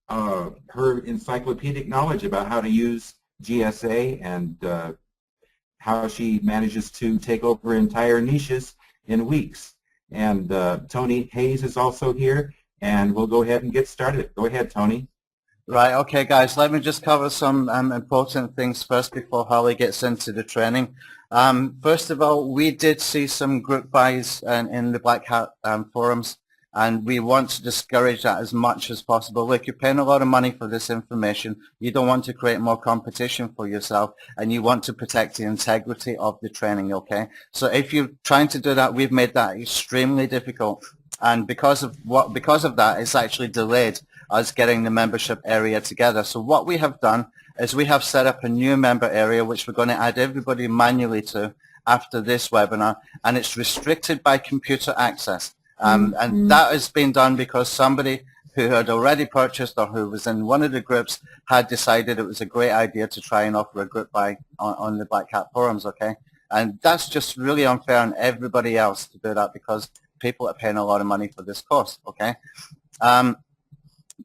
her encyclopedic knowledge about how to use GSA and how she manages to take over entire niches in weeks. And Tony Hayes is also here, and we'll go ahead and get started. Go ahead, Tony. Right, okay guys, let me just cover some important things first before Holly gets into the training. First of all, we did see some group buys in the Black Hat forums, and we want to discourage that as much as possible. Look, you're paying a lot of money for this information. You don't want to create more competition for yourself, and you want to protect the integrity of the training, okay? So if you're trying to do that, we've made that extremely difficult. And because of that, it's actually delayed us getting the membership area together. So what we have done is we have set up a new member area which we're going to add everybody manually to after this webinar, and it's restricted by computer access. And that has been done because somebody who had already purchased or who was in one of the groups had decided it was a great idea to try and offer a group buy on the Black Hat forums, okay? And that's just really unfair on everybody else to do that because people are paying a lot of money for this course, okay?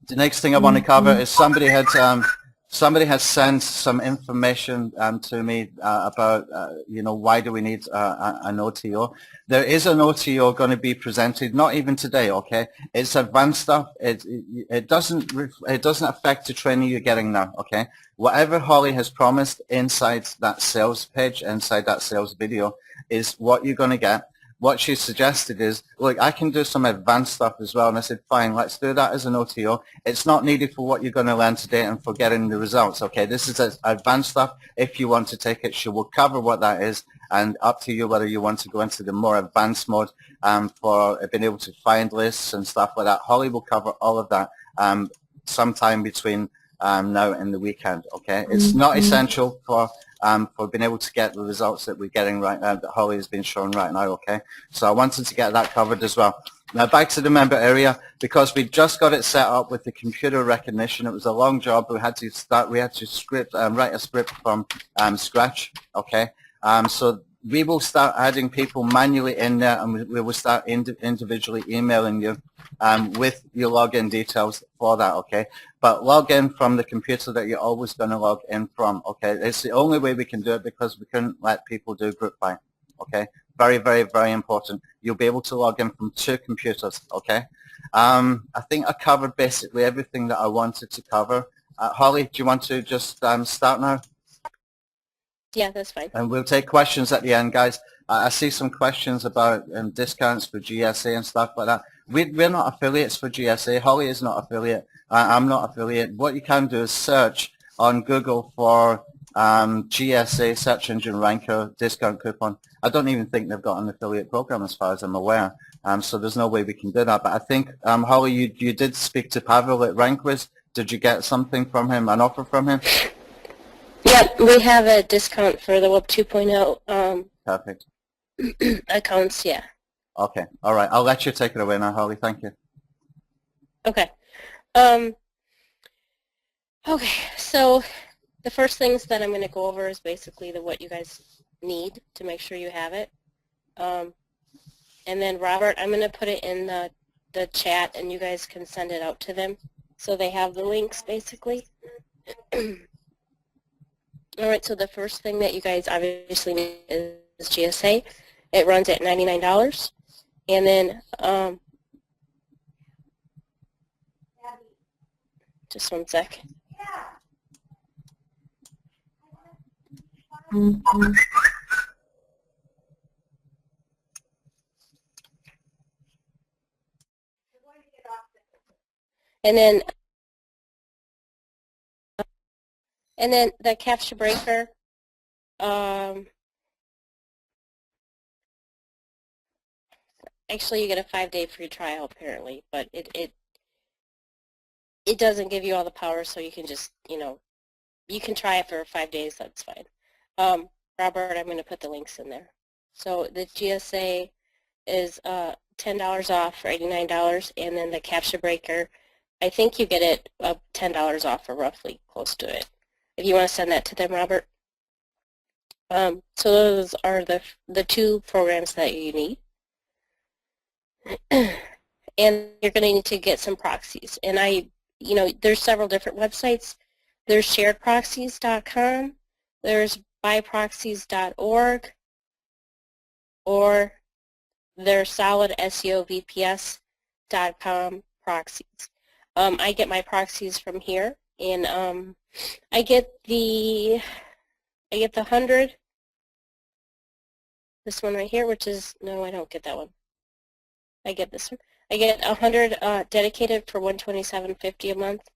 The next thing I want to cover is somebody has sent some information to me about, you know, why do we need an OTO? There is an OTO going to be presented, not even today, okay? It's advanced stuff. It doesn't affect the training you're getting now, okay? Whatever Holly has promised inside that sales page, inside that sales video, is what you're going to get. What she suggested is, look, I can do some advanced stuff as well. And I said, fine, let's do that as an OTO. It's not needed for what you're going to learn today and for getting the results, okay? This is advanced stuff. If you want to take it, she will cover what that is, and up to you whether you want to go into the more advanced mode for being able to find lists and stuff like that. Holly will cover all of that sometime between now and the weekend, okay? It's not essential for being able to get the results that we're getting right now, that Holly has been showing right now, okay? So I wanted to get that covered as well. Now back to the member area, because we just got it set up with the computer recognition. It was a long job. We had to write a script from scratch, okay? So we will start adding people manually in there, and we will start individually emailing you with your login details for that, okay? But log in from the computer that you're always going to log in from, okay? It's the only way we can do it because we couldn't let people do group buy, okay? Very, very, very important. You'll be able to log in from 2 computers, okay? I think I covered basically everything that I wanted to cover. Holly, do you want to just start now? Yeah, that's fine. And we'll take questions at the end, guys. I see some questions about discounts for GSA and stuff like that. We're not affiliates for GSA. Holly is not affiliate. I'm not affiliate. What you can do is search on Google for GSA search engine ranker discount coupon. I don't even think they've got an affiliate program as far as I'm aware. So there's no way we can do that. But I think, Holly, you did speak to Pavel at RankWiz. Did you get something from him, an offer from him? Yep, we have a discount for the Web 2.0 Perfect. accounts, yeah. Okay, all right. I'll let you take it away now, Holly. Thank you. Okay. Okay, so the first things that I'm going to go over is basically what you guys need to make sure you have it. And then Robert, I'm going to put it in the chat, and you guys can send it out to them so they have the links basically. All right, so the first thing that you guys obviously need is GSA. It runs at $99. And then, just one sec. And then the capture breaker, actually you get a 5-day free trial apparently, but it doesn't give you all the power, so you can just, you know, you can try it for 5 days, that's fine. Robert, I'm going to put the links in there. So the GSA is $10 off for $89, and then the capture breaker, I think you get it $10 off, or roughly close to it, if you want to send that to them, Robert. So those are the 2 programs that you need. And you're going to need to get some proxies. And I you know, there's several different websites. There's sharedproxies.com, there's buyproxies.org, or there's solidseovps.com proxies. I get my proxies from here, and I get the 100, this one right here, which is, no, I don't get that one. I get this one. I get 100 dedicated for $127.50 a month.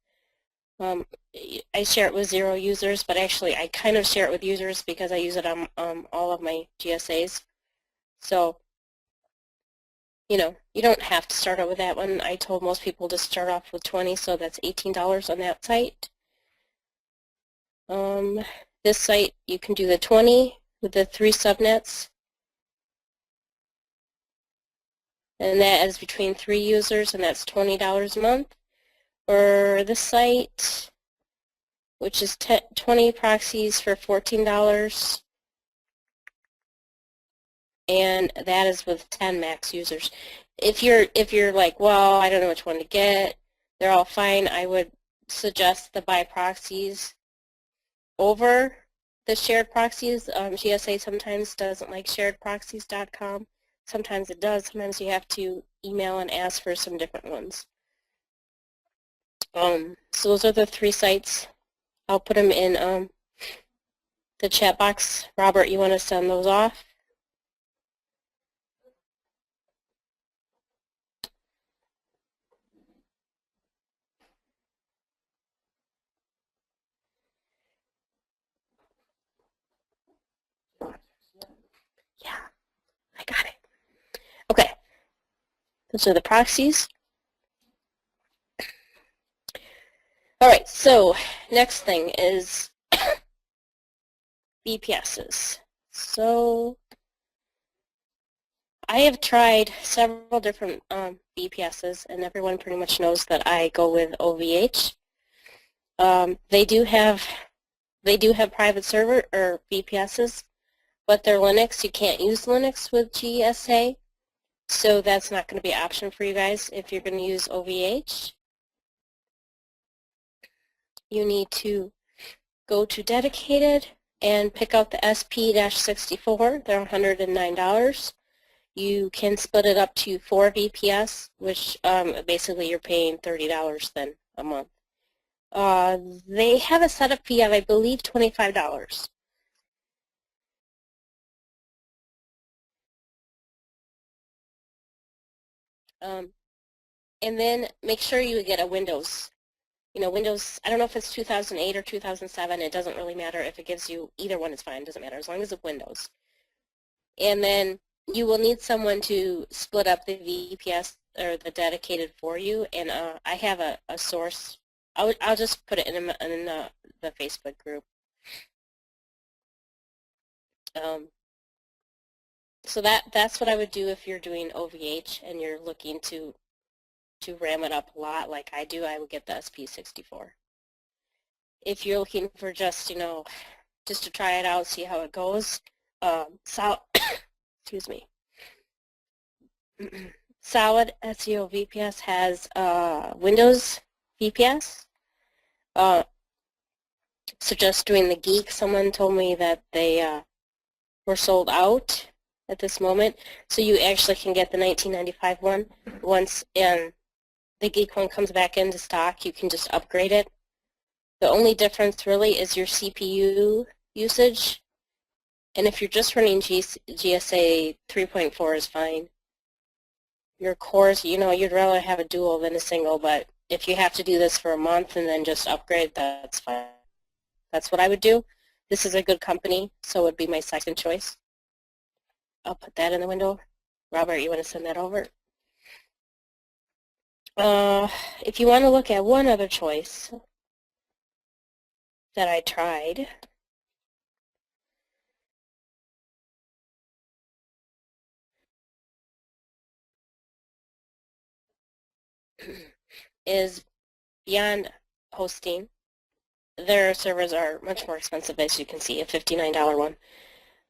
I share it with 0 users, but actually I kind of share it with users because I use it on all of my GSAs. So, you know, you don't have to start out with that one. I told most people to start off with 20, so that's $18 on that site. This site, you can do the 20 with the 3 subnets, and that is between 3 users, and that's $20 a month. Or this site, which is 20 proxies for $14, and that is with 10 max users. If you're like, well, I don't know which one to get, they're all fine, I would suggest the buy proxies over the shared proxies. GSA sometimes doesn't like sharedproxies.com. Sometimes it does. Sometimes you have to email and ask for some different ones. So those are the 3 sites. I'll put them in the chat box. Robert, you want to send those off? Yeah, I got it. Okay, those are the proxies. All right, so next thing is VPSs. So I have tried several different VPSs, and everyone pretty much knows that I go with OVH. They do have private server or VPSs, but they're Linux. You can't use Linux with GSA, so that's not going to be an option for you guys. If you're going to use OVH, you need to go to dedicated and pick out the SP-64. They're $109. You can split it up to 4 VPS, which basically you're paying $30 then a month. They have a setup fee of, I believe, $25. And then make sure you get a Windows. You know, Windows, I don't know if it's 2008 or 2007. It doesn't really matter. If it gives you, either one is fine. It doesn't matter as long as it's Windows. And then you will need someone to split up the VPS or the dedicated for you. And I have a source. I'll just put it in the Facebook group. So that's what I would do if you're doing OVH and you're looking to RAM it up a lot like I do. I would get the SP-64. If you're looking for just, you know, just to try it out, see how it goes, excuse me. Solid SEO VPS has Windows VPS. So just doing the Geek, someone told me that they were sold out at this moment. So you actually can get the 1995 one once the Geek one comes back into stock. You can just upgrade it. The only difference really is your CPU usage. And if you're just running GSA 3.4 is fine. Your cores, you know, you'd rather have a dual than a single, but if you have to do this for a month and then just upgrade, that's fine. That's what I would do. This is a good company, so it would be my second choice. I'll put that in the window. Robert, you want to send that over? If you want to look at one other choice that I tried, is Beyond Hosting. Their servers are much more expensive, as you can see, a $59 one.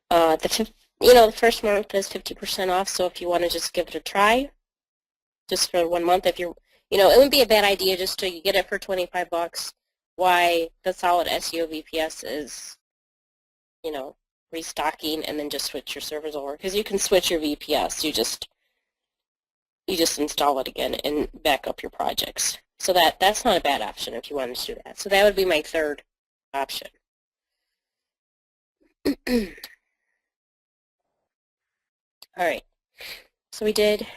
The first month is 50% off, so if you want to just give it a try, just for 1 month, if you know, it wouldn't be a bad idea just to get it for 25 bucks. Why the solid SEO VPS is, you know, restocking, and then just switch your servers over, because you can switch your VPS. You just install it again and back up your projects. So that's not a bad option if you wanted to do that. So that would be my third option. All right. So we did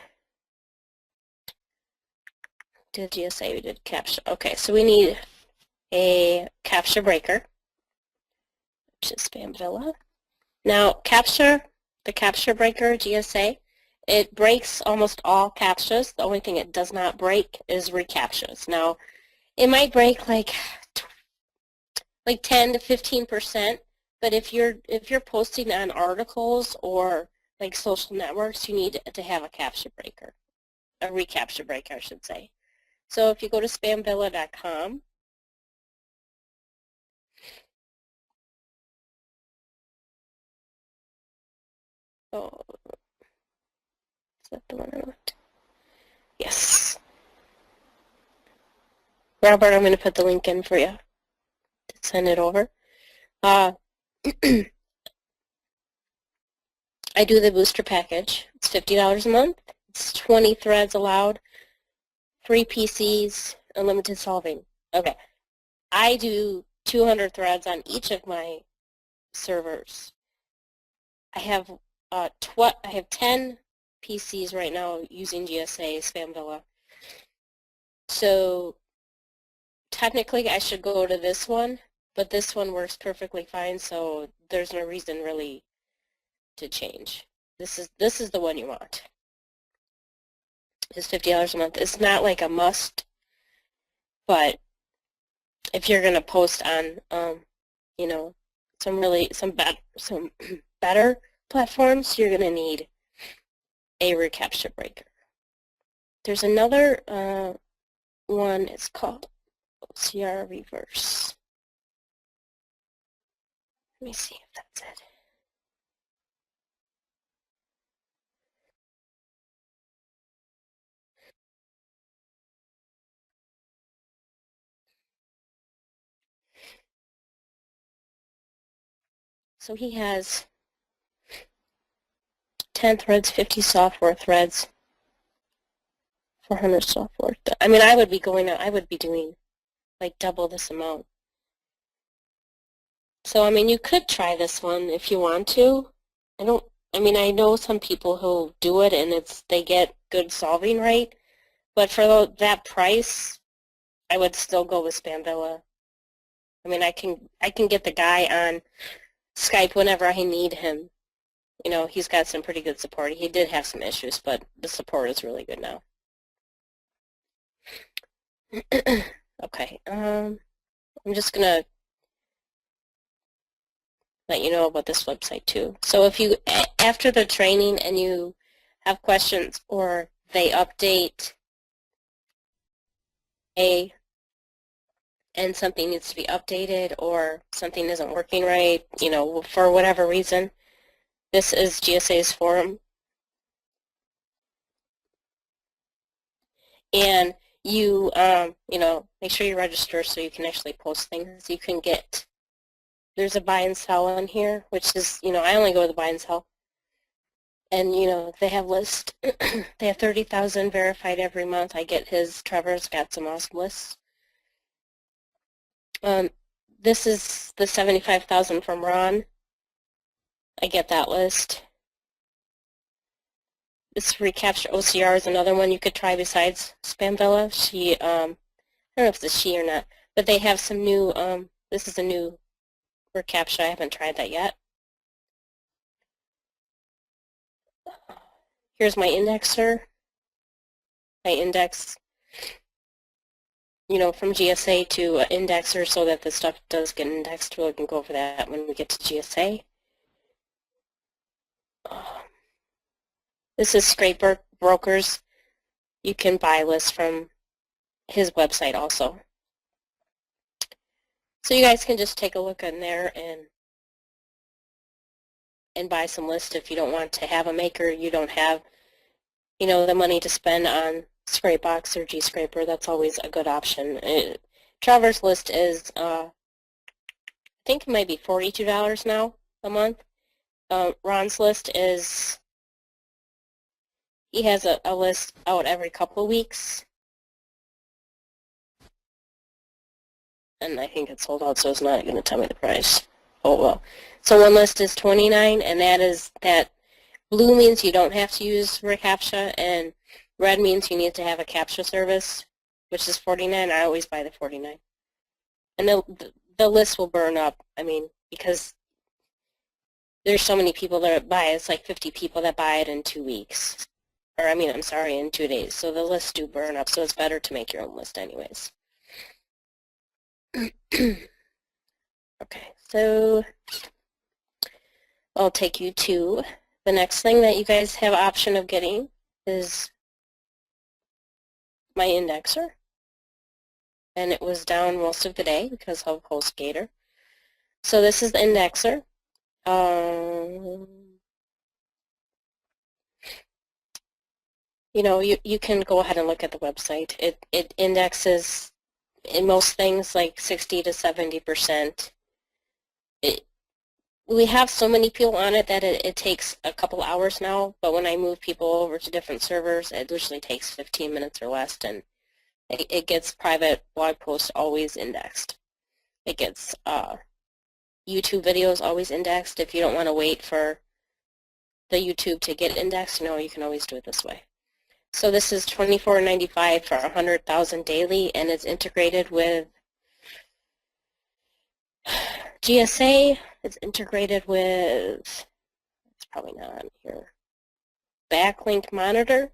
GSA, we did CAPTCHA. Okay, so we need a CAPTCHA breaker, which is Spamvilla. Now, CAPTCHA, the CAPTCHA breaker, GSA, it breaks almost all CAPTCHAs. The only thing it does not break is reCAPTCHAs. Now, it might break like 10 to 15%, but if you're posting on articles or like social networks, you need to have a CAPTCHA breaker, a reCAPTCHA breaker, I should say. So if you go to spamvilla.com, oh, is that the one I want? Yes. Robert, I'm going to put the link in for you to send it over. I do the booster package. It's $50 a month. It's 20 threads allowed, 3 PCs, unlimited solving. Okay. I do 200 threads on each of my servers. I have 10 PCs right now using GSA Spamvilla. So technically I should go to this one, but this one works perfectly fine, so there's no reason really to change. This is the one you want. It's $50 a month. It's not like a must, but if you're gonna post on you know, some better platforms, you're gonna need a reCAPTCHA breaker. There's another one. It's called OCR Reverse. Let me see if that's it. So he has 10 threads, 50 software threads, 400 software. I mean, I would be doing like double this amount. So, I mean, you could try this one if you want to. I know some people who do it and they get good solving rate, but for that price, I would still go with Spamvilla. I mean, I can get the guy on Skype whenever I need him. You know, he's got some pretty good support. He did have some issues, but the support is really good now. Okay, I'm just gonna let you know about this website too. So if you, after the training and you have questions or they update and something needs to be updated or something isn't working right, you know, for whatever reason, this is GSA's forum. And you, you know, make sure you register so you can actually post things. You can get, there's a buy and sell on here, which is, you know, I only go with the buy and sell. And, you know, they have lists. They have 30,000 verified every month. I get Trevor's got some awesome lists. This is the 75,000 from Ron. I get that list. This reCAPTCHA OCR is another one you could try besides Spamvilla. She, I don't know if it's a she or not, but they have some new, this is a new reCAPTCHA. I haven't tried that yet. Here's my indexer. I index, you know, from GSA to indexer so that the stuff does get indexed. We can go over that when we get to GSA. This is Scraper Brokers. You can buy lists from his website also. So you guys can just take a look in there and buy some lists if you don't want to have a maker, you don't have, you know, the money to spend on Scrapebox or G-Scraper, that's always a good option. Traverse List is, I think it might be $42 now a month. Ron's List is, he has a list out every couple of weeks. And I think it's sold out, so it's not going to tell me the price. Oh, well. So one list is $29, and that blue means you don't have to use reCAPTCHA, and red means you need to have a CAPTCHA service, which is $49. I always buy the $49. And the list will burn up, I mean, because there's so many people that buy it. It's like 50 people that buy it in 2 weeks. Or, I mean, I'm sorry, in 2 days. So the lists do burn up, so it's better to make your own list anyways. Okay, so I'll take you to the next thing that you guys have option of getting is my indexer. And it was down most of the day because of HostGator. So this is the indexer. You know, you can go ahead and look at the website. It indexes in most things like 60 to 70%. We have so many people on it that it takes a couple hours now, but when I move people over to different servers, it usually takes 15 minutes or less, and it gets private blog posts always indexed. It gets YouTube videos always indexed. If you don't want to wait for the YouTube to get indexed, no, you can always do it this way. So this is $24.95 for 100,000 daily, and it's integrated with GSA. It's integrated with, it's probably not on here, Backlink Monitor,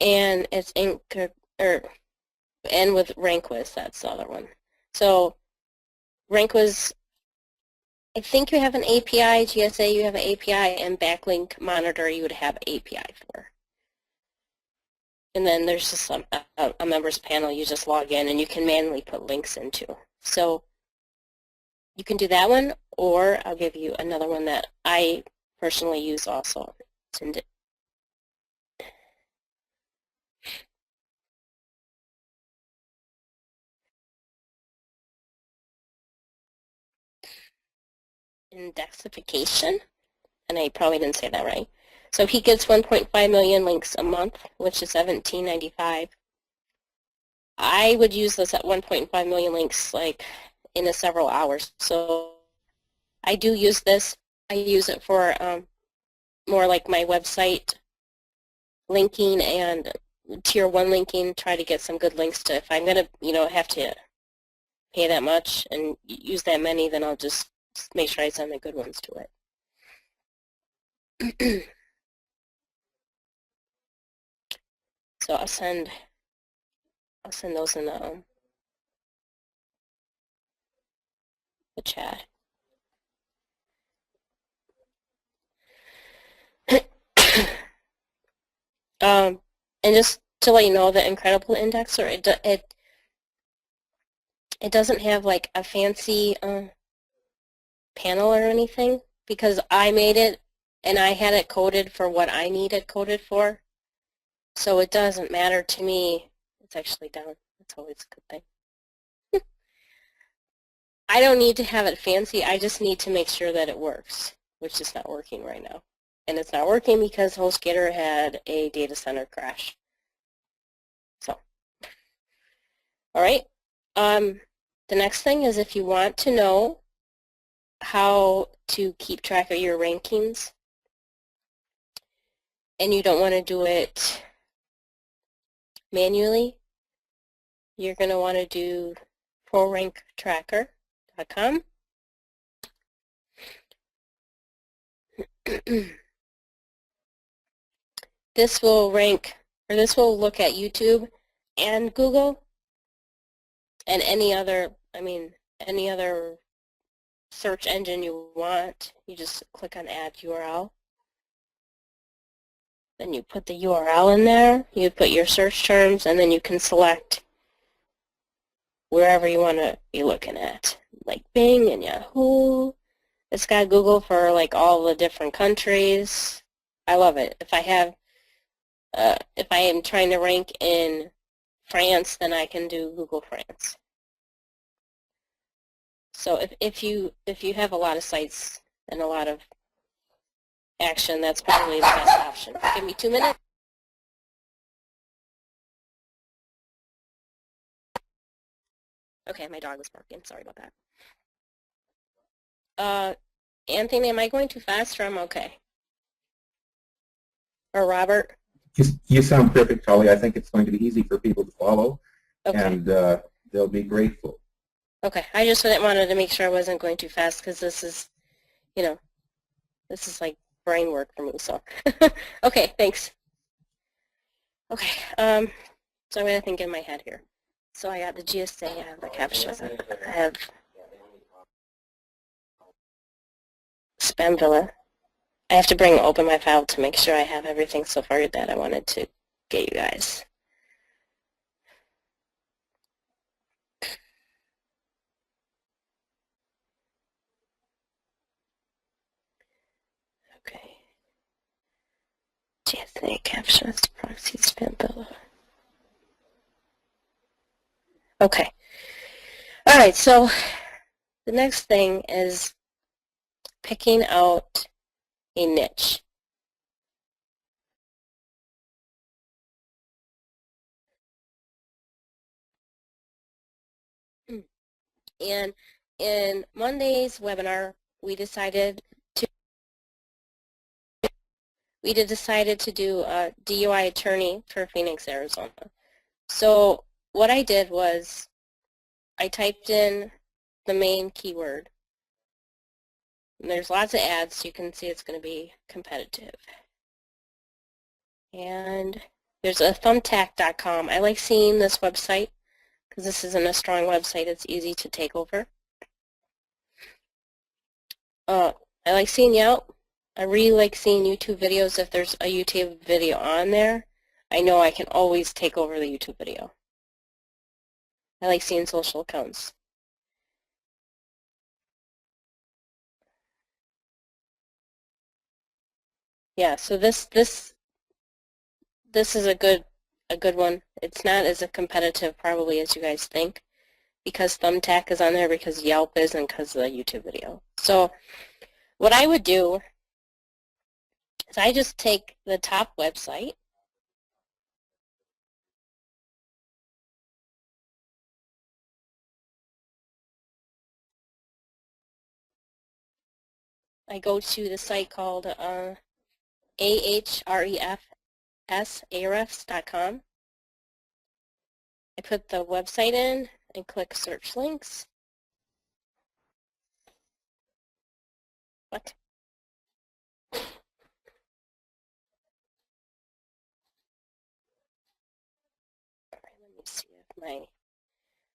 and it's and with RankWiz, that's the other one. So RankWiz, I think you have an API, GSA you have an API, and Backlink Monitor you would have API for. And then there's just a members panel you just log in and you can manually put links into. So you can do that one, or I'll give you another one that I personally use also. Indexification, and I probably didn't say that right. So he gets 1.5 million links a month, which is $17.95. I would use this at 1.5 million links like in several hours. So I do use this. I use it for more like my website linking and tier 1 linking, try to get some good links to, if I'm going to, have to pay that much and use that many, then I'll just make sure I send the good ones to it. So I'll send those in the chat. And just to let you know, the Incredible Indexer, it doesn't have like a fancy panel or anything, because I made it and I had it coded for what I need it coded for. So it doesn't matter to me. It's actually down. That's always a good thing. I don't need to have it fancy. I just need to make sure that it works, which is not working right now. And it's not working because HostGator had a data center crash. So, all right. The next thing is, if you want to know how to keep track of your rankings and you don't want to do it manually, you're going to want to do ProRankTracker.com. This will rank, or this will look at YouTube and Google and any other, any other search engine you want. You just click on Add URL. Then you put the URL in there, you put your search terms, and then you can select wherever you want to be looking at, like Bing and Yahoo. It's got Google for like all the different countries. I love it. If I have if I am trying to rank in France, then I can do Google France. So if you have a lot of sites and a lot of action, that's probably the best option. Give me 2 minutes. Okay, my dog was barking. Sorry about that. Anthony, am I going too fast or I'm okay? Or Robert? You sound perfect, Holly. I think it's going to be easy for people to follow, Okay. and they'll be grateful. Okay, I just wanted to make sure I wasn't going too fast because this is, you know, this is like brain work for me, so. Okay, thanks. Okay, so I'm going to think in my head here. So I got the GSA, I have the captcha, I have Spamvilla. I have to open my file to make sure I have everything so far that I wanted to get you guys. Okay. GSA captcha, proxy, Spamvilla. Okay. All right, so the next thing is picking out a niche. And in Monday's webinar, we decided to do a DUI attorney for Phoenix, Arizona. So what I did was I typed in the main keyword. And there's lots of ads, so you can see it's going to be competitive. And there's a thumbtack.com. I like seeing this website because this isn't a strong website. It's easy to take over. I like seeing Yelp. I really like seeing YouTube videos. If there's a YouTube video on there, I know I can always take over the YouTube video. I like seeing social accounts. Yeah, so this is a good one. It's not as competitive probably as you guys think because Thumbtack is on there, because Yelp is, and because of the YouTube video. So what I would do is I just take the top website, I go to the site called ahrefs.com. I put the website in and click search links. What? All right, let me see if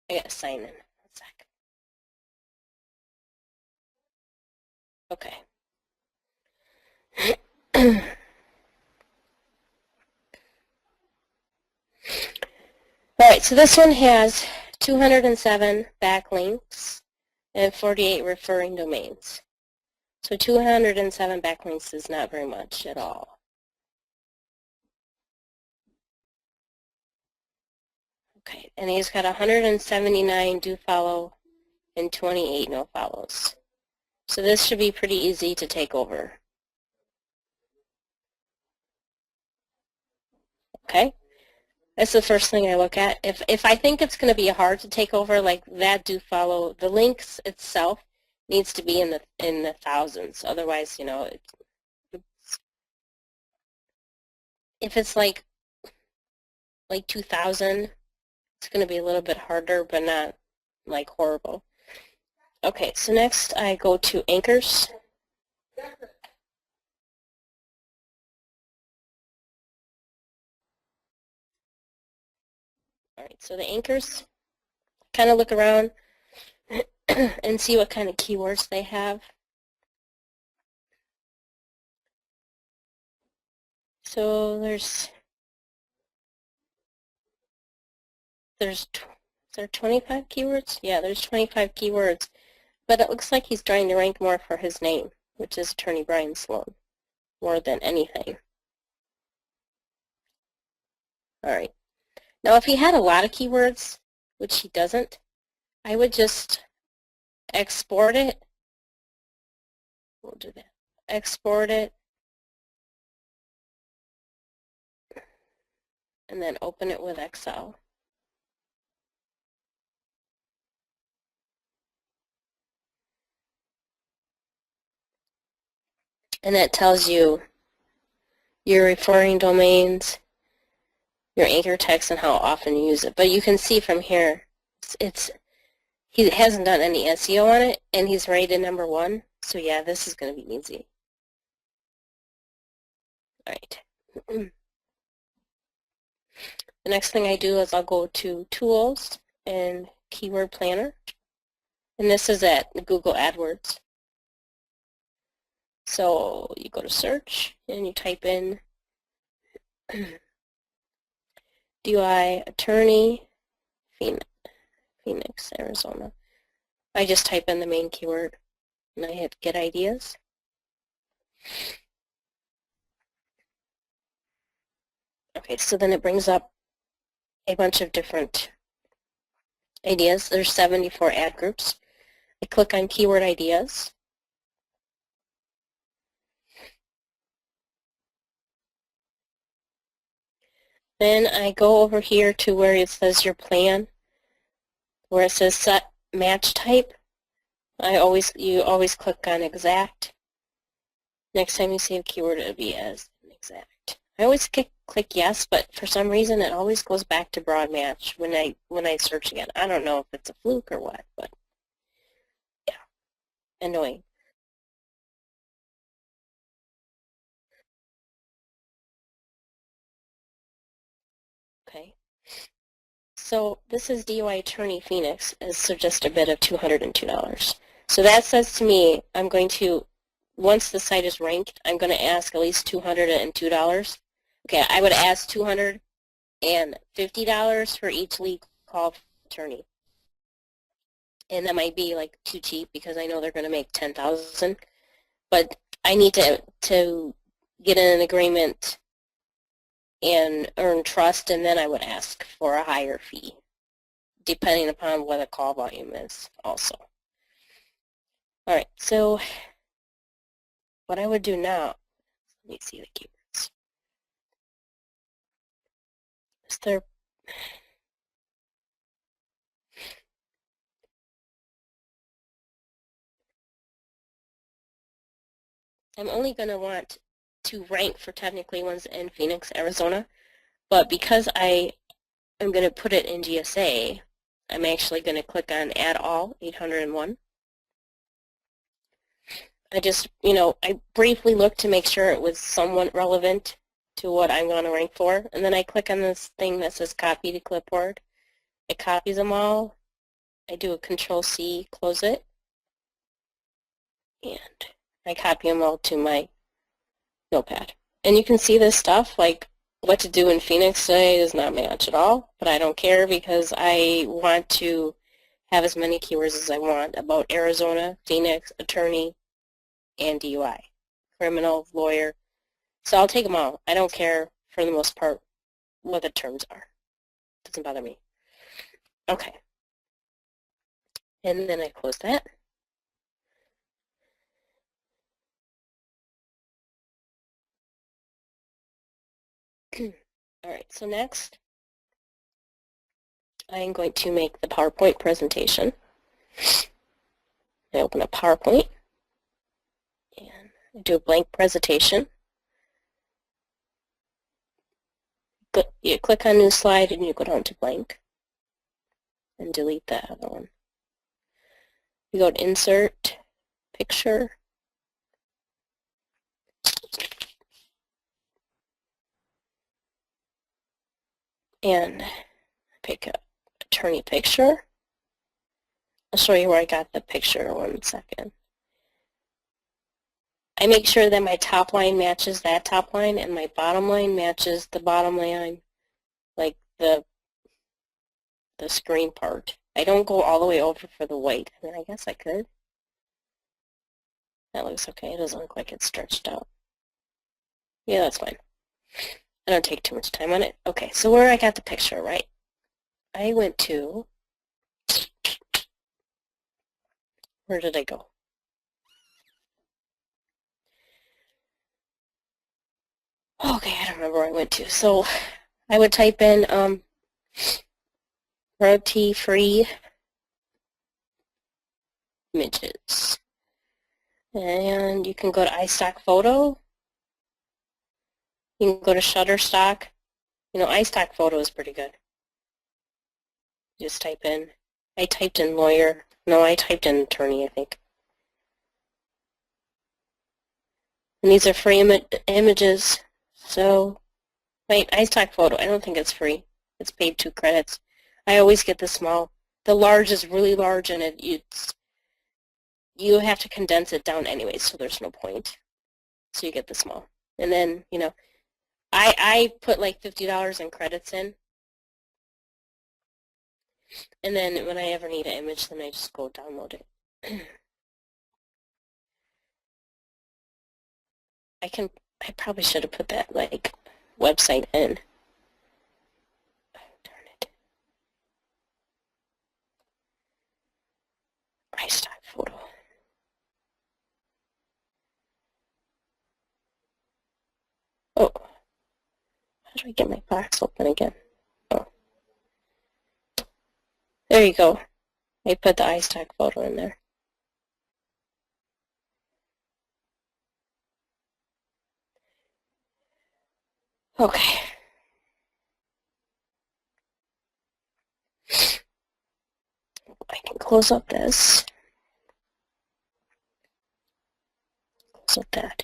I got to sign in. 1 sec. Okay. All right, so this one has 207 backlinks and 48 referring domains. So 207 backlinks is not very much at all. Okay, and he's got 179 do follow and 28 no follows. So this should be pretty easy to take over. Okay, that's the first thing I look at. If I think it's going to be hard to take over, like that do follow, the links itself needs to be in the thousands. Otherwise, you know, if it's like 2,000, it's going to be a little bit harder, but not like horrible. Okay, so next I go to anchors. All right, so the anchors, kind of look around and see what kind of keywords they have. So is there 25 keywords? Yeah, there's 25 keywords, but it looks like he's trying to rank more for his name, which is Attorney Brian Sloan, more than anything. All right. Now, if he had a lot of keywords, which he doesn't, I would just export it. We'll do that. Export it. And then open it with Excel. And that tells you your referring domains, your anchor text, and how often you use it. But you can see from here, he hasn't done any SEO on it, and he's rated #1. So yeah, this is going to be easy. All right. The next thing I do is I'll go to Tools and Keyword Planner. And this is at Google AdWords. So you go to search and you type in DUI attorney, Phoenix, Arizona. I just type in the main keyword and I hit get ideas. Okay, so then it brings up a bunch of different ideas. There's 74 ad groups. I click on keyword ideas. Then I go over here to where it says your plan, where it says set match type. You always click on exact. Next time you see a keyword, it'll be as exact. I always click yes, but for some reason it always goes back to broad match when I search again. I don't know if it's a fluke or what, but yeah, annoying. Okay. So this is DUI Attorney Phoenix, so just a bid of $202. So that says to me, I'm going to, once the site is ranked, I'm going to ask at least $202. Okay, I would ask $250 for each lead call attorney. And that might be like too cheap because I know they're going to make $10,000. But I need to get in an agreement and earn trust, and then I would ask for a higher fee, depending upon what the call volume is also. All right, so what I would do now, let me see the keywords. Is there, I'm only going to want to rank for technically ones in Phoenix, Arizona, but because I'm going to put it in GSA, I'm actually going to click on Add All 801. I just, I briefly looked to make sure it was somewhat relevant to what I'm going to rank for, and then I click on this thing that says Copy to Clipboard. It copies them all. I do a Control-C, close it, and I copy them all to my notepad. And you can see this stuff, like what to do in Phoenix today does not match at all, but I don't care because I want to have as many keywords as I want about Arizona, Phoenix, attorney, and DUI, criminal, lawyer. So I'll take them all. I don't care, for the most part, what the terms are. Doesn't bother me. Okay. And then I close that. All right, so next, I'm going to make the PowerPoint presentation. I open up PowerPoint, and I do a blank presentation. You click on New Slide, and you go down to blank, and delete that other one. You go to Insert, Picture, and pick up attorney picture. I'll show you where I got the picture 1 second. I make sure that my top line matches that top line and my bottom line matches the bottom line, like the screen part. I don't go all the way over for the white. I mean, I guess I could. That looks okay. It doesn't look like it's stretched out. Yeah, that's fine. I don't take too much time on it. Okay, so where I got the picture, right? I went to, where did I go? Okay, I don't remember where I went to. So I would type in royalty-free images. And you can go to iStock Photo. You can go to Shutterstock. You know, iStock Photo is pretty good. Just type in, I typed in lawyer. No, I typed in attorney, I think. And these are free images. So, wait, iStock Photo, I don't think it's free. It's paid 2 credits. I always get the small. The large is really large, and you have to condense it down anyway, so there's no point. So you get the small. And then, you know, I put like $50 in credits in. And then when I ever need an image, then I just go download it. I probably should have put that like website in. Oh, darn it. iStock Photo. Oh, how do I get my box open again? Oh, there you go. I put the iStock Photo in there. Okay. I can close up this. Close up that.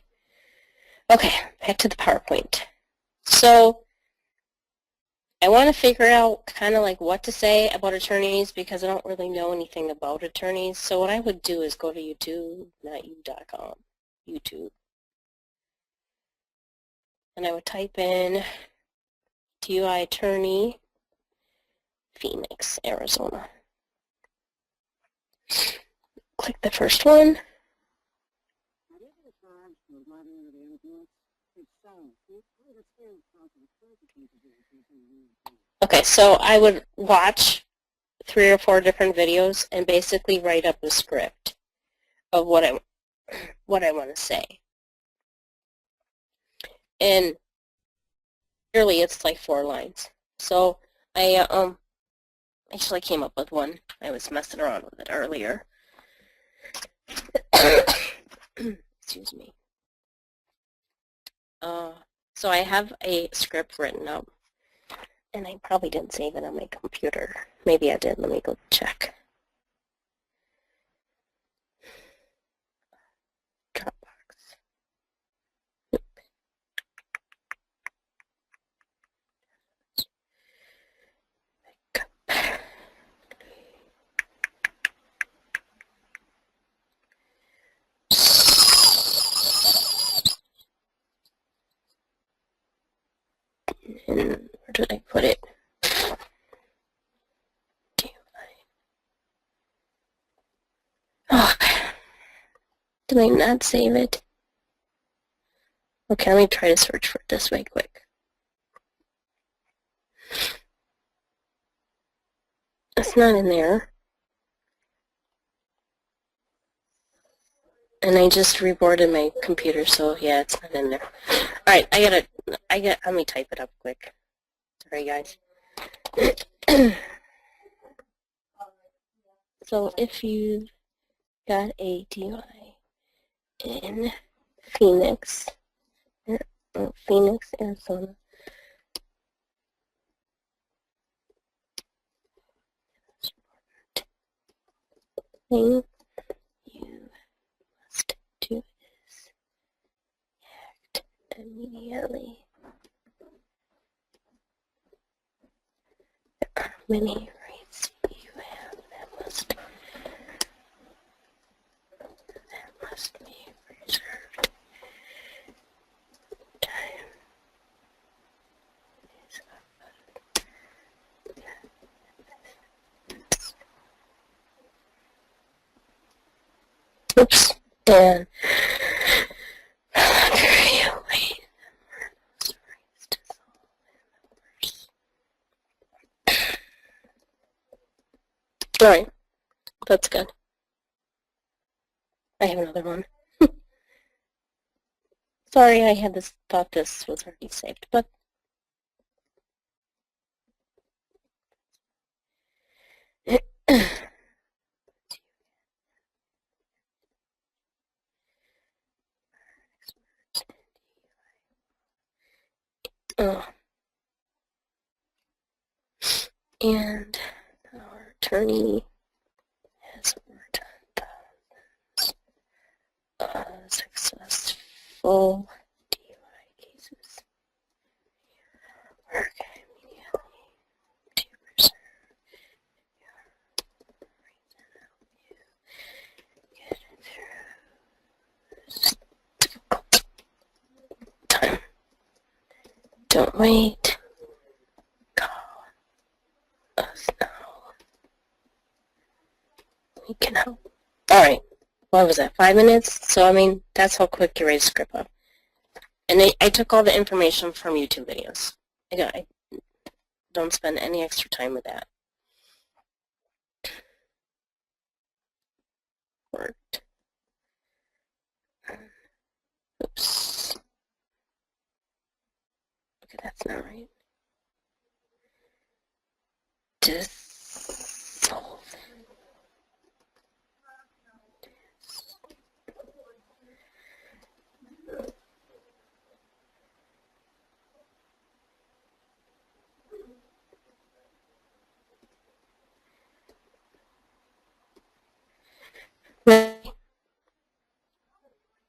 Okay, back to the PowerPoint. So I want to figure out kind of like what to say about attorneys because I don't really know anything about attorneys. So what I would do is go to YouTube, not you.com, YouTube. And I would type in TUI attorney, Phoenix, Arizona. Click the first one. Okay, so I would watch 3 or 4 different videos and basically write up a script of what I want to say. And really it's like 4 lines. So I actually came up with one. I was messing around with it earlier. Excuse me. So I have a script written up, and I probably didn't save it on my computer. Maybe I did. Let me go check. Dropbox. And where did I put it? Oh, did I not save it? Okay, let me try to search for it this way quick. It's not in there. And I just reboarded my computer, so yeah, it's not in there. Alright, let me type it up quick. Sorry, guys. So if you got a DUI in Phoenix, Arizona, thing you must do is act immediately. There are many rights you have that must be preserved. Time is up. Oops. And you wait those rights to solve. All right, that's good. I have another one. Sorry, I had this thought this was already saved, but oh. And our attorney has worked on successful DUI cases. Work immediately to preserve your rights and help you get through this difficult time. Don't wait. Call us now. We can help. All right. What was that, 5 minutes? So, I mean, that's how quick you write a script up. And I took all the information from YouTube videos. I don't spend any extra time with that. Worked. Oops. Okay, that's not right. Dissolve.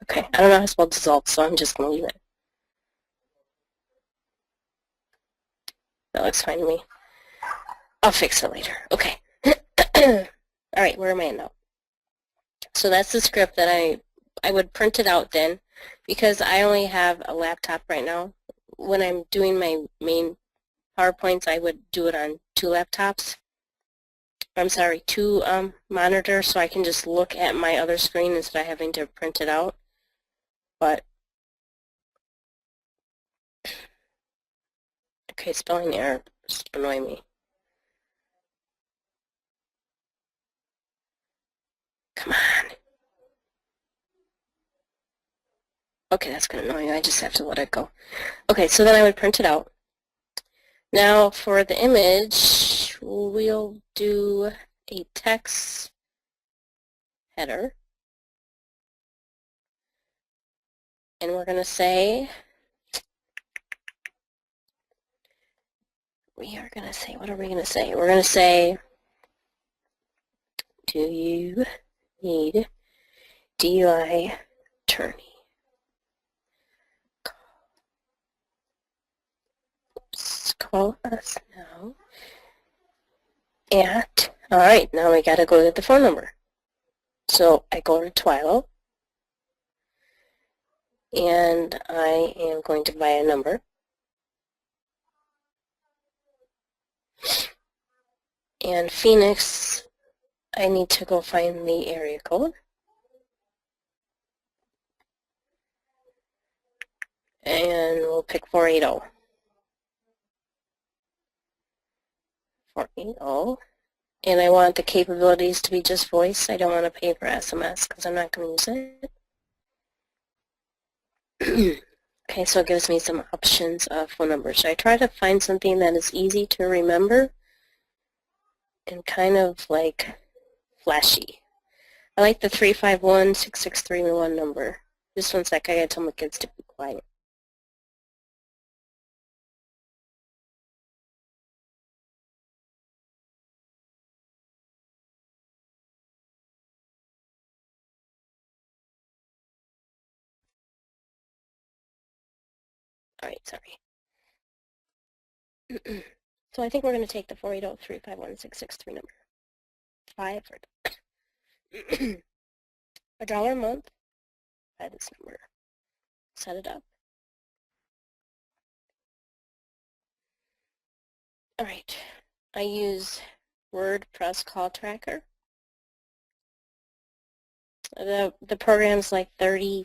Okay, I don't know how to spell dissolve, so I'm just going to leave it. That looks fine to me. I'll fix it later. Okay. All right, where am I now? So that's the script that I would print it out then, because I only have a laptop right now. When I'm doing my main PowerPoints, I would do it on 2 laptops. I'm sorry, 2 monitors, so I can just look at my other screen instead of having to print it out. But okay, spelling error is annoying me. Come on. Okay, that's going to annoy you. I just have to let it go. Okay, so then I would print it out. Now for the image, we'll do a text header. And we're going to say, what are we going to say? We're going to say, do you need DUI attorney? Call us now at, all right, now we got to go get the phone number. So I go to Twilo, and I am going to buy a number. And Phoenix, I need to go find the area code. And we'll pick 480. 480. And I want the capabilities to be just voice. I don't want to pay for SMS because I'm not going to use it. Okay, so it gives me some options of phone numbers. So I try to find something that is easy to remember and kind of like flashy. I like the 351-663-1 number. Just 1 sec, I gotta tell my kids to be quiet. Alright, sorry. So I think we're going to take the 480-351-663 number. 5 for $1 a month. Buy this number. Set it up. Alright. I use WordPress call tracker. The program's like $35,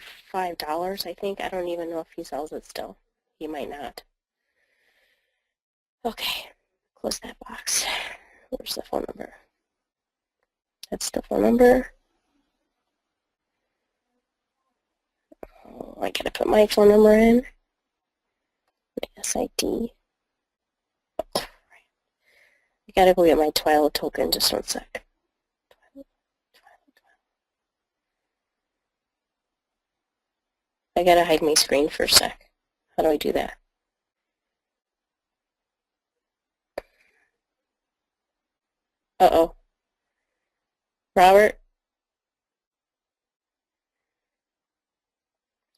I think. I don't even know if he sells it still. He might not. Okay, close that box. Where's the phone number? That's the phone number. Oh, I gotta put my phone number in. My SID. I gotta go get my Twilo token, just one sec. I gotta hide my screen for a sec. How do I do that? Uh-oh. Robert?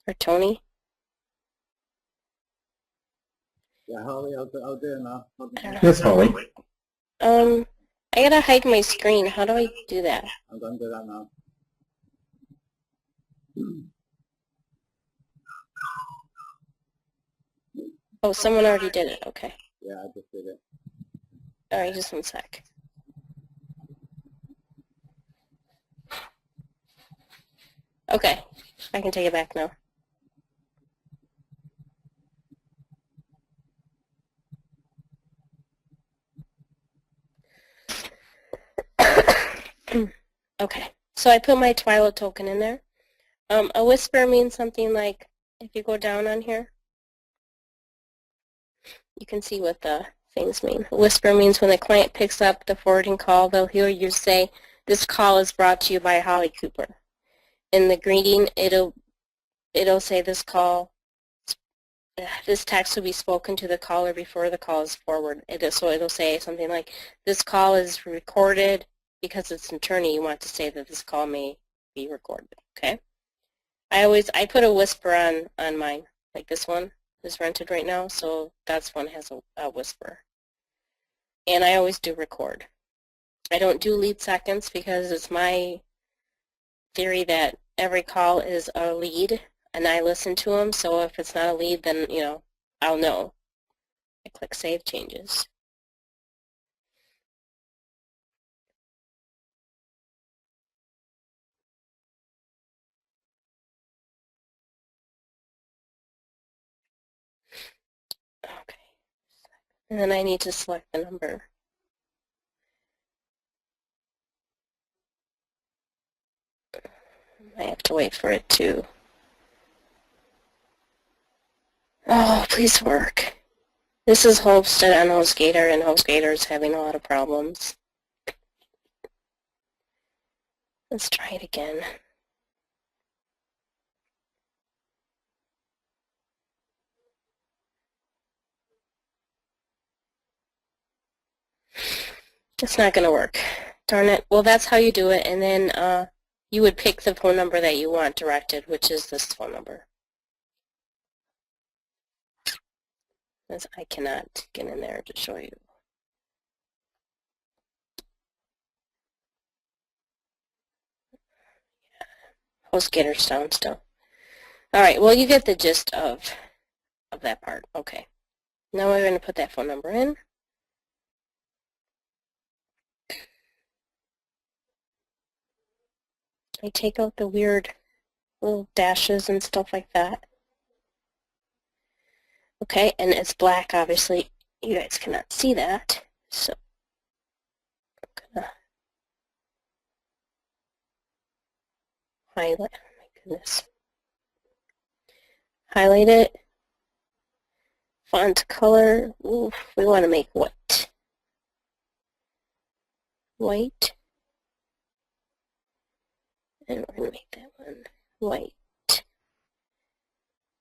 Or Tony? Yeah, Holly, I'll do it now. I don't know. Yes, Holly. I gotta hide my screen. How do I do that? I'm going to do that now. Oh, someone already did it. Okay. Yeah, I just did it. All right, just one sec. Okay, I can take it back now. Okay, so I put my Twilo token in there. A whisper means something like, if you go down on here, you can see what the things mean. A whisper means when the client picks up the forwarding call, they'll hear you say, "This call is brought to you by Holly Cooper." In the greeting, it'll say this text will be spoken to the caller before the call is forwarded. So it'll say something like, "This call is recorded," because it's an attorney. You want to say that this call may be recorded. Okay. I put a whisper on mine, like this one is rented right now, so that's one has a whisper. And I always do record. I don't do lead seconds because it's my theory that every call is a lead, and I listen to them, so if it's not a lead, then, I'll know. I click Save Changes. Okay. And then I need to select the number. I have to wait for it to... Oh, please work. This is hosted on HostGator, and HostGator is having a lot of problems. Let's try it again. It's not going to work. Darn it. Well, that's how you do it, and then you would pick the phone number that you want directed, which is this phone number. As I cannot get in there to show you. HostGator's down still. All right, well, you get the gist of that part. Okay. Now we're going to put that phone number in. I take out the weird little dashes and stuff like that. Okay, and it's black, obviously. You guys cannot see that. So I'm going to highlight. Oh my goodness. Highlight it. Font color. Ooh, we want to make white. White. And we're going to make that one white.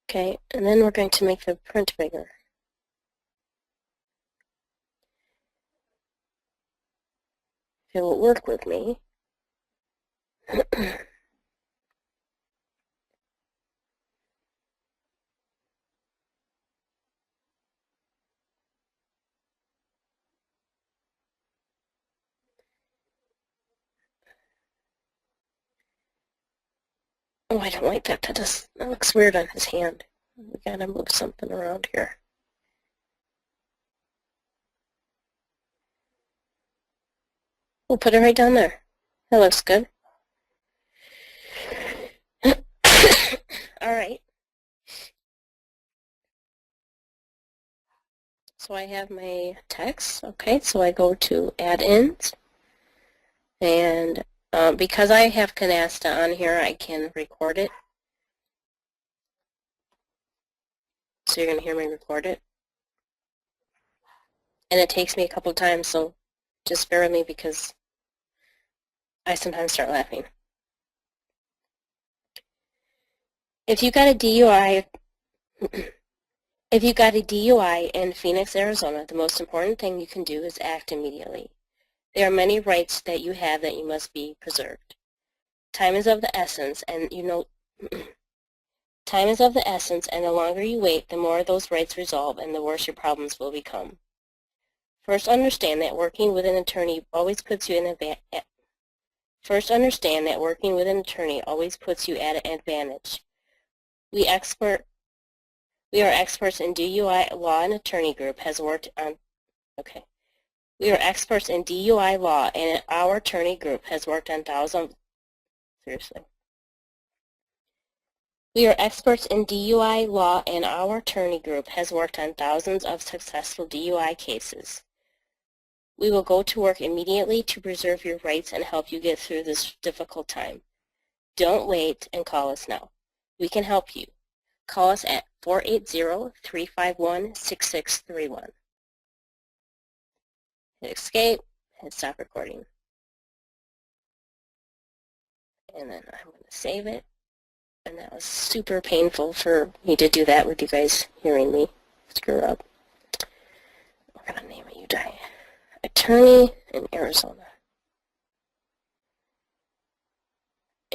Okay, and then we're going to make the print bigger. If it will work with me. Oh, I don't like that. That looks weird on his hand. We gotta move something around here. We'll put it right down there. That looks good. All right. So I have my text. Okay, so I go to add-ins, and Because I have Canasta on here, I can record it. So you're going to hear me record it. And it takes me a couple times, so just bear with me because I sometimes start laughing. If you got a DUI, if you got a DUI in Phoenix, Arizona, the most important thing you can do is act immediately. There are many rights that you have that you must be preserved. Time is of the essence, and time is of the essence, and the longer you wait, the more those rights resolve, and the worse your problems will become. First, understand that working with an attorney always puts you in First, understand that working with an attorney always puts you at an advantage. We are experts in DUI law, and attorney group has worked on. Okay. We are experts in DUI law, and our attorney group has worked on thousands. Seriously. We are experts in DUI law, and our attorney group has worked on thousands of successful DUI cases. We will go to work immediately to preserve your rights and help you get through this difficult time. Don't wait and call us now. We can help you. Call us at 480-351-6631. Hit escape, hit stop recording. And then I'm going to save it. And that was super painful for me to do that with you guys hearing me screw up. We're going to name it attorney in Arizona.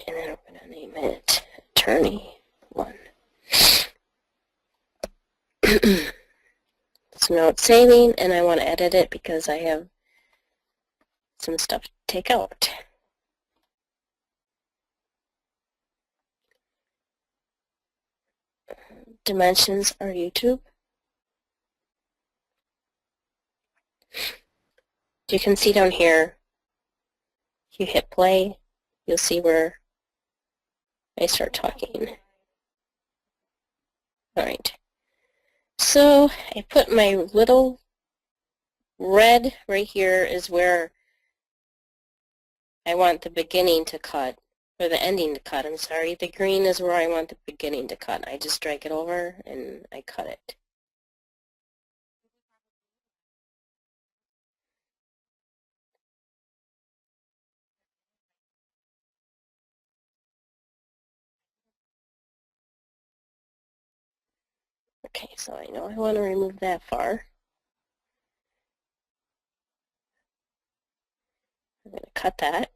And then we're going to name it attorney 1. So now it's saving, and I want to edit it because I have some stuff to take out. Dimensions are YouTube. You can see down here, if you hit play, you'll see where I start talking. Alright, so I put my little red right here is where I want the beginning to cut, or the ending to cut, I'm sorry. The green is where I want the beginning to cut. I just drag it over and I cut it. Okay, so I know I want to remove that far. I'm going to cut that.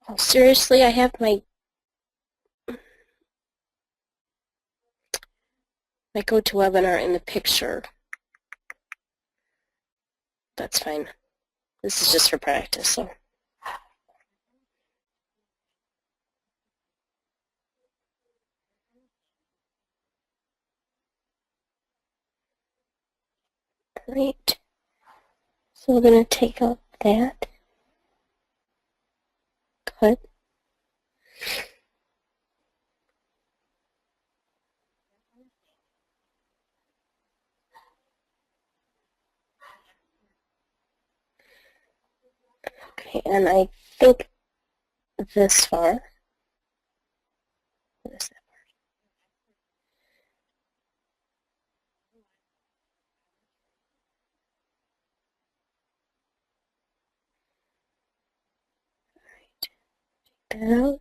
Oh, seriously, I have my GoToWebinar in the picture. That's fine. This is just for practice, so. Great. So we're going to take out that. Cut. Okay, and I think this far. What is that? All right. Take that out.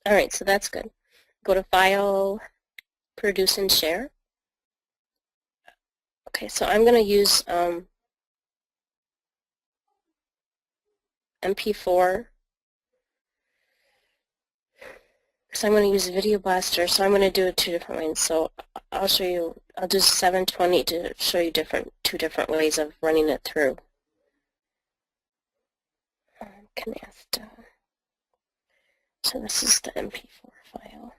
All right, so that's good. Go to File, Produce and Share. Okay, so I'm going to use MP4 because I'm going to use Video Blaster, so I'm going to do it 2 different ways. So I'll show you, I'll do 720 to show you two different ways of running it through. Canasta. So this is the MP4 file.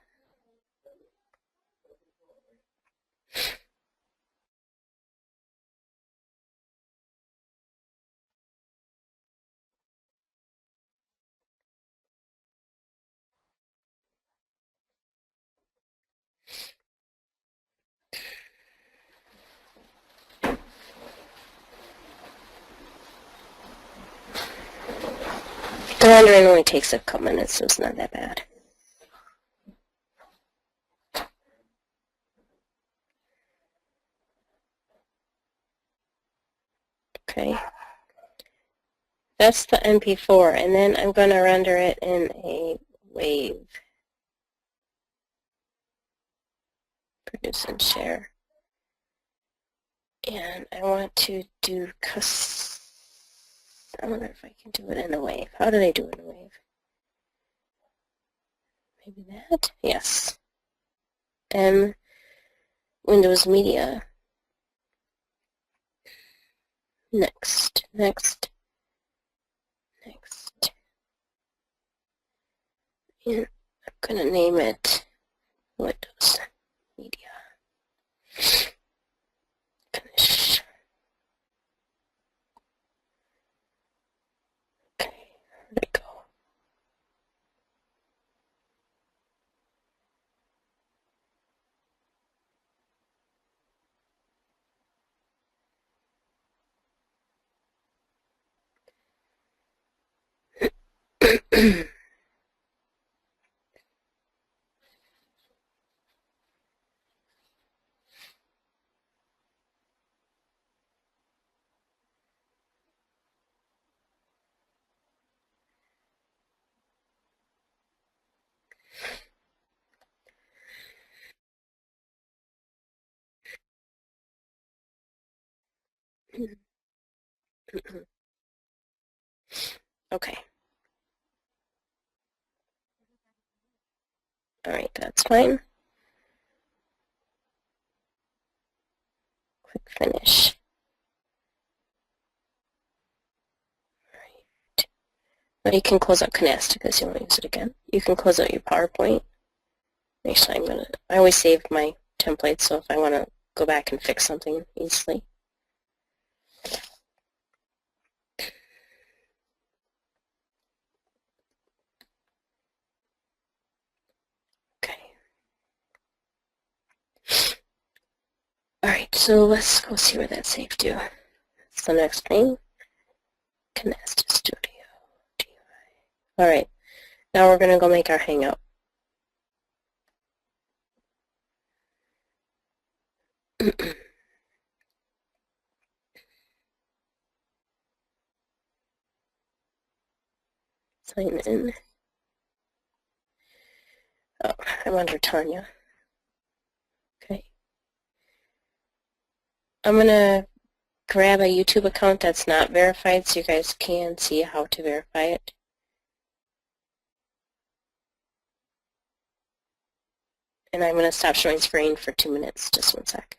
The rendering only takes a couple minutes, so it's not that bad. Okay. That's the MP4, and then I'm going to render it in a wave. Produce and share. And I want to do I wonder if I can do it in a wave. How did I do it in a wave? Maybe that? Yes. M Windows Media. Next, next, next. And I'm going to name it Windows Media. Finish. Okay, where'd it go? Okay. Alright, that's fine. Click finish. Alright. Now you can close out Canasta because you won't use it again. You can close out your PowerPoint. Actually, I always save my templates, so if I want to go back and fix something easily. Okay. Alright, so let's go see where that's saved to. That's the next thing. Canasta Studio. Alright, now we're going to go make our Hangout. Sign in. Oh, I'm under Tanya. Okay. I'm going to grab a YouTube account that's not verified so you guys can see how to verify it. And I'm going to stop showing screen for 2 minutes. Just 1 sec.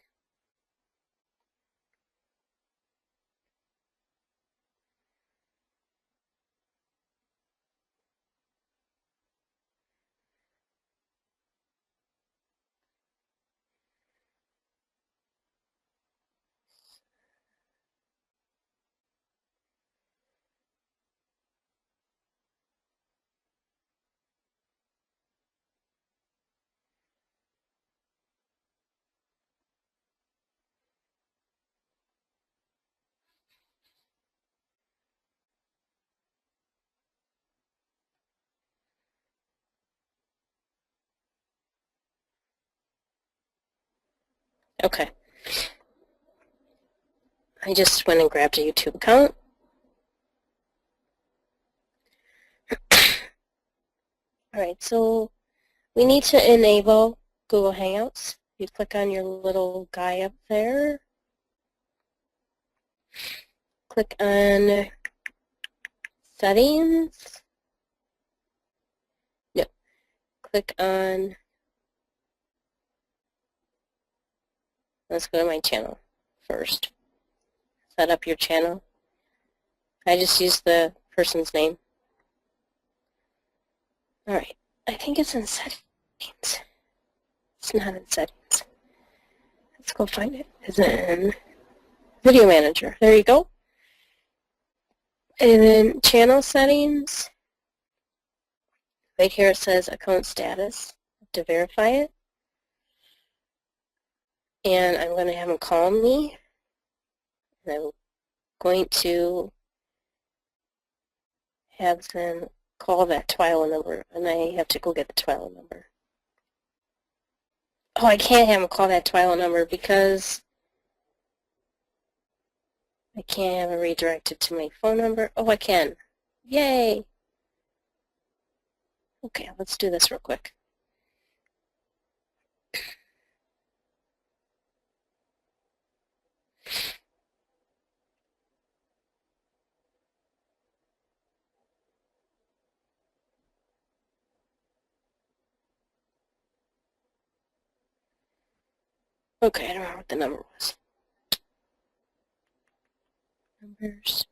Okay. I just went and grabbed a YouTube account. Alright, so we need to enable Google Hangouts. You click on your little guy up there. Click on Settings. No. click on, let's go to my channel first. Set up your channel. I just use the person's name. Alright, I think it's in settings. It's not in settings. Let's go find it. It's in Video Manager. There you go. And then channel settings. Right here it says account status. To verify it. And I'm going to have them call me. And I'm going to have them call that TWILO number. And I have to go get the TWILO number. Oh, I can't have them call that TWILO number because I can't have it redirected to my phone number. Oh, I can. Yay! Okay, let's do this real quick. Okay, I don't know what the number was. Numbers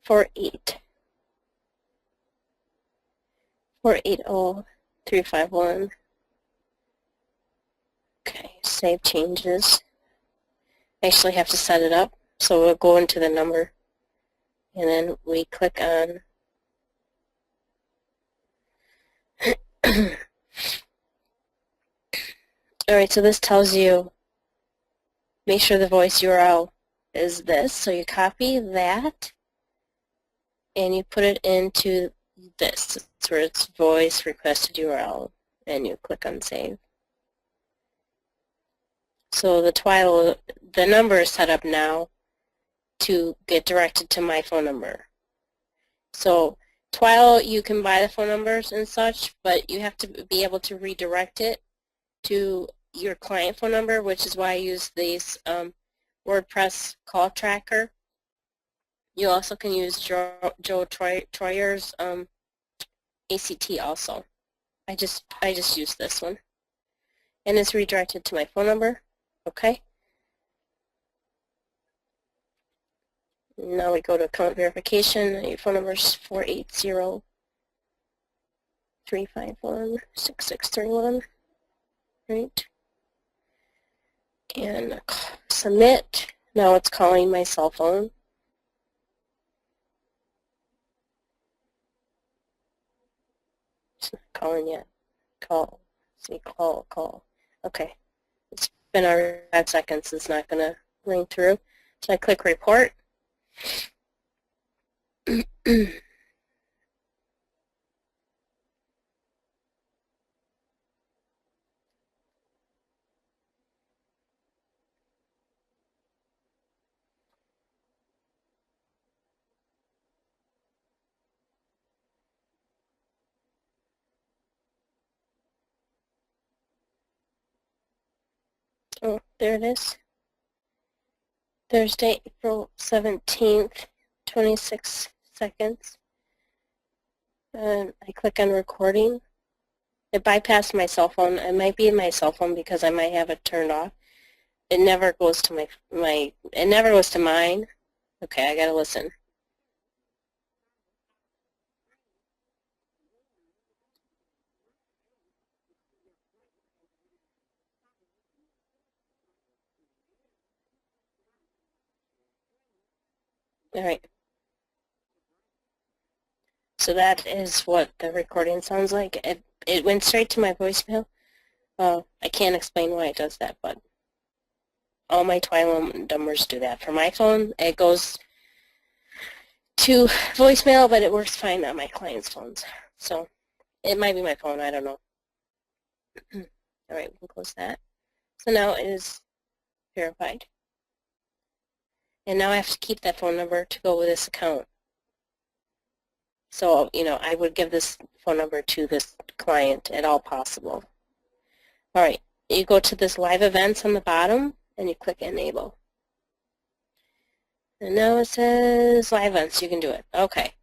480-351. Okay, save changes. I actually have to set it up, so we'll go into the number, and then we click on Alright, so this tells you make sure the voice URL is this, so you copy that and you put it into this. It's where it's voice requested URL, and you click on save. So the TWILO, the number is set up now to get directed to my phone number. So TWILO, you can buy the phone numbers and such, but you have to be able to redirect it to your client phone number, which is why I use these WordPress call tracker. You also can use Joe Troyer's ACT also. I just use this one, and it's redirected to my phone number. Okay. Now we go to account verification. Your phone number is 480-351-6631. Right. And submit. Now it's calling my cell phone. It's not calling yet. Call. See, call. Okay. It's been already 5 seconds. It's not going to ring through. So I click report. Oh, there it is. Thursday, April 17th, 26 seconds. And I click on recording. It bypassed my cell phone. It might be in my cell phone because I might have it turned off. It never goes to it never goes to mine. Okay, I gotta listen. All right. So that is what the recording sounds like. It went straight to my voicemail. I can't explain why it does that, but all my TWILO numbers do that. For my phone, it goes to voicemail, but it works fine on my client's phones. So it might be my phone, I don't know. All right, we can close that. So now it is verified. And now I have to keep that phone number to go with this account. So, I would give this phone number to this client at all possible. All right, you go to this live events on the bottom, and you click enable. And now it says live events, you can do it. Okay.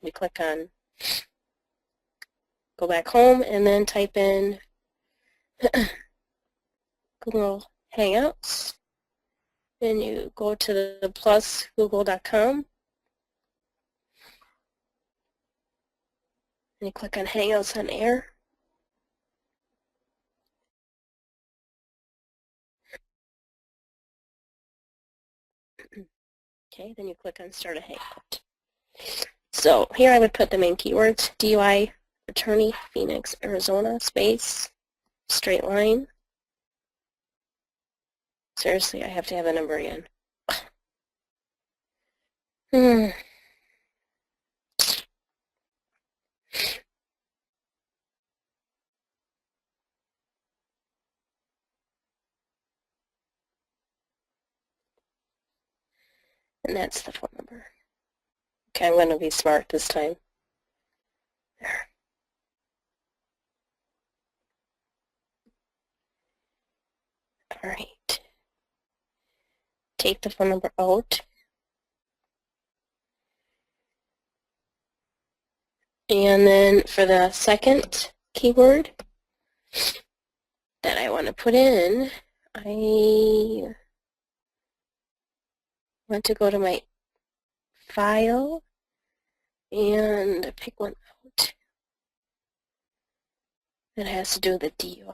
We click on go back home and then type in Google Hangouts. And you go to the plus google.com. And you click on Hangouts on Air. Okay, then you click on Start a Hangout. So here I would put the main keywords: DUI attorney, Phoenix, Arizona, space, straight line. Seriously, I have to have a number again. And that's the phone number. Okay, I'm going to be smart this time. There. All right. Take the phone number out. And then for the second keyword that I want to put in, I want to go to my file and pick one out that has to do with the DUI.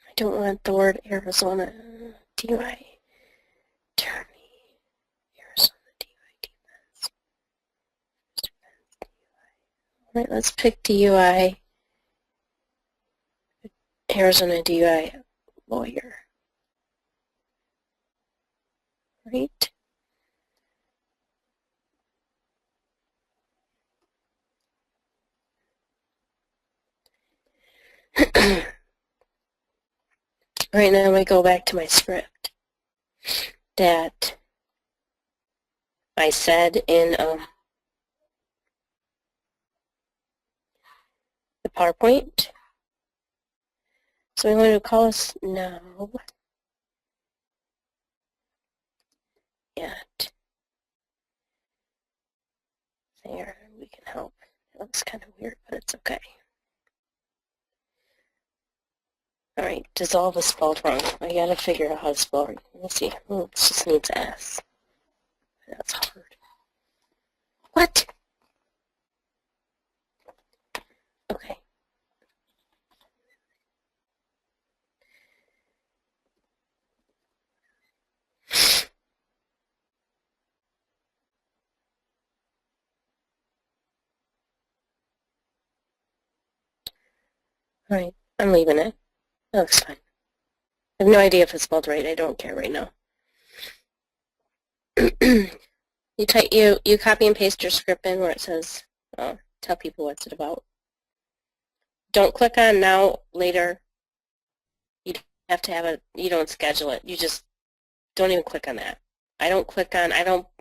I don't want the word Arizona. DUI attorney, Arizona DUI defense. All right, let's pick DUI, Arizona DUI lawyer. Right. Right now I'm going to go back to my script that I said in the PowerPoint. So we want to call us now at there. We can help. It looks kind of weird, but it's okay. All right, dissolve is spelled wrong. I gotta figure out how to spell it. Let's see. Oh, it just needs S. That's hard. What? Okay. All right, I'm leaving it. That looks fine. I have no idea if it's spelled right. I don't care right now. You copy and paste your script in where it says tell people what's it about. Don't click on now, later. You have to have you don't schedule it. You just don't even click on that. I don't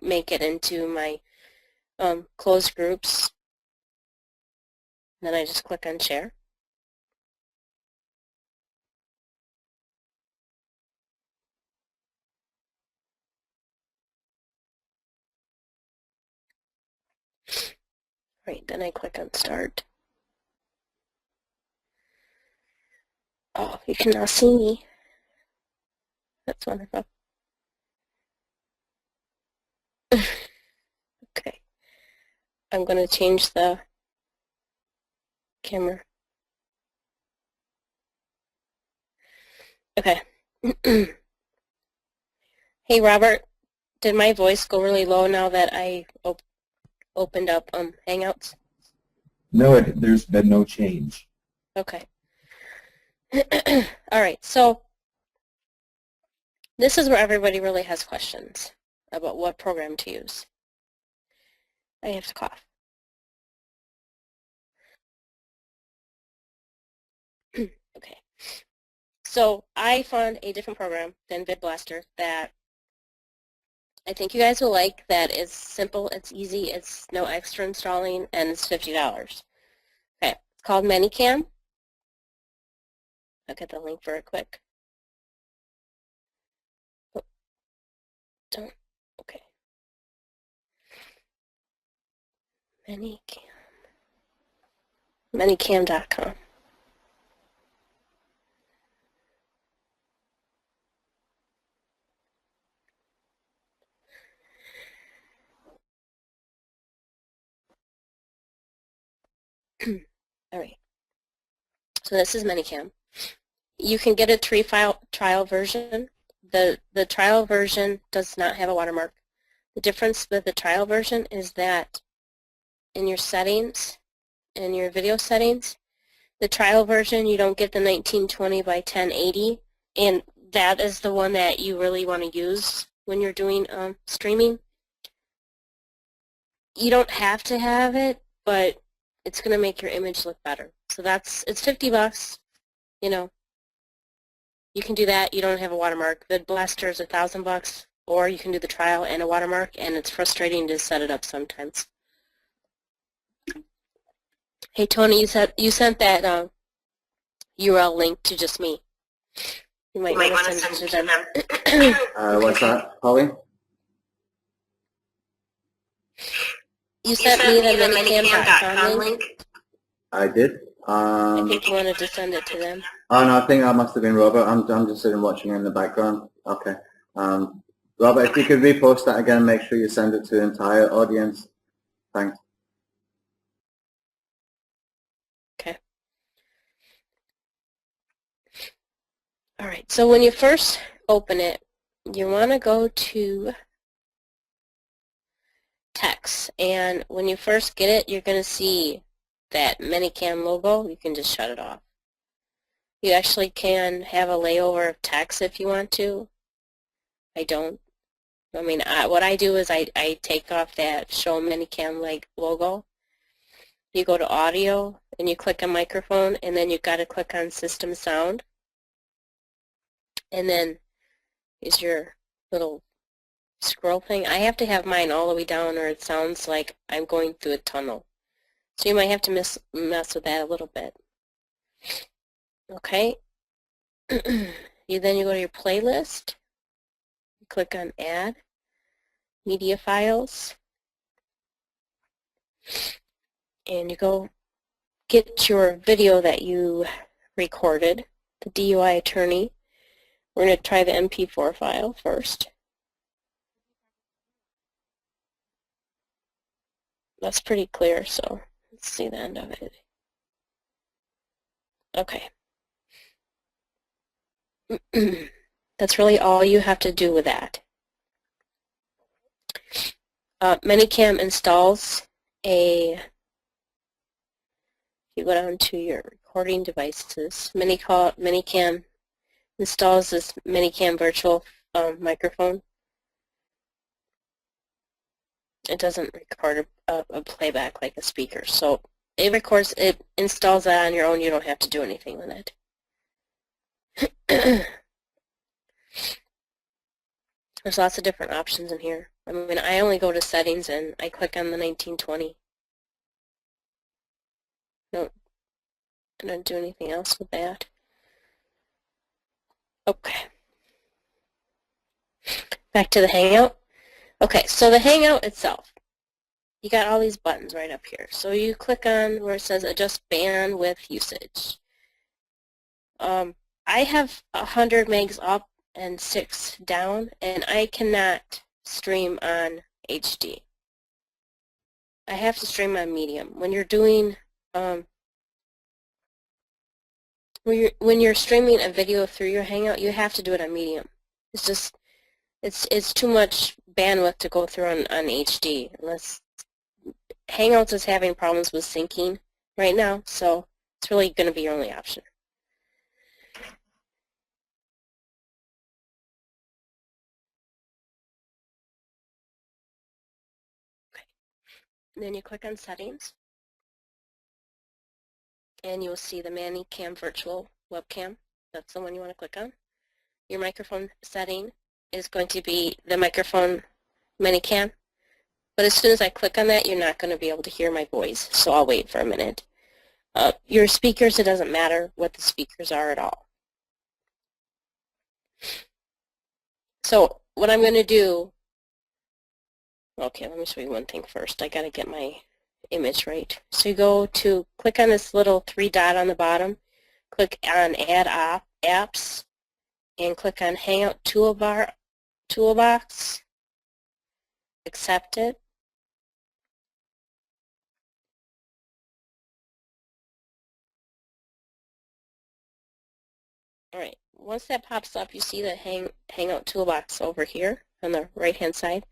make it into my closed groups. Then I just click on share. Right, then I click on start. Oh, you can now see me. That's wonderful. Okay. I'm going to change the camera. Okay. Hey, Robert, did my voice go really low now that I opened up Hangouts? No, there's been no change. Okay. All right, so this is where everybody really has questions about what program to use. I have to cough. Okay. So I found a different program than VidBlaster that I think you guys will like, that is simple, it's easy, it's no extra installing, and it's $50. Okay, it's called ManyCam. I'll get the link for it quick. Oh, don't, okay. Manycam.com. All right. So this is Manycam. You can get a trial version. The trial version does not have a watermark. The difference with the trial version is that in your settings, in your video settings, the trial version you don't get the 1920 by 1080, and that is the one that you really want to use when you're doing streaming. You don't have to have it, but it's going to make your image look better. So it's 50 bucks, you know. You can do that. You don't have a watermark. The blaster is $1,000, or you can do the trial and a watermark, and it's frustrating to set it up sometimes. Hey Tony, you sent that URL link to just me. You might want to send it to them. What's that, Holly? You sent me the Manycam.com link. I did. I think you wanted to send it to them. Oh no, I think that must have been Robert. I'm just sitting watching in the background. Okay. Robert, if you could repost that again, make sure you send it to the entire audience. Thanks. Okay. All right. So when you first open it, you want to go to text, and when you first get it, you're going to see that Manycam logo. You can just shut it off. You actually can have a layover of text if you want to. I don't. I mean, what I do is I take off that Show Manycam logo. You go to Audio, and you click on Microphone, and then you've got to click on System Sound. And then is your little scroll thing. I have to have mine all the way down, or it sounds like I'm going through a tunnel. So you might have to mess with that a little bit. Okay. Then you go to your playlist. You click on Add Media Files, and you go get your video that you recorded, the DUI attorney. We're going to try the MP4 file first. That's pretty clear, so let's see the end of it. Okay. That's really all you have to do with that. Manycam installs if you go down to your recording devices, Manycam installs this Manycam virtual microphone. It doesn't record a playback like a speaker, so it installs that on your own. You don't have to do anything with it. There's lots of different options in here. I mean, I only go to settings and I click on the 1920. No, I don't do anything else with that. Okay. Back to the Hangout. Okay, so the Hangout itself, you got all these buttons right up here. So you click on where it says Adjust Bandwidth Usage. I have 100 megs up and 6 down, and I cannot stream on HD. I have to stream on medium. When you're doing when you're streaming a video through your Hangout, you have to do it on medium. It's just it's too much bandwidth to go through on HD. Unless Hangouts is having problems with syncing right now, so it's really going to be your only option. And then you click on Settings, and you'll see the Manycam Virtual Webcam. That's the one you want to click on. Your microphone setting is going to be the microphone Manycam. But as soon as I click on that, you're not going to be able to hear my voice, so I'll wait for a minute. Your speakers, it doesn't matter what the speakers are at all. So what I'm going to do, okay, let me show you one thing first. I got to get my image right. So you go to click on this little 3 dot on the bottom, click on Add Apps, and click on Hangout Toolbox, accept it. Alright, once that pops up, you see the Hangout Toolbox over here on the right hand side.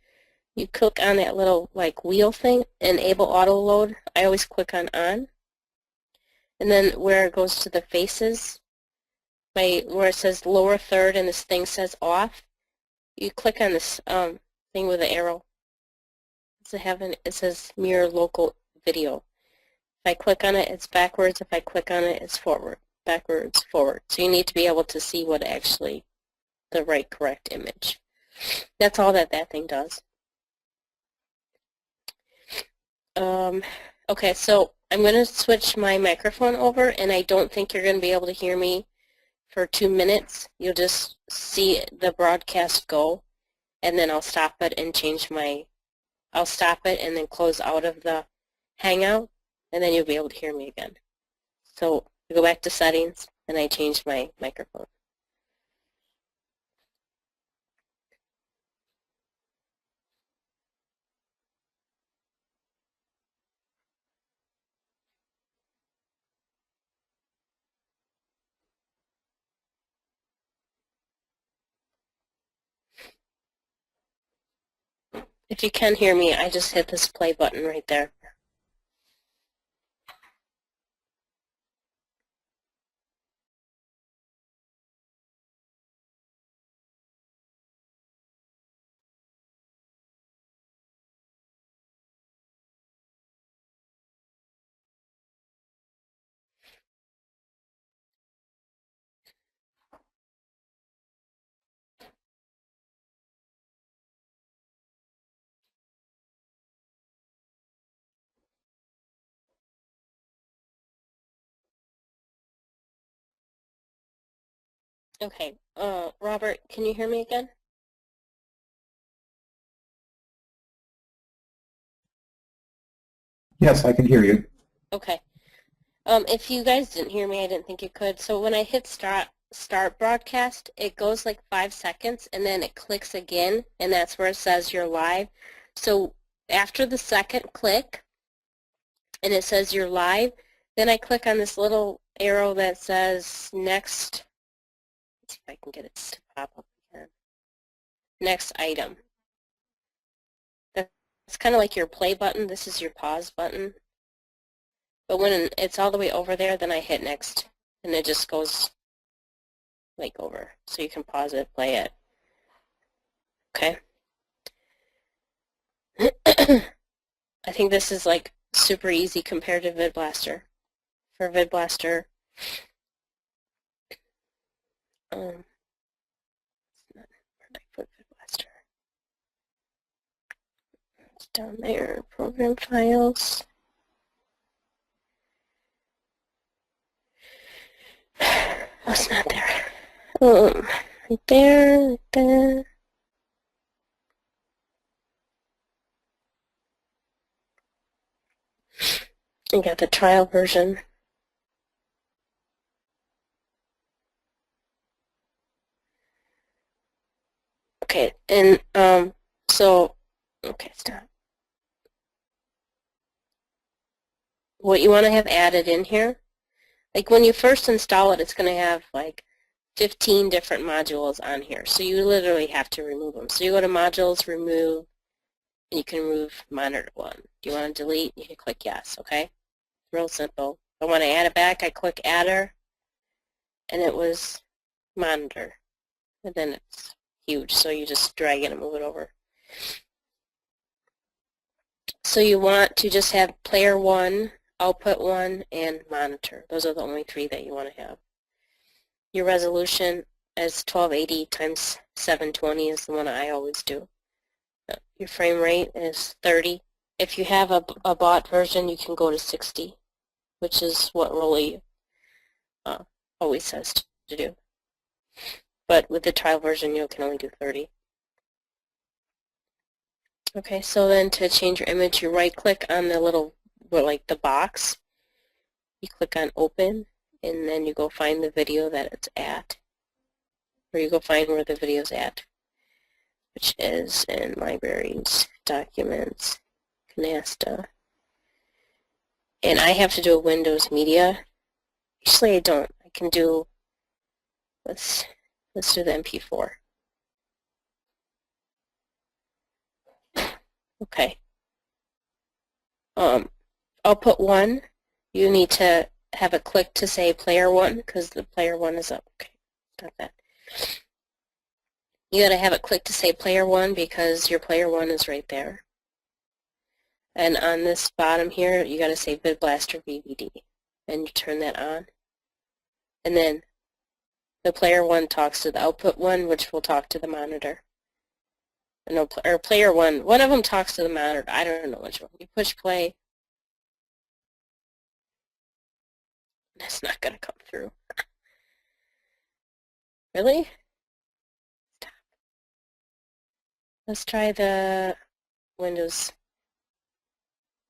You click on that little like wheel thing, Enable Auto Load. I always click on On. And then where it goes to the faces, where it says lower third and this thing says off, you click on this thing with the arrow. It says mirror local video. If I click on it, it's backwards. If I click on it, it's forward. Backwards, forward. So you need to be able to see what actually the right correct image. That's all that thing does. Okay, so I'm going to switch my microphone over, and I don't think you're going to be able to hear me for 2 minutes. You'll just see the broadcast go, and then I'll stop it and I'll stop it and then close out of the Hangout, and then you'll be able to hear me again. So I go back to settings, and I change my microphone. If you can hear me, I just hit this play button right there. Okay, Robert, can you hear me again? Yes, I can hear you. Okay. If you guys didn't hear me, I didn't think you could. So when I hit start broadcast, it goes like 5 seconds, and then it clicks again, and that's where it says you're live. So after the second click, and it says you're live, then I click on this little arrow that says next. Let's see if I can get it to pop up again. Next item. That's kind of like your play button. This is your pause button. But when it's all the way over there, then I hit next, and it just goes like over. So you can pause it, play it. Okay. I think this is like super easy compared to VidBlaster. For VidBlaster, where did I put VidBlaster? It's down there, program files. Oh, it's not there. Right there, right there. I got the trial version. Okay, and okay, stop. What you want to have added in here, like when you first install it, it's going to have like 15 different modules on here. So you literally have to remove them. So you go to modules, remove, and you can remove monitor 1. Do you want to delete? You can click yes, okay? Real simple. If I want to add it back, I click adder, and it was monitor. And then it's huge, so you just drag it and move it over. So you want to just have player 1, output 1, and monitor. Those are the only 3 that you want to have. Your resolution is 1280 times 720 is the one I always do. Your frame rate is 30. If you have a bought version, you can go to 60, which is what Rolly always says to do. But with the trial version, you can only do 30. Okay, so then to change your image, you right-click on the little well, like the box, you click on open, and then you go find the video that it's at, or you go find where the video's at, which is in libraries, documents, Canasta. And I have to do a Windows Media. Usually I don't. I can do, let's do the MP4. Okay. Output 1, you need to have a click to say player 1 because the player 1 is up. Okay, got that. You gotta have it click to say player 1 because your player 1 is right there. And on this bottom here, you gotta say VidBlaster VVD, and you turn that on. And then the player 1 talks to the output 1, which will talk to the monitor. No, or player 1, one of them talks to the monitor. I don't know which one. You push play. That's not gonna come through. Really? Stop. Let's try the Windows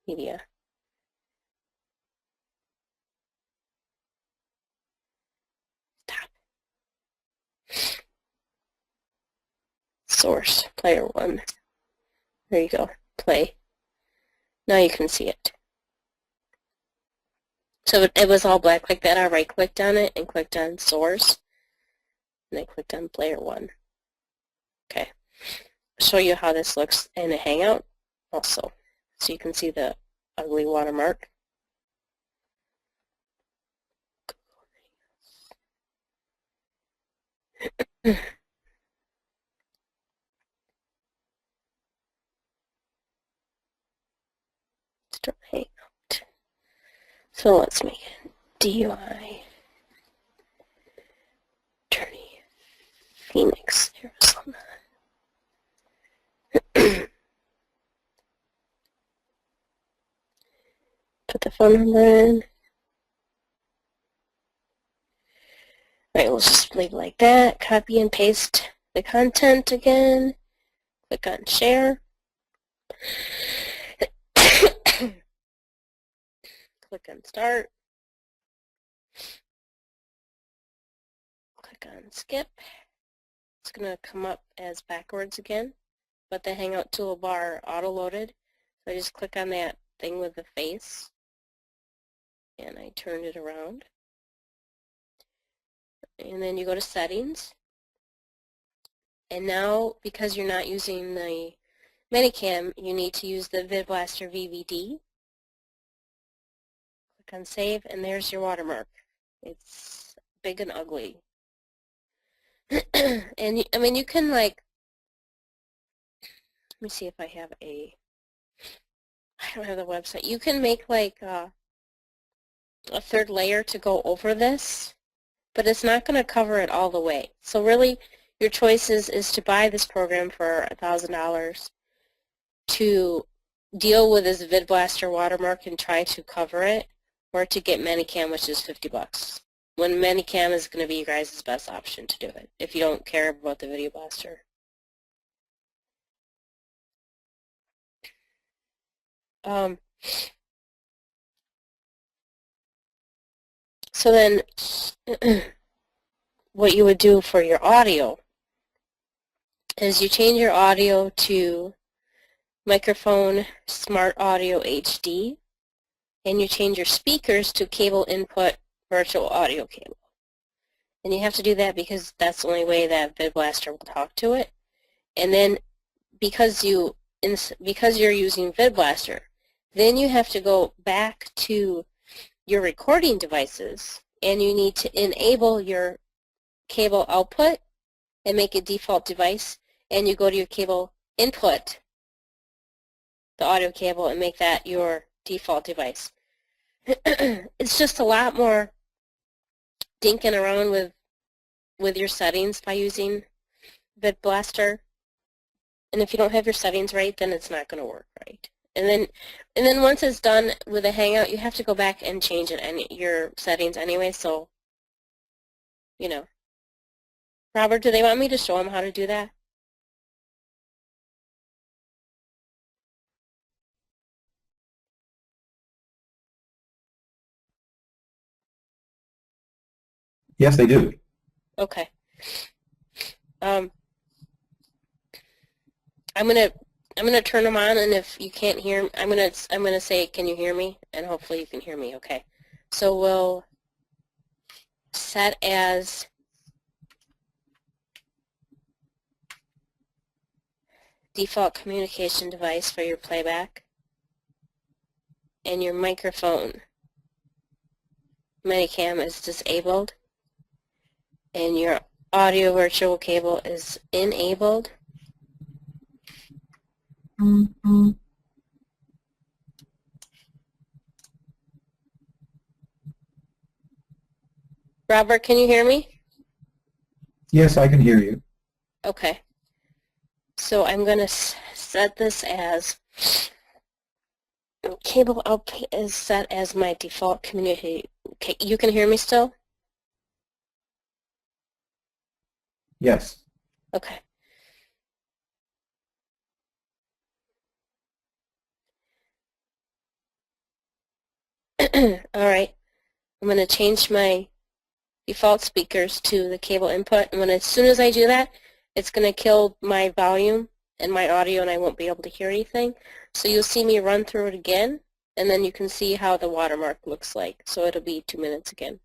Media. Stop. Source, player 1. There you go. Play. Now you can see it. So it was all black like that. I right-clicked on it and clicked on source. And I clicked on player 1. Okay. I'll show you how this looks in a Hangout also. So you can see the ugly watermark. Start Hangout. So let's make it DUI Attorney Phoenix, Arizona. Put the phone number in. Alright, we'll just leave it like that. Copy and paste the content again. Click on share. Click on start. Click on skip. It's going to come up as backwards again, but the Hangout toolbar auto-loaded. So I just click on that thing with the face, and I turn it around. And then you go to settings. And now, because you're not using the Minicam, you need to use the VidBlaster VVD. Click on save, and there's your watermark. It's big and ugly. And I mean, you can like, let me see if I have I don't have the website. You can make like a third layer to go over this, but it's not going to cover it all the way. So really, your choice is to buy this program for $1,000 to deal with this VidBlaster watermark and try to cover it, or to get Minicam, which is $50. When Minicam is going to be your guys' best option to do it, if you don't care about the Video Blaster. So then, what you would do for your audio is you change your audio to microphone Smart Audio HD, and you change your speakers to cable input virtual audio cable. And you have to do that because that's the only way that VidBlaster will talk to it. And then because you're using VidBlaster, then you have to go back to your recording devices, and you need to enable your cable output and make it default device, and you go to your cable input, the audio cable, and make that your default device. It's just a lot more dinking around with your settings by using VidBlaster. And if you don't have your settings right, then it's not going to work right. And then once it's done with a Hangout, you have to go back and change your settings anyway. So, you know. Robert, do they want me to show them how to do that? Yes, they do. Okay. I'm gonna turn them on, and if you can't hear, I'm gonna say, can you hear me? And hopefully you can hear me. Okay. So we'll set as default communication device for your playback, and your microphone Minicam is disabled, and your audio virtual cable is enabled. Robert, can you hear me? Yes, I can hear you. Okay. So I'm going to set this as cable output is set as my default community. Okay, you can hear me still? Yes. Okay. All right. I'm going to change my default speakers to the cable input, and as soon as I do that, it's going to kill my volume and my audio, and I won't be able to hear anything. So you'll see me run through it again, and then you can see how the watermark looks like. So it'll be 2 minutes again.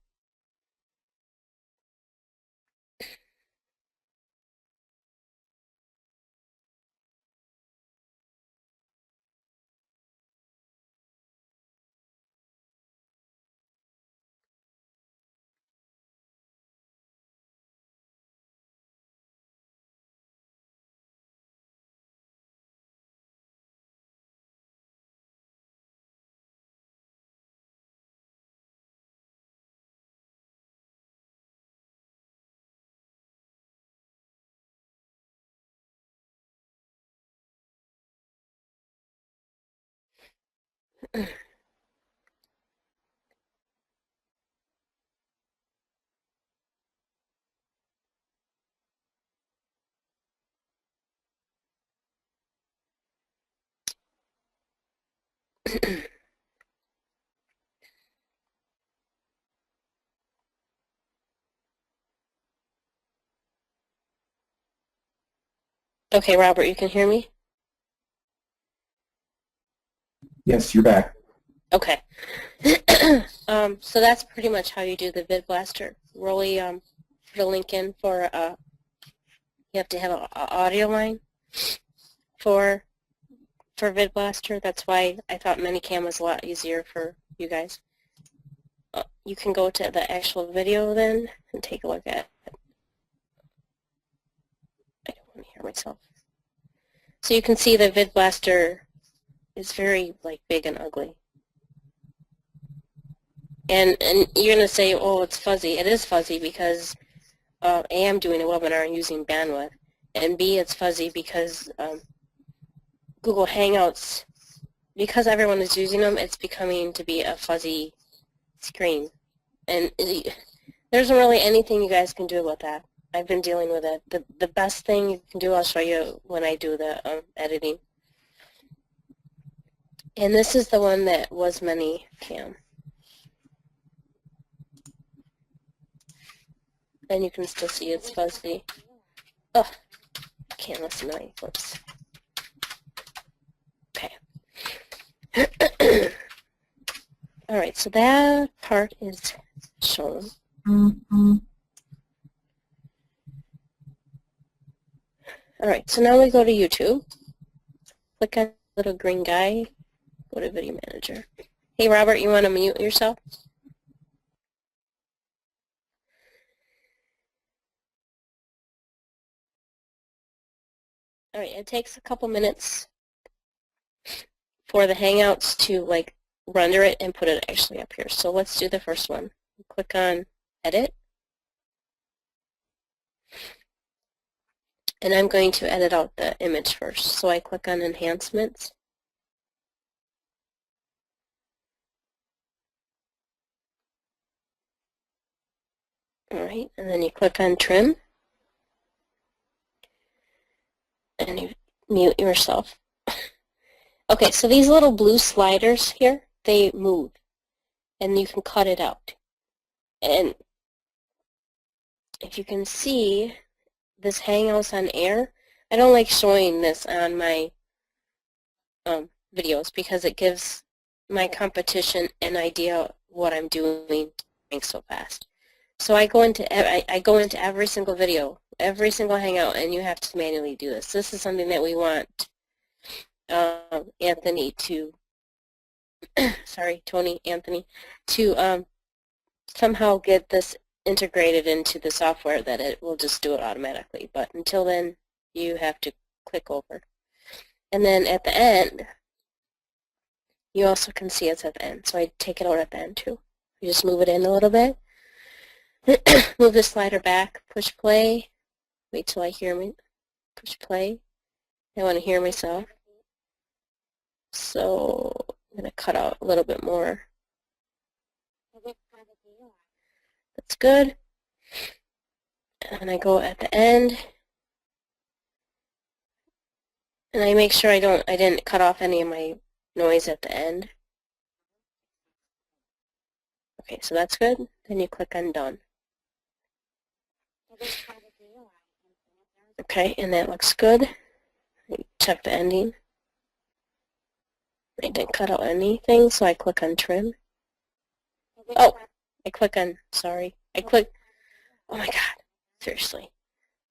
Okay, Robert, you can hear me? Yes, you're back. Okay. So that's pretty much how you do the Vid Blaster. Really put a link in for, you have to have an audio line for Vid Blaster. That's why I thought Minicam was a lot easier for you guys. You can go to the actual video then and take a look at it. I don't want to hear myself. So you can see the Vid Blaster is very big and ugly. And you're going to say, oh, it's fuzzy. It is fuzzy because A, I'm doing a webinar and using bandwidth, and B, it's fuzzy because Google Hangouts, because everyone is using them, it's becoming to be a fuzzy screen. And there isn't really anything you guys can do about that. I've been dealing with it. The best thing you can do, I'll show you when I do the editing. And this is the one that was Minicam. And you can still see it's fuzzy. Oh, I can't listen to my lips. Okay. All right, so that part is shown. All right, so now we go to YouTube. Click on the little green guy. Go to Video Manager. Hey, Robert, you want to mute yourself? All right, it takes a couple minutes for the Hangouts to render it and put it actually up here. So let's do the first one. Click on Edit. And I'm going to edit out the image first. So I click on Enhancements. All right, and then you click on Trim. And you mute yourself. Okay, so these little blue sliders here, they move. And you can cut it out. And if you can see this Hangouts on Air, I don't like showing this on my videos because it gives my competition an idea what I'm doing so fast. So I go into every single video, every single Hangout, and you have to manually do this. This is something that we want Anthony to, Anthony, to somehow get this integrated into the software that it will just do it automatically. But until then, you have to click over. And then at the end, you also can see it's at the end. So I take it out at the end too. You just move it in a little bit. Move the slider back, push play, wait till I hear me, push play. I want to hear myself. So I'm going to cut out a little bit more. That's good. And I go at the end. And I make sure I didn't cut off any of my noise at the end. Okay, so that's good. Then you click on done. Okay, and that looks good. Check the ending. I didn't cut out anything, so I click on trim. Oh, I click on, sorry. Oh my god, seriously.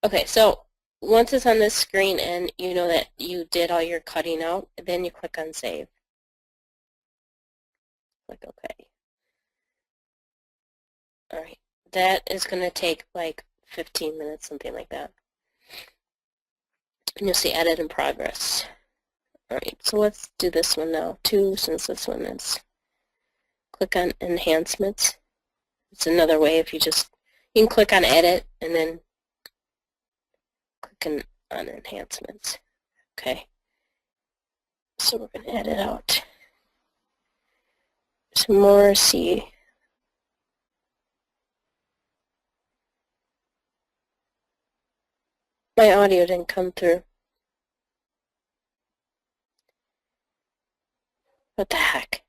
Okay, so once it's on this screen and you know that you did all your cutting out, then you click on save. Click OK. Alright, that is going to take like 15 minutes, something like that. And you'll see edit in progress. Alright, so let's do this one now too, since this one is, click on enhancements. It's another way if you can click on edit and then click on enhancements. Okay, so we're going to edit out some more, see. My audio didn't come through. What the heck?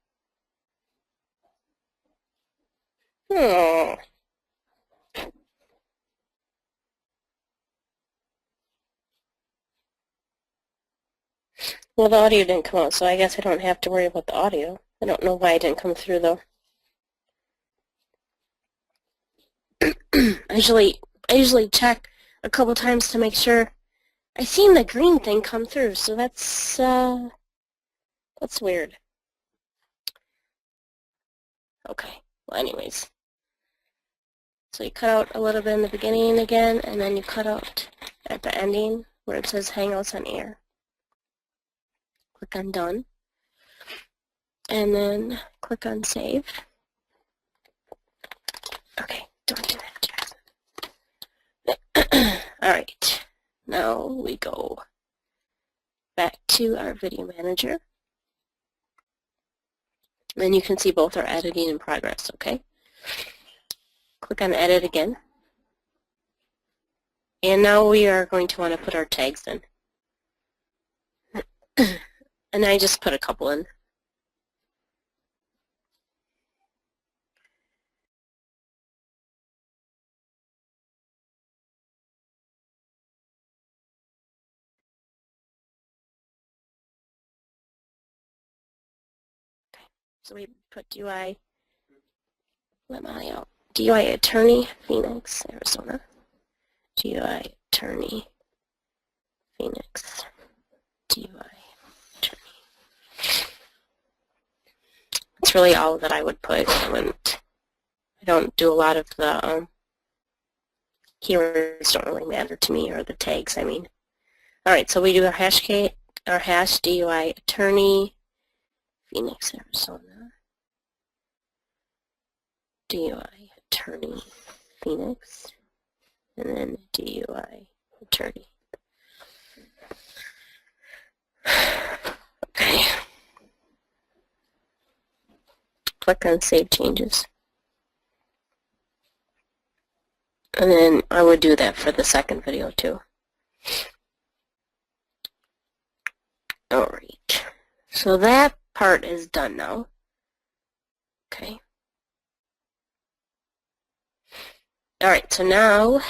Oh. Well, the audio didn't come out, so I guess I don't have to worry about the audio. I don't know why it didn't come through, though. I usually check a couple times to make sure. I seen the green thing come through, so that's weird. Okay, well anyways. So you cut out a little bit in the beginning again, and then you cut out at the ending where it says Hangouts on Air. Click on Done. And then click on Save. Okay, don't do that, Jackson. Alright, now we go back to our video manager. And you can see both are editing in progress, okay? Click on Edit again. And now we are going to want to put our tags in. And I just put a couple in. So we put DUI, let Molly out. DUI Attorney, Phoenix, Arizona. DUI Attorney, Phoenix. DUI Attorney. That's really all that I would put. I don't do a lot of the keywords don't really matter to me, or the tags, I mean. Alright, so we do our hash DUI Attorney, Phoenix, Arizona. DUI Attorney, Phoenix, and then DUI Attorney. Okay. Click on Save Changes. And then I would do that for the second video too. Alright. So that part is done now. Okay. All right, so now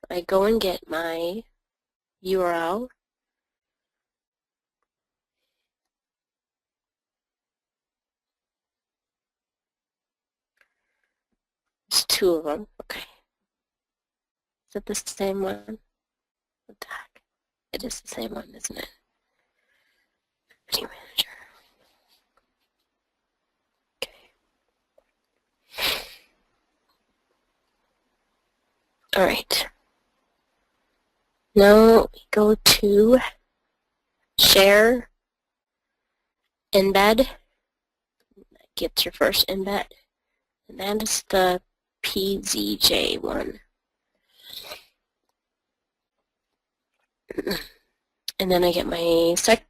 I go and get my URL. There's two of them. Okay. Is it the same one? What the heck? It is the same one, isn't it? Video manager. Okay. All right. Now we go to share, embed. That gets your first embed. And that is the PZJ one. And then I get my second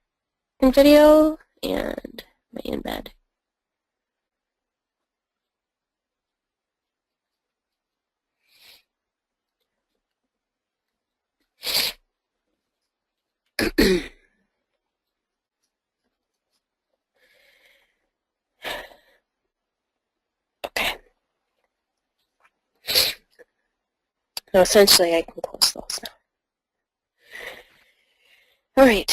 video and my embed. Okay. Now essentially I can close those now. Alright,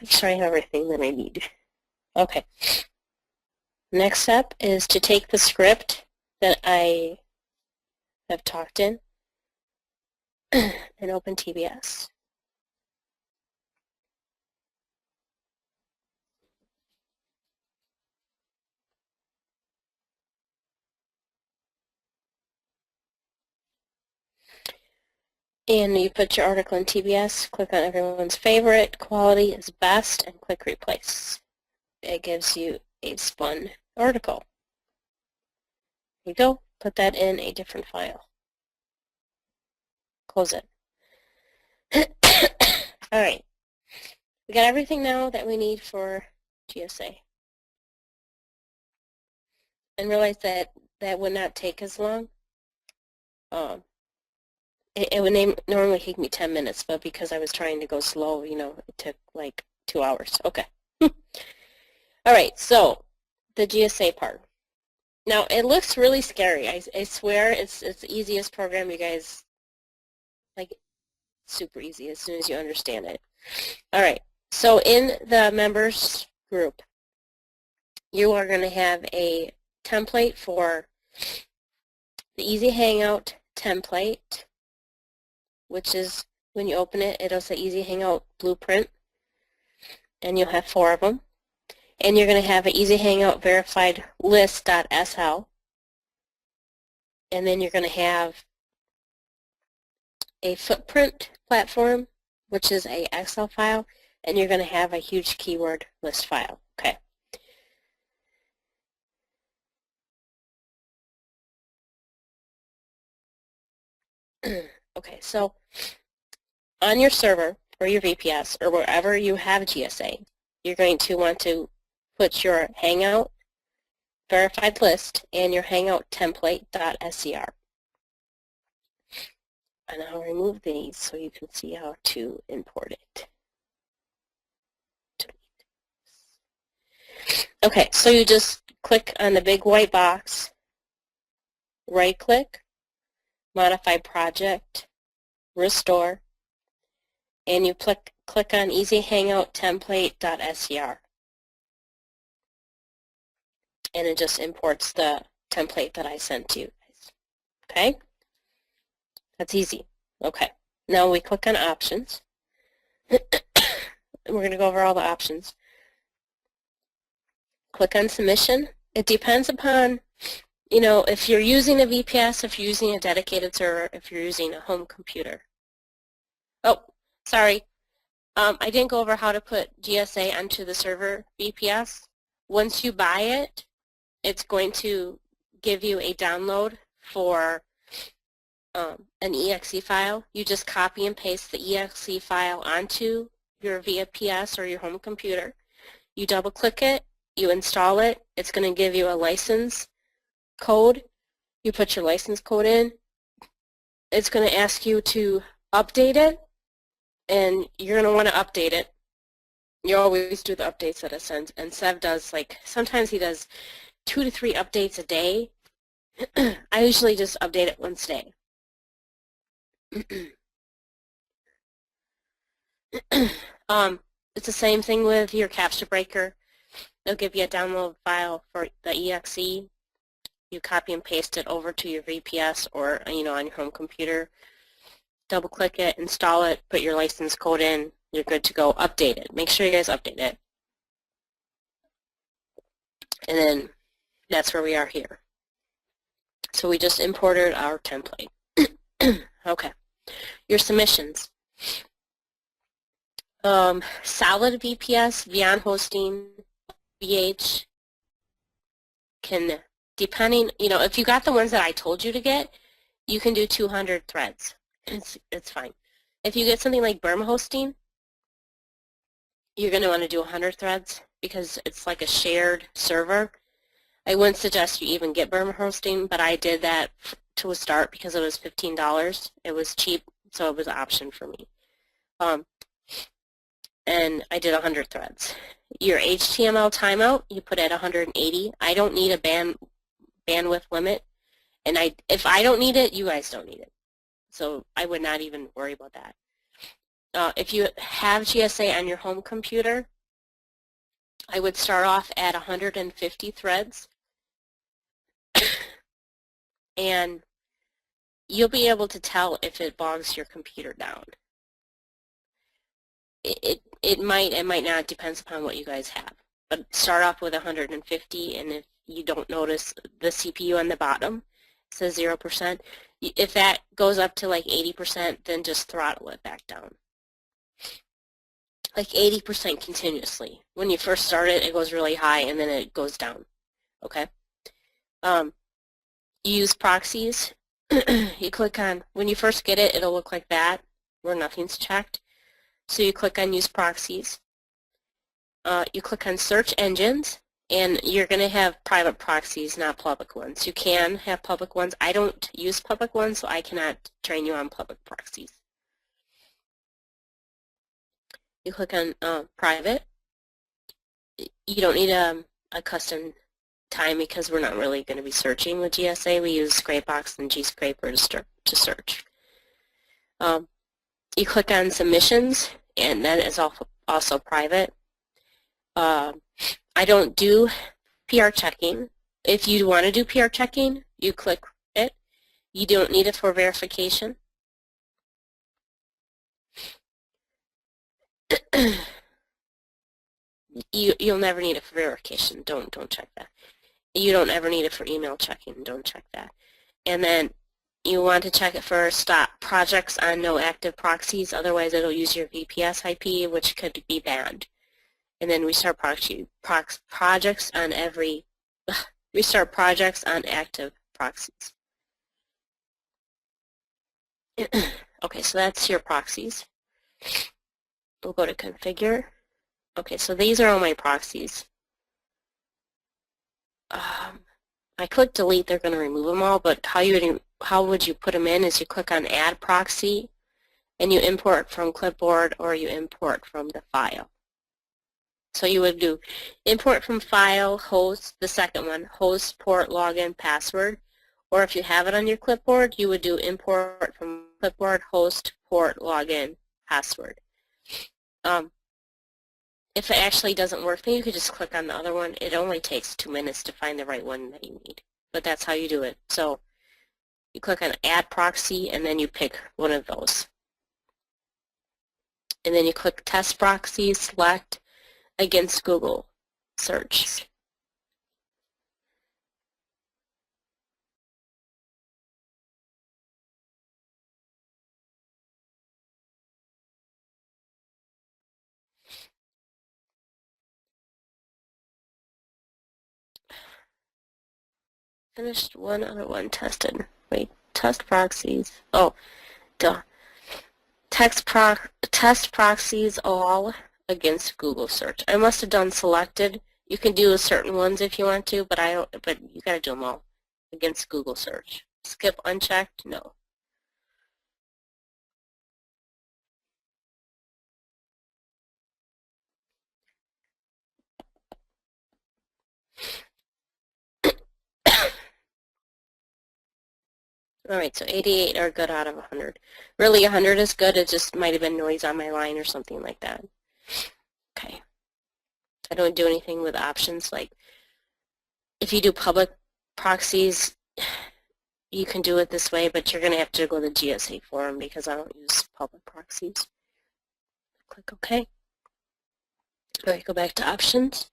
I'm sure I have everything that I need. Okay. Next step is to take the script that I have talked in and open TBS. And you put your article in TBS, click on everyone's favorite, quality is best, and click replace. It gives you a spun article. Here you go, put that in a different file. Close it. Alright, we got everything now that we need for GSA. And realize that that would not take as long. It would normally take me 10 minutes, but because I was trying to go slow, you know, it took like 2 hours. Okay. All right, so the GSA part. Now, it looks really scary. I swear it's the easiest program, you guys, like, super easy as soon as you understand it. All right, so in the members group, you are going to have a template for the Easy Hangout template, which is when you open it, it'll say Easy Hangout Blueprint, and you'll have 4 of them. And you're going to have an Easy Hangout Verified List.sl, and then you're going to have a footprint platform, which is a Excel file, and you're going to have a huge keyword list file. Okay. Okay, so on your server or your VPS or wherever you have GSA, you're going to want to put your Hangout verified list and your Hangout template.scr. And I'll remove these so you can see how to import it. Okay, so you just click on the big white box, right click, modify project, restore, and you click on Easy Hangout template.scr. And it just imports the template that I sent to you guys. Okay? That's easy. Okay. Now we click on options. We're going to go over all the options. Click on submission. It depends upon, you know, if you're using a VPS, if you're using a dedicated server, if you're using a home computer. Oh, sorry. I didn't go over how to put GSA onto the server VPS. Once you buy it, it's going to give you a download for an exe file. You just copy and paste the exe file onto your VPS or your home computer. You double click it, you install it, it's going to give you a license code. You put your license code in. It's going to ask you to update it, and you're going to want to update it. You always do the updates that it sends, and Sev does, like, sometimes he does 2 to 3 updates a day. I usually just update it once a day. It's the same thing with your capture breaker. They'll give you a download file for the EXE. You copy and paste it over to your VPS or on your home computer. Double click it, install it, put your license code in. You're good to go. Update it. Make sure you guys update it. And then that's where we are here. So we just imported our template. Okay. Your submissions. Solid VPS, Vion hosting, VH can, depending, if you got the ones that I told you to get, you can do 200 threads. It's fine. If you get something like Burma hosting, you're going to want to do 100 threads because it's like a shared server. I wouldn't suggest you even get Burma hosting, but I did that to a start because it was $15. It was cheap, so it was an option for me. And I did 100 threads. Your HTML timeout, you put at 180. I don't need a bandwidth limit, and if I don't need it, you guys don't need it. So I would not even worry about that. If you have GSA on your home computer, I would start off at 150 threads, and you'll be able to tell if it bogs your computer down. It might not, depends upon what you guys have. But start off with 150, and if you don't notice the CPU on the bottom, it says 0%. If that goes up to like 80%, then just throttle it back down. Like 80% continuously. When you first start it, it goes really high, and then it goes down. Okay? You use proxies. You click on, when you first get it, it'll look like that, where nothing's checked. So you click on Use Proxies. You click on Search Engines, and you're going to have private proxies, not public ones. You can have public ones. I don't use public ones, so I cannot train you on public proxies. You click on Private. You don't need a custom time because we're not really going to be searching with GSA. We use Scrapebox and GScraper to search. You click on Submissions, and that is also private. I don't do PR checking. If you want to do PR checking, you click it. You don't need it for verification. You'll never need it for verification. Don't check that. You don't ever need it for email checking. Don't check that. And then you want to check it for stop projects on no active proxies. Otherwise, it'll use your VPS IP, which could be banned. And then restart projects on restart projects on active proxies. Okay, so that's your proxies. We'll go to configure. Okay, so these are all my proxies. I click delete, they're going to remove them all, but how would you put them in is you click on add proxy, and you import from clipboard or you import from the file. So you would do import from file, host, the second one, host, port, login, password. Or if you have it on your clipboard, you would do import from clipboard, host, port, login, password. If it actually doesn't work, then you could just click on the other one. It only takes 2 minutes to find the right one that you need. But that's how you do it. So you click on add proxy, and then you pick one of those. And then you click test proxy, select against Google search. Finished one other one tested. Wait, test proxies. Oh, duh. Test proxies all against Google search. I must have done selected. You can do certain ones if you want to, but you gotta do them all against Google search. Skip unchecked? No. All right, so 88 are good out of 100. Really, 100 is good. It just might have been noise on my line or something like that. Okay. I don't do anything with options. Like, if you do public proxies, you can do it this way, but you're going to have to go to the GSA forum because I don't use public proxies. Click OK. All right, go back to options.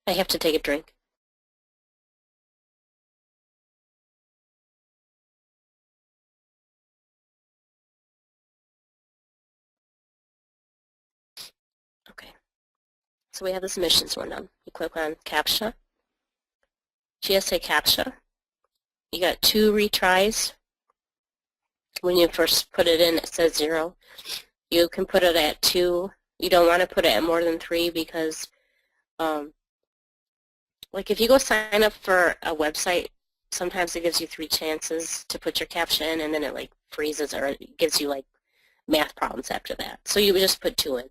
I have to take a drink. Okay. So we have the submissions one done. You click on CAPTCHA. GSA CAPTCHA. You got 2 retries. When you first put it in, it says 0. You can put it at 2. You don't want to put it at more than 3 because, like if you go sign up for a website, sometimes it gives you 3 chances to put your CAPTCHA in, and then it like freezes or it gives you like math problems after that. So you would just put 2 in.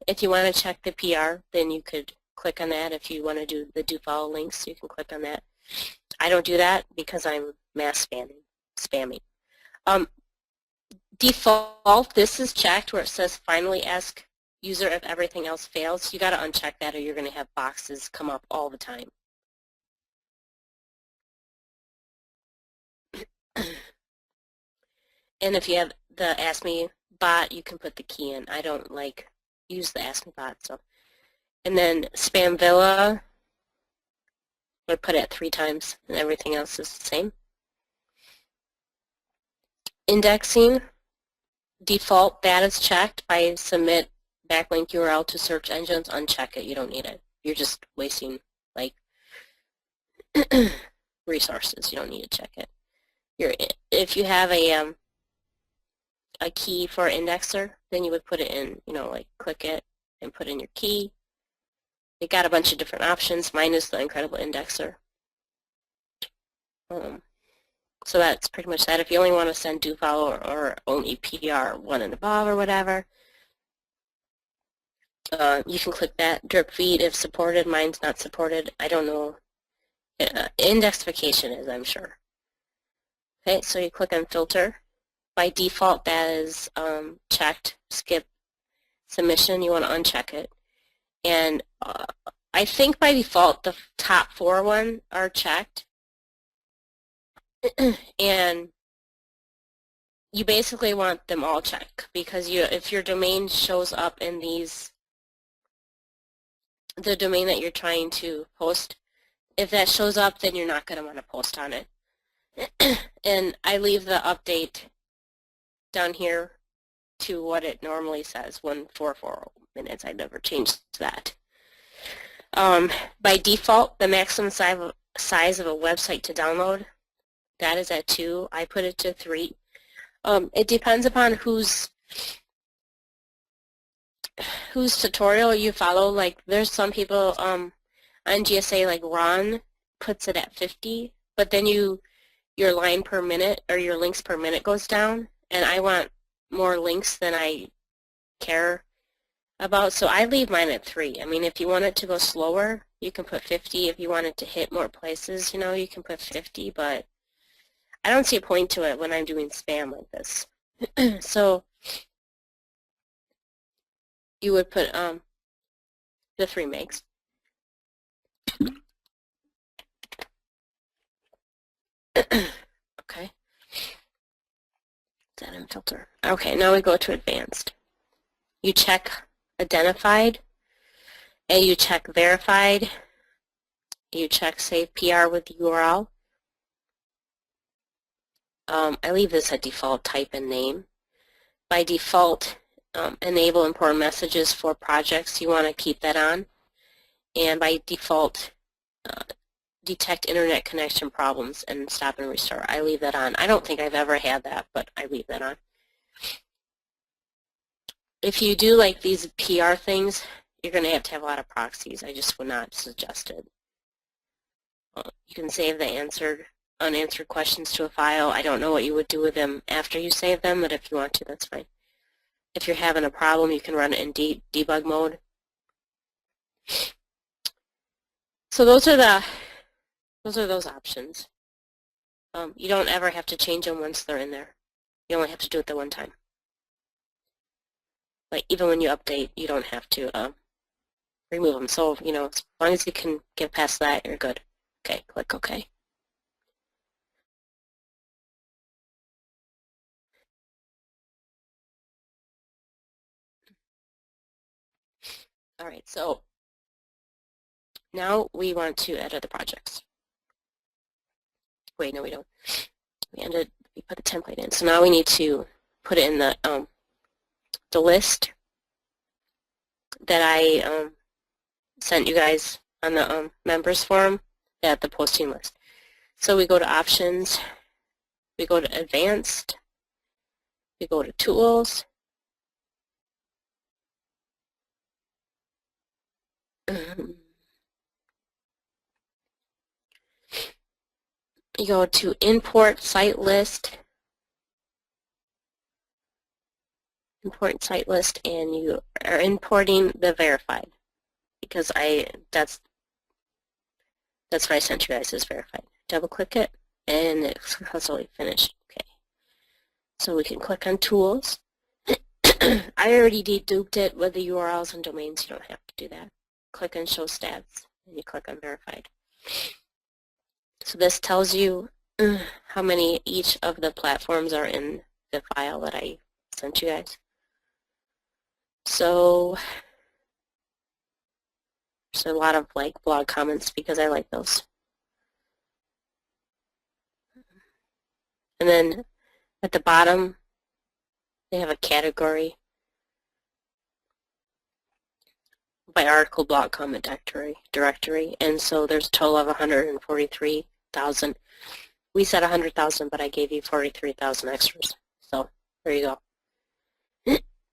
If you want to check the PR, then you could click on that. If you want to do the do follow links, you can click on that. I don't do that because I'm mass spamming. Default, this is checked where it says finally ask user if everything else fails. You got to uncheck that or you're going to have boxes come up all the time. And if you have the Ask Me bot, you can put the key in. I don't like use the Ask Me bot. So, and then Spam Villa, I put it 3 times, and everything else is the same. Indexing, default, that is checked by submit backlink URL to search engines. Uncheck it. You don't need it. You're just wasting like resources. You don't need to check it. If you have a key for indexer, then you would put it in, like click it and put in your key. It got a bunch of different options. Mine is the Incredible Indexer. So that's pretty much that. If you only want to send do follow or only PR 1 and above or whatever, you can click that. Drip feed if supported. Mine's not supported. I don't know. Indexification is, I'm sure. Okay, so you click on filter. By default, that is checked. Skip submission. You want to uncheck it. And I think by default, the top 4 are checked. And you basically want them all checked because if your domain shows up in the domain that you're trying to post, if that shows up, then you're not going to want to post on it. And I leave the update down here to what it normally says, 144 minutes. I never changed that. By default, the maximum size of a website to download, that is at 2. I put it to 3. It depends upon whose tutorial you follow. Like there's some people on GSA, like Ron puts it at 50, but then your line per minute or your links per minute goes down, and I want more links than I care about, so I leave mine at 3. I mean, if you want it to go slower, you can put 50. If you want it to hit more places, you can put 50, but I don't see a point to it when I'm doing spam like this. So you would put the 3 megs. Okay. Is that in filter? Okay, now we go to advanced. You check identified, and you check verified. You check save PR with URL. I leave this at default, type and name. By default, enable important messages for projects. You want to keep that on. And by default, detect internet connection problems and stop and restore. I leave that on. I don't think I've ever had that, but I leave that on. If you do like these PR things, you're going to have a lot of proxies. I just would not suggest it. You can save the unanswered questions to a file. I don't know what you would do with them after you save them, but if you want to, that's fine. If you're having a problem, you can run it in debug mode. So those are those options. You don't ever have to change them once they're in there. You only have to do it the one time. Like even when you update, you don't have to remove them. So, you know, as long as you can get past that, you're good. Okay, click OK. All right, so now we want to edit the projects. Wait, no, we don't. We put the template in. So now we need to put it in the list that I sent you guys on the members forum, at the posting list. So we go to options, we go to advanced, we go to tools, you go to import site list, and you are importing the verified, because that's what I sent you guys as verified. Double click it and it's successfully finished. Okay, so we can click on tools. I already deduped it with the URLs and domains. You don't have to do that. Click on show stats and you click on verified. So this tells you how many each of the platforms are in the file that I sent you guys. So there's a lot of like blog comments because I like those. And then at the bottom they have a category by article, blog, comment directory, and so there's a total of 143,000. We said 100,000, but I gave you 43,000 extras. So there you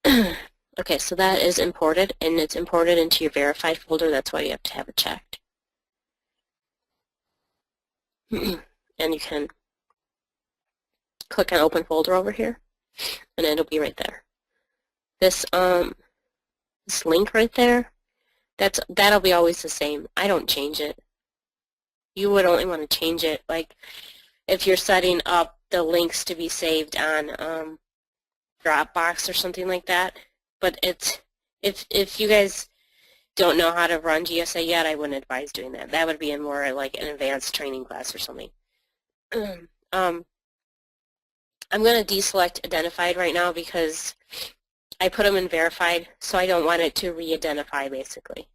go. Okay, so that is imported, and it's imported into your verified folder. That's why you have to have it checked. And you can click on open folder over here, and it'll be right there. This this link right there, that'll be always the same. I don't change it. You would only want to change it like if you're setting up the links to be saved on Dropbox or something like that. But if you guys don't know how to run GSA yet, I wouldn't advise doing that. That would be in more like an advanced training class or something. I'm going to deselect identified right now because I put them in verified, so I don't want it to re-identify basically.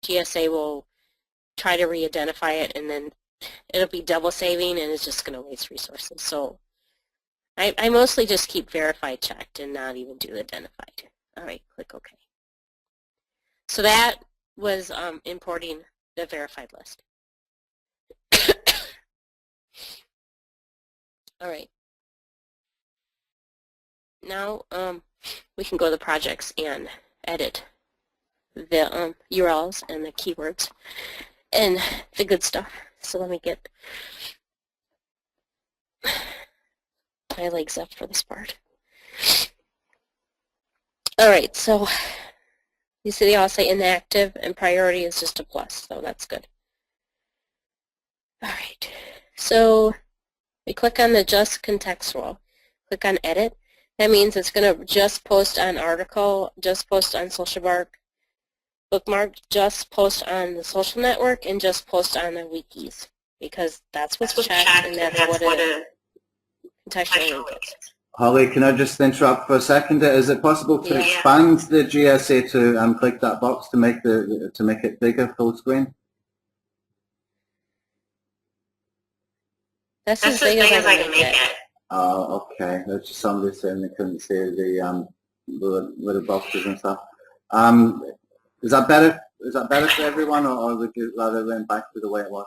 GSA will try to re-identify it, and then it'll be double saving, and it's just going to waste resources. So I mostly just keep verified checked and not even do identified. All right, click OK. So that was importing the verified list. All right. Now we can go to the projects and edit the URLs and the keywords and the good stuff. So let me get my legs up for this part. All right, so you see they all say inactive, and priority is just a plus, so that's good. All right, so we click on the just contextual. Click on edit. That means it's going to just post on article, just post on social bookmark, just post on the social network, and just post on the wikis, because that's what's checked, and that's what a contextual link is. Holly, can I just interrupt for a second? Is it possible to expand the GSA to click that box to make it bigger, full screen? That's as big as I can make it. Oh, okay. There's just somebody saying they couldn't see the little boxes and stuff. Is that better? Is that better for everyone, or would you rather went back to the way it was?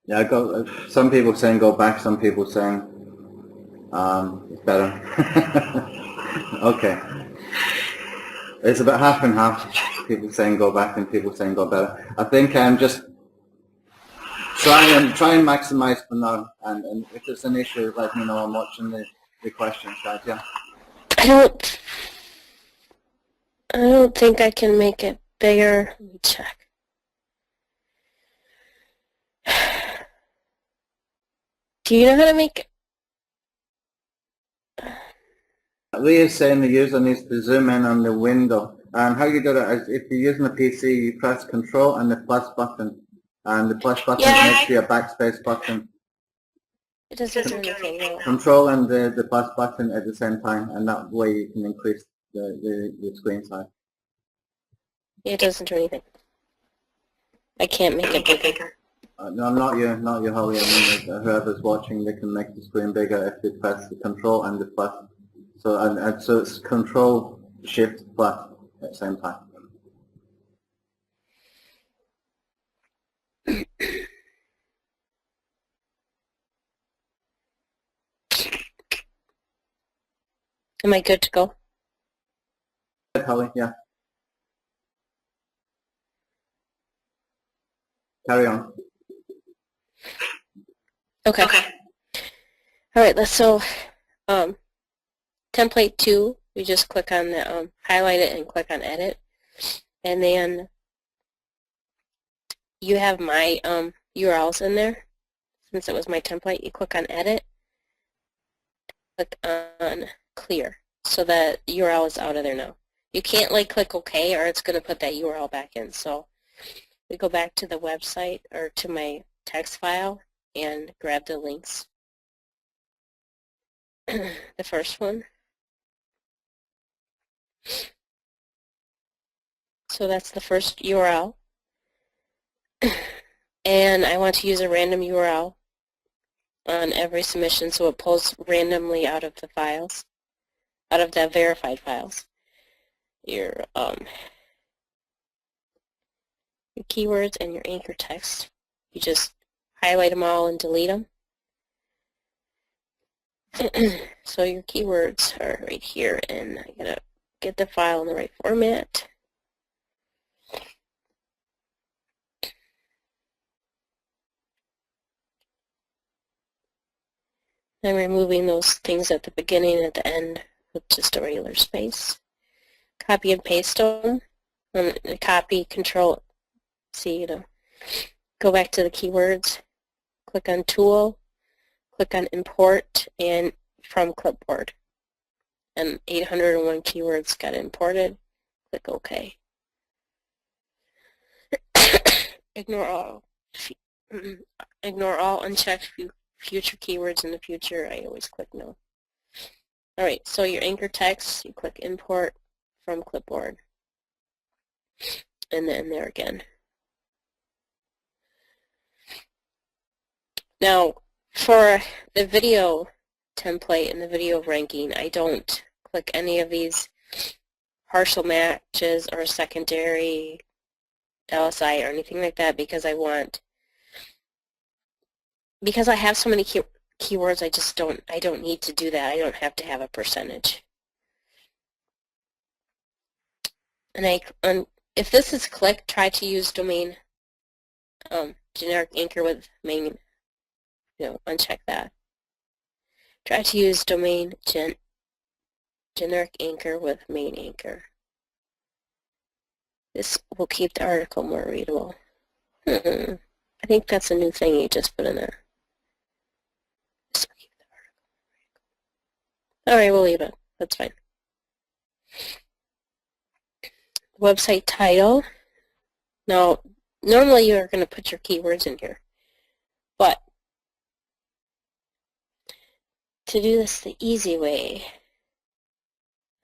Yeah, some people saying go back, some people saying it's better. Okay. It's about half and half. People saying go back and people saying go better. I think just try and maximize for now. And if there's an issue, let me know. I'm watching the question chat. Yeah. I don't. I don't think I can make it bigger. Let me check. Do you know how to make it? Lee is saying the user needs to zoom in on the window. And how you do that is if you're using a PC, you press Control and the plus button. And the plus button is next to your backspace button. It doesn't do anything, no. Control and the plus button at the same time, and that way you can increase the screen size. It doesn't do anything. I can't make it bigger. No, not you, Holly. I mean, whoever's watching, they can make the screen bigger if they press the Control and the plus. So and so it's Control Shift plus at the same time. Am I good to go? Holly, yeah. Carry on. Okay. All right, so template 2, you just click on the, highlight it and click on edit. And then you have my URLs in there. Since it was my template, you click on edit, click on clear, so that URL is out of there now. You can't like click OK or it's going to put that URL back in. So we go back to the website or to my text file and grab the links. The first one. So that's the first URL. And I want to use a random URL on every submission so it pulls randomly out of the files, out of the verified files. Your keywords and your anchor text. You just highlight them all and delete them. So your keywords are right here, and I gotta get the file in the right format. I'm removing those things at the beginning and at the end with just a regular space. Copy and paste them. Copy, Control C, go back to the keywords, click on Tool, click on Import, and from Clipboard. And 801 keywords got imported. Click OK. Ignore all unchecked future keywords in the future. I always click no. Alright, so your anchor text, you click Import from Clipboard. And then there again. Now, for the video template and the video ranking, I don't click any of these partial matches or secondary LSI or anything like that because I have so many keywords, I don't need to do that. I don't have to have a percentage. And if this is clicked, try to use domain generic anchor with main, uncheck that. Try to use domain generic anchor with main anchor. This will keep the article more readable. I think that's a new thing you just put in there. This will keep the article more readable. Alright, we'll leave it. That's fine. Website title. Now, normally you're going to put your keywords in here, but to do this the easy way,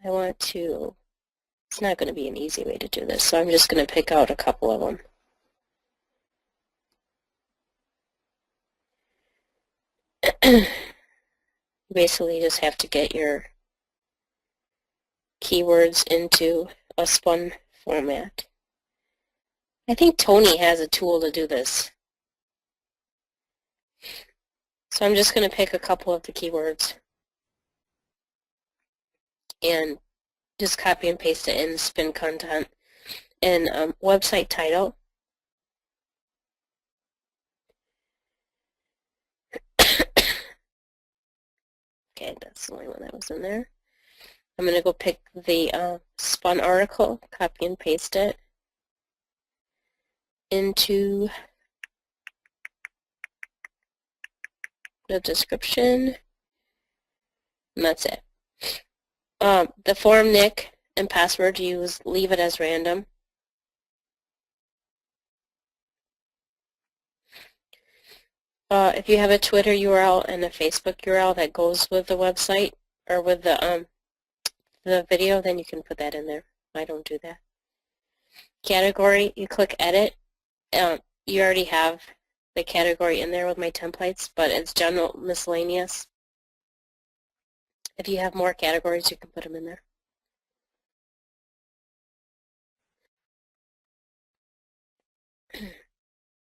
it's not going to be an easy way to do this, so I'm just going to pick out a couple of them. You basically just have to get your keywords into a spun format. I think Tony has a tool to do this. So I'm just going to pick a couple of the keywords and just copy and paste it in spin content. And website title. Okay, that's the only one that was in there. I'm going to go pick the spun article, copy and paste it into the description, and that's it. The form nick and password leave it as random. If you have a Twitter URL and a Facebook URL that goes with the website or with the video, then you can put that in there. I don't do that. Category, you click edit. You already have the category in there with my templates, but it's general miscellaneous. If you have more categories, you can put them in there.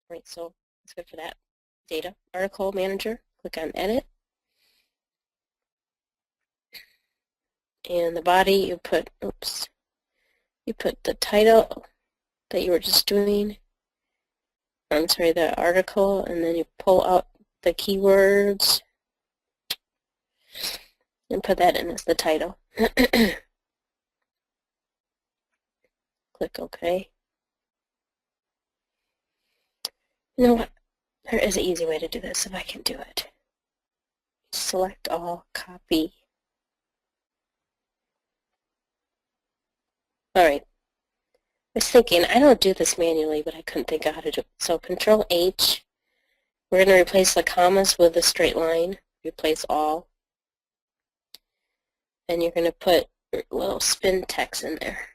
Right, so that's good for that. Data, article manager, click on edit. And the body, you put the title that you were just doing. I'm sorry, the article, and then you pull out the keywords and put that in as the title. Click OK. You know what? There is an easy way to do this if I can do it. Select all, copy. Alright. I was thinking, I don't do this manually, but I couldn't think of how to do it. So Control H. We're going to replace the commas with a straight line. Replace all. And you're going to put little spin text in there.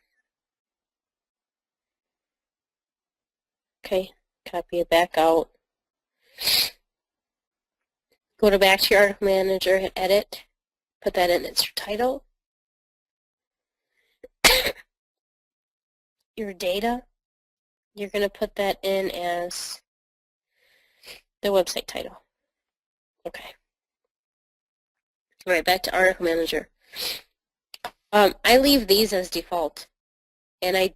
Okay, copy it back out. Go back to your article manager, hit edit, put that in its title. Your data, you're going to put that in as the website title. Okay. All right, back to article manager. I leave these as default, and a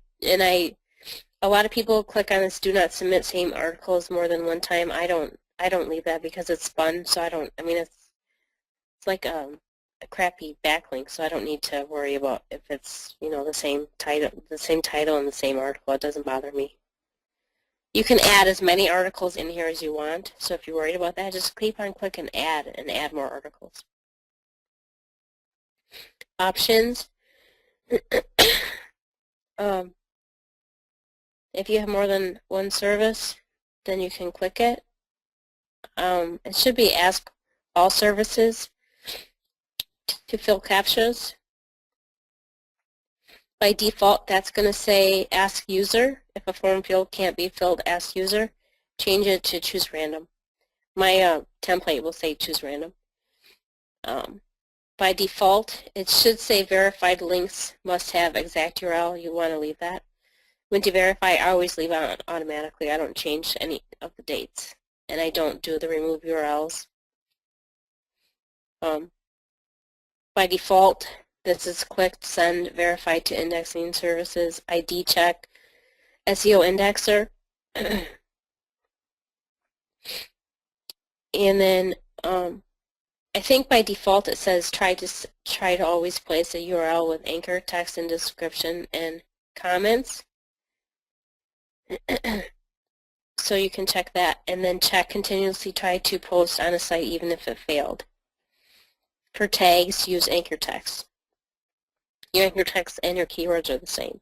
lot of people click on this do not submit same articles more than one time. I don't leave that because it's spun, so I mean it's like a crappy backlink, so I don't need to worry about if it's, you know, the same title and the same article. It doesn't bother me. You can add as many articles in here as you want, so if you're worried about that, just keep on clicking add and add more articles. Options. If you have more than one service, then you can click it. It should be ask all services to fill CAPTCHAs. By default, that's going to say ask user. If a form field can't be filled, ask user. Change it to choose random. My template will say choose random. By default, it should say verified links must have exact URL. You want to leave that. When to verify, I always leave out automatically. I don't change any of the dates, and I don't do the remove URLs. By default, this is clicked send verified to indexing services, ID check, SEO indexer, and then I think by default it says try to always place a URL with anchor text and description and comments. So you can check that, and then check continuously try to post on a site even if it failed. For tags, use anchor text. Your anchor text and your keywords are the same.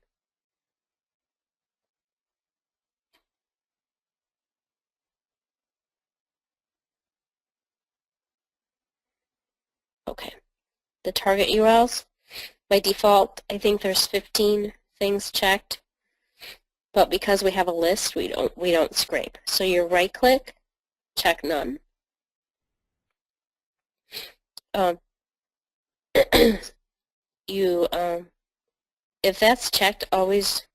Okay. The target URLs, by default, I think there's 15 things checked, but because we have a list, we don't scrape. So you right click, check none. If that's checked, always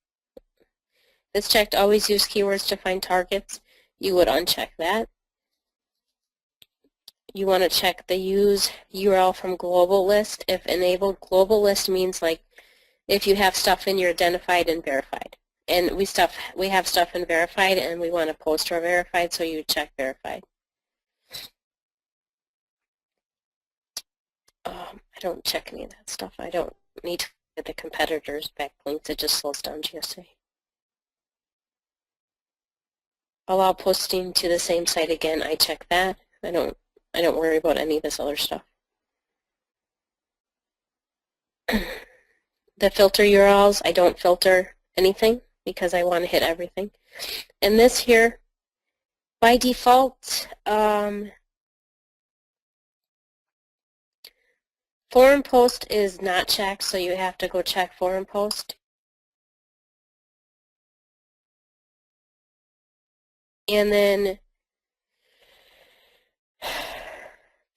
use keywords to find targets. You would uncheck that. You want to check the use URL from global list. If enabled, global list means like if you have stuff in your identified and verified. And we have stuff in verified, and we want to post our verified, so you check verified. I don't check any of that stuff. I don't need to get the competitors' backlinks. It just slows down GSA. Allow posting to the same site again. I check that. I don't worry about any of this other stuff. The filter URLs, I don't filter anything because I want to hit everything. And this here, by default, forum post is not checked, so you have to go check forum post. And then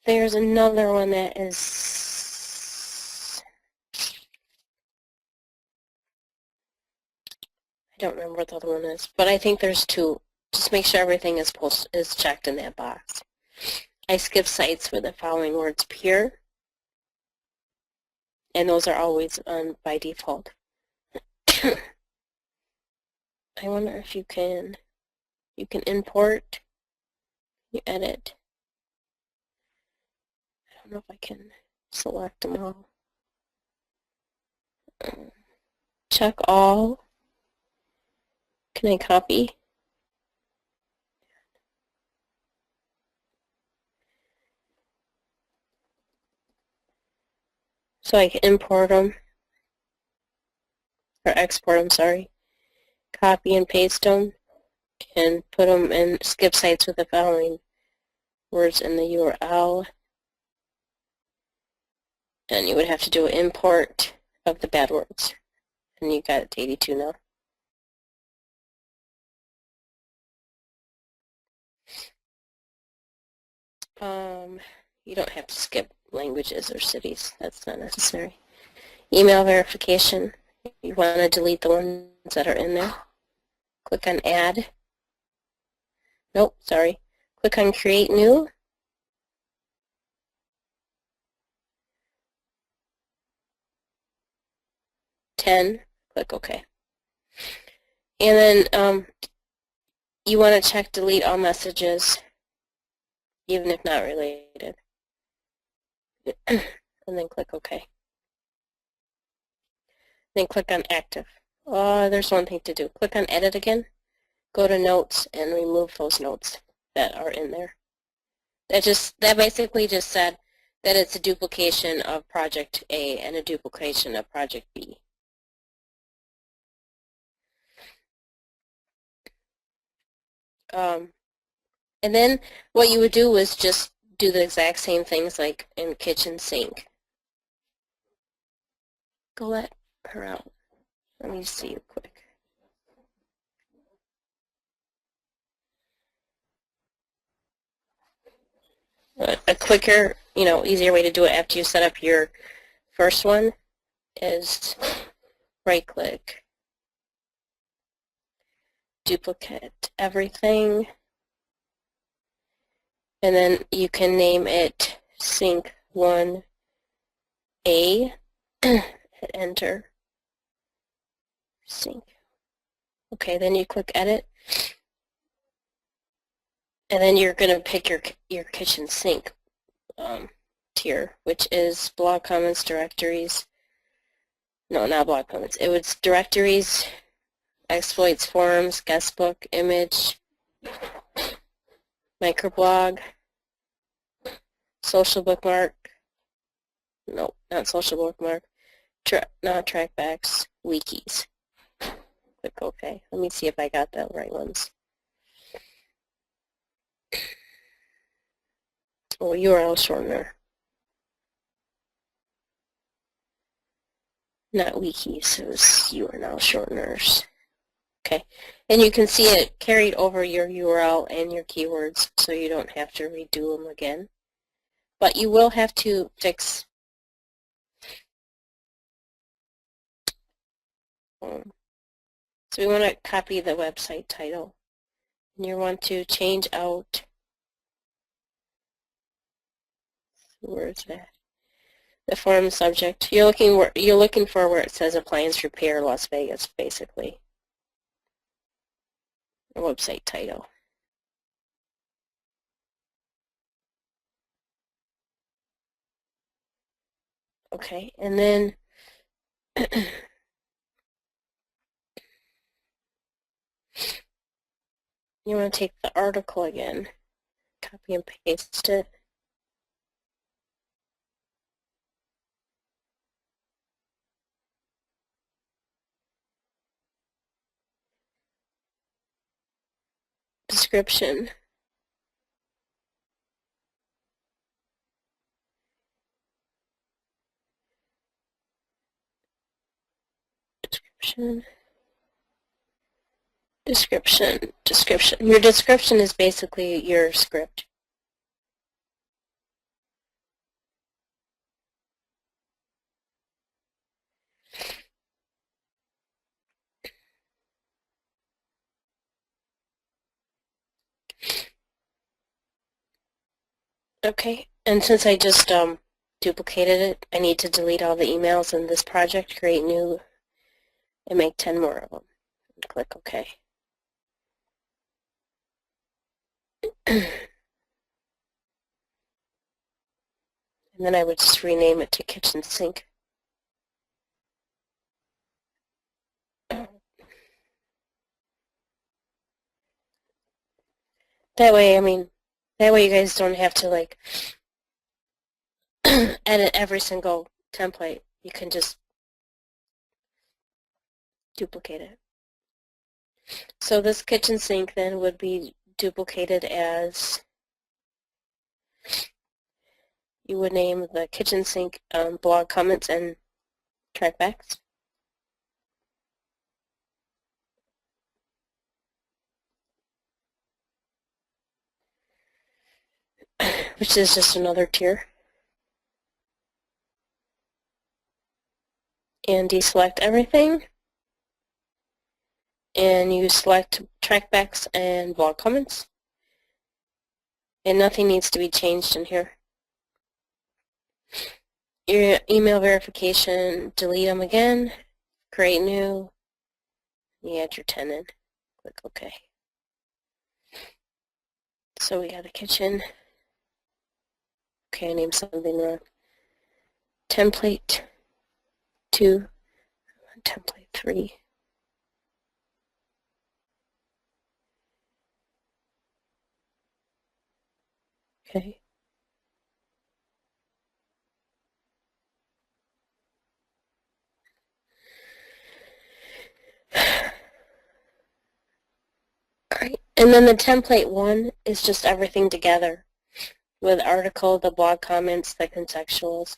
there's another one that is, I don't remember what the other one is, but I think there's two. Just make sure everything is checked in that box. I skip sites where the following words appear, and those are always on by default. I wonder if you can import, you edit. I don't know if I can select them all. Check all. Can I copy? So I can import them, or export them, sorry. Copy and paste them, and put them in skip sites with the following words in the URL. And you would have to do an import of the bad words. And you got it to 82 now. You don't have to skip languages or cities. That's not necessary. Email verification. You want to delete the ones that are in there. Click on Add. Nope, sorry. Click on Create New. Click OK. And then you want to check delete all messages, even if not related. And then click OK. Then click on Active. There's one thing to do. Click on Edit again. Go to Notes and remove those notes that are in there. That basically just said that it's a duplication of Project A and a duplication of Project B. And then what you would do is just do the exact same things like in kitchen sink. Go let her out. Let me see you quick. A quicker, easier way to do it after you set up your first one is right-click, duplicate everything, and then you can name it Sync 1A, hit Enter, Sync. Okay, then you click Edit, and then you're going to pick your kitchen sink tier, which is blog comments, directories. No, not blog comments. It was directories, exploits, forums, guestbook, image, microblog, social bookmark. No, not social bookmark. Not trackbacks, wikis. Click OK. Let me see if I got the right ones. Oh, URL shortener. Not wikis, it was URL shorteners. Okay, and you can see it carried over your URL and your keywords, so you don't have to redo them again. But you will have to fix so we want to copy the website title, and you want to change out, where is that? The forum subject. You're looking for where it says appliance repair Las Vegas, basically. The website title. Okay, and then You want to take the article again, copy and paste it. Description. Description. Your description is basically your script. Okay, and since I just duplicated it, I need to delete all the emails in this project, create new, and make 10 more of them. Click OK. And then I would just rename it to kitchen sink. That way, that way you guys don't have to like edit every single template. You can just duplicate it. So this kitchen sink then would be duplicated as, you would name the kitchen sink blog comments and trackbacks. Which is just another tier. And deselect everything. And you select trackbacks and blog comments. And nothing needs to be changed in here. Your email verification, delete them again, create new, you add your 10 in, click OK. So we got a kitchen. Okay, I named something wrong. Template 2, template 3. Okay. Alright, and then the template 1 is just everything together with article, the blog comments, the contextual,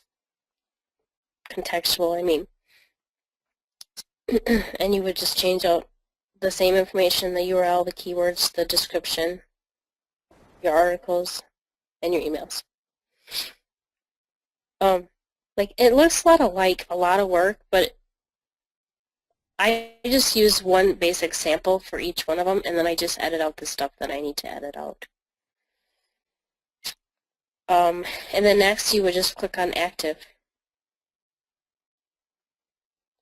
and you would just change out the same information, the URL, the keywords, the description, your articles, and your emails. Like it looks a lot of work, but I just use one basic sample for each one of them, and then I just edit out the stuff that I need to edit out. And then next you would just click on active,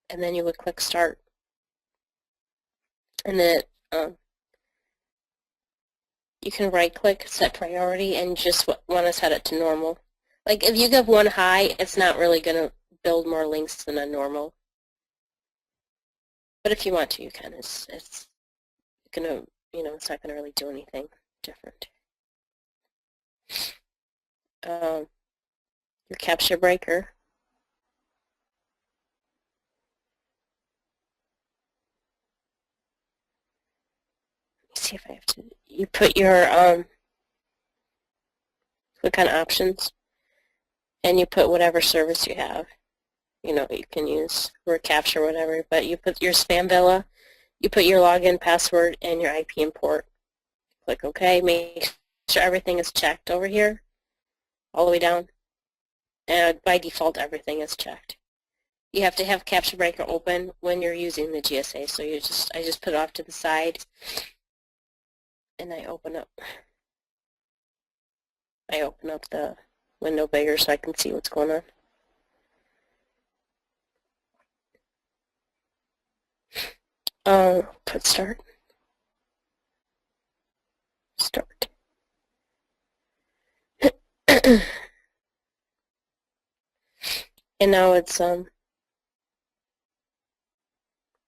and then you would click start, and then you can right click, set priority, and just want to set it to normal. Like if you give one high, it's not really going to build more links than a normal. But if you want to, you can. It's gonna, it's not gonna really do anything different. Your capture breaker. Let me see if I have to. You put your click on options, and you put whatever service you have. You can use word capture, whatever. But you put your spam villa. You put your login password and your IP and port. Click OK. Make sure everything is checked over here, all the way down. And by default, everything is checked. You have to have Capture Breaker open when you're using the GSA. So I just put it off to the side, and I open up the window bigger so I can see what's going on. Put start. Start. And now it's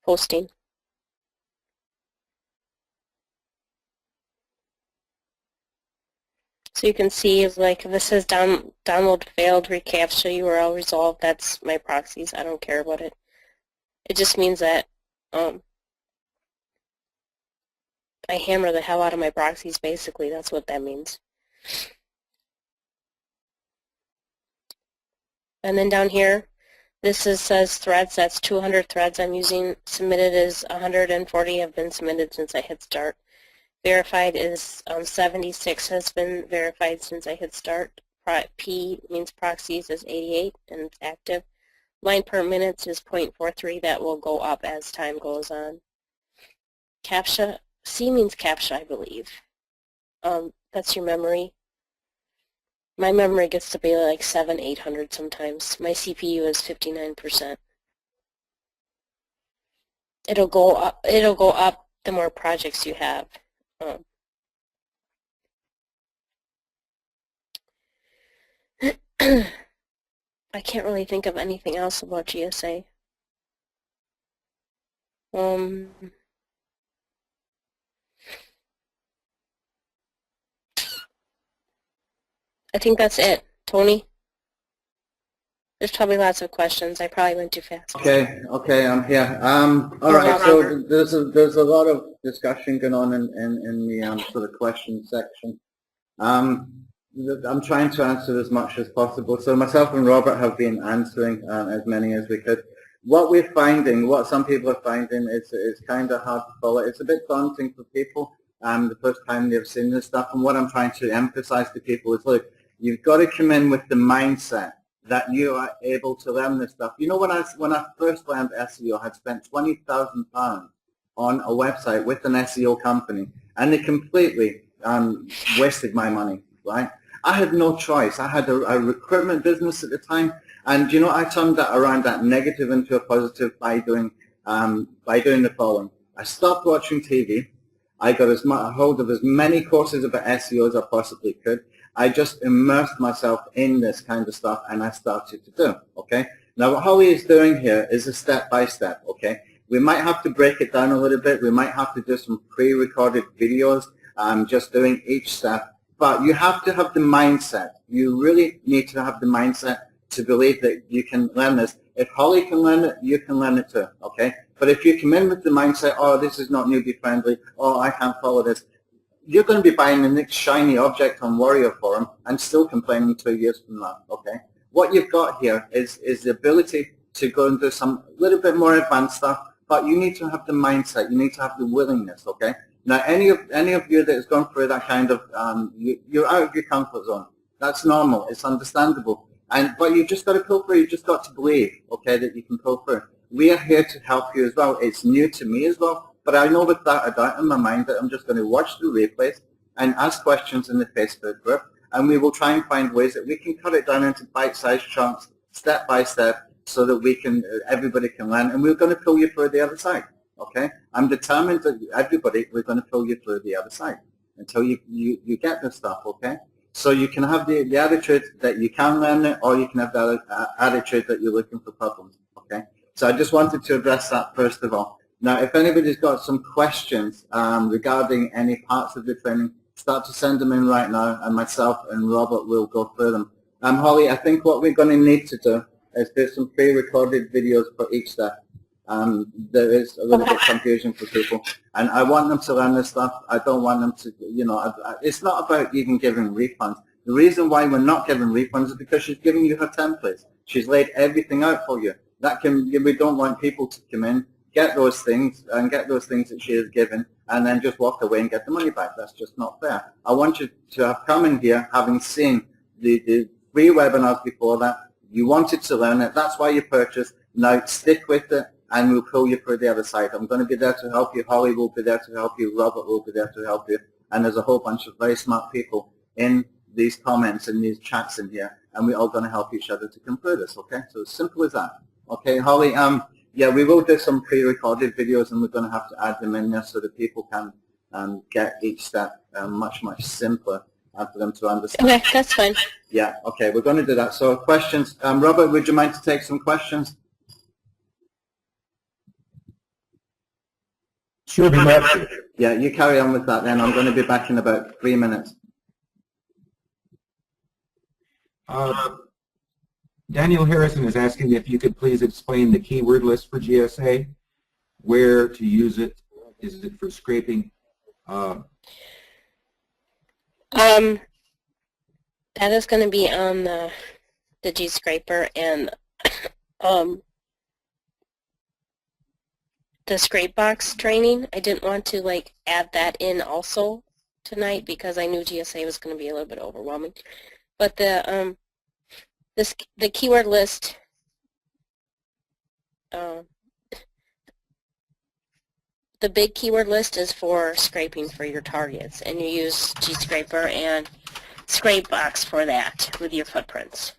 posting. So you can see, like, if it says download failed, reCAPTCHA URL resolved, that's my proxies. I don't care about it. It just means that I hammer the hell out of my proxies, basically. That's what that means. And then down here, says threads. That's 200 threads I'm using. Submitted is 140 have been submitted since I hit start. Verified is 76 has been verified since I hit start. P means proxies is 88 and it's active. Line per minutes is 0.43. That will go up as time goes on. CAPTCHA, C means CAPTCHA, I believe. That's your memory. My memory gets to be like 800 sometimes. My CPU is 59%. It'll go up the more projects you have. I can't really think of anything else about GSA. I think that's it. Tony? There's probably lots of questions. I probably went too fast. Okay, I'm here. All right, so there's a lot of discussion going on in the sort of question section. I'm trying to answer as much as possible. So myself and Robert have been answering as many as we could. What we're finding, what some people are finding, it's kind of hard to follow. It's a bit daunting for people the first time they've seen this stuff. And what I'm trying to emphasize to people is, look, you've got to come in with the mindset that you are able to learn this stuff. You know, when I first learned SEO, I had spent £20,000 on a website with an SEO company, and they completely wasted my money, right? I had no choice. I had a recruitment business at the time, and you know, I turned that around, that negative into a positive by doing the following. I stopped watching TV. I got a hold of as many courses about SEO as I possibly could. I just immersed myself in this kind of stuff, and I started to do, okay? Now, what Holly is doing here is a step-by-step, okay? We might have to break it down a little bit. We might have to do some pre-recorded videos, just doing each step. But you have to have the mindset. You really need to have the mindset to believe that you can learn this. If Holly can learn it, you can learn it too, okay? But if you come in with the mindset, oh, this is not newbie friendly, oh, I can't follow this, you're going to be buying the next shiny object on Warrior Forum and still complaining 2 years from now, okay? What you've got here is the ability to go and do some little bit more advanced stuff, but you need to have the mindset. You need to have the willingness, okay? Now, any of you that has gone through that kind of, you're out of your comfort zone. That's normal. It's understandable. But you've just got to pull through. You've just got to believe, okay, that you can pull through. We are here to help you as well. It's new to me as well, but I know without a doubt in my mind that I'm just going to watch the replays and ask questions in the Facebook group, and we will try and find ways that we can cut it down into bite-sized chunks, step by step, so that we can, everybody can learn, and we're going to pull you through the other side. Okay, I'm determined that everybody, we're going to pull you through the other side until you get this stuff, okay? So you can have the attitude that you can learn it, or you can have the attitude that you're looking for problems, okay? So I just wanted to address that first of all. Now, if anybody's got some questions regarding any parts of the training, start to send them in right now, and myself and Robert will go through them. Holly, I think what we're going to need to do is do some pre-recorded videos for each step. There is a little bit of confusion for people, and I want them to learn this stuff. I don't want them to, you know, it's not about even giving refunds. The reason why we're not giving refunds is because she's giving you her templates. She's laid everything out for you. We don't want people to come in, get those things, and get those things that she has given, and then just walk away and get the money back. That's just not fair. I want you to have come in here having seen the free webinars before that. You wanted to learn it. That's why you purchased. Now stick with it, and we'll pull you through the other side. I'm going to be there to help you. Holly will be there to help you. Robert will be there to help you. And there's a whole bunch of very smart people in these comments and these chats in here, and we're all going to help each other to come through this, okay? So as simple as that. Okay, Holly, yeah, we will do some pre-recorded videos, and we're going to have to add them in there so that people can get each step much, much simpler for them to understand. Okay, that's fine. Yeah, okay, we're going to do that. So questions. Robert, would you mind to take some questions? Sure, be glad to. Yeah, you carry on with that then. I'm going to be back in about 3 minutes. Daniel Harrison is asking if you could please explain the keyword list for GSA, where to use it, is it for scraping? That is going to be on the G scraper, and the scrape box training. I didn't want to like add that in also tonight because I knew GSA was going to be a little bit overwhelming. But the keyword list, the big keyword list is for scraping for your targets, and you use GScraper and Scrape Box for that with your footprints.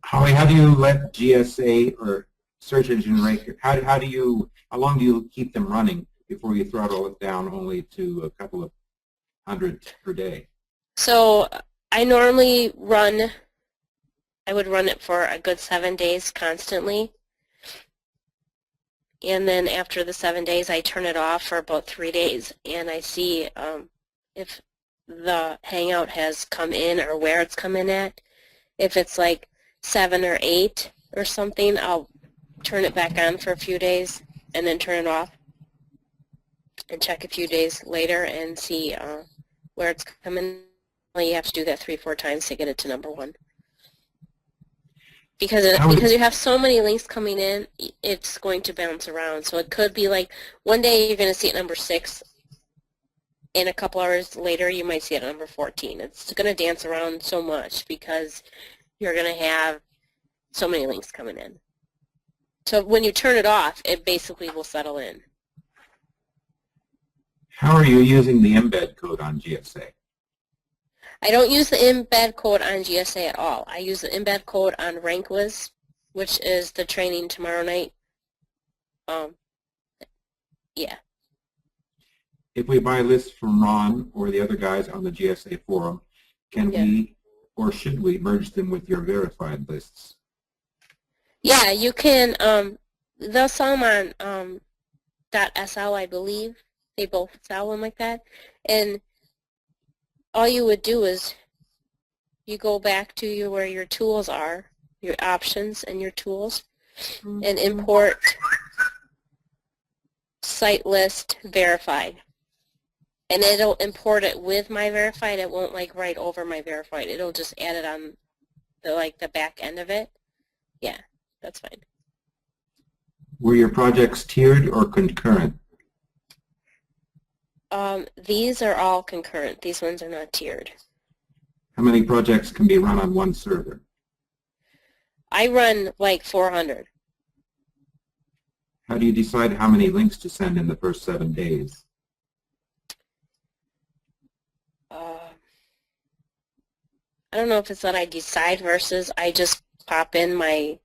Holly, how do you let GSA or search engine rank, how long do you keep them running before you throttle it down only to a couple of hundred per day? So I normally I would run it for a good 7 days constantly. And then after the 7 days, I turn it off for about 3 days, and I see if the Hangout has come in or where it's come in at. If it's like 7 or 8 or something, I'll turn it back on for a few days and then turn it off and check a few days later and see where it's coming. You have to do that 3 or 4 times to get it to number 1. Because you have so many links coming in, it's going to bounce around. So it could be like one day you're going to see it number 6, and a couple hours later you might see it at number 14. It's going to dance around so much because you're going to have so many links coming in. So when you turn it off, it basically will settle in. How are you using the embed code on GSA? I don't use the embed code on GSA at all. I use the embed code on RankWiz, which is the training tomorrow night. Yeah. If we buy lists from Ron or the other guys on the GSA forum, can we or should we merge them with your verified lists? Yeah, you can. They'll sell them on .sl, I believe. They both sell them like that. And all you would do is you go back to where your tools are, your options and your tools, and import site list verified. And it'll import it with my verified. It won't like right over my verified. It'll just add it on the back end of it. Yeah, that's fine. Were your projects tiered or concurrent? These are all concurrent. These ones are not tiered. How many projects can be run on one server? I run like 400. How do you decide how many links to send in the first 7 days? I don't know if it's that I decide versus I just pop in my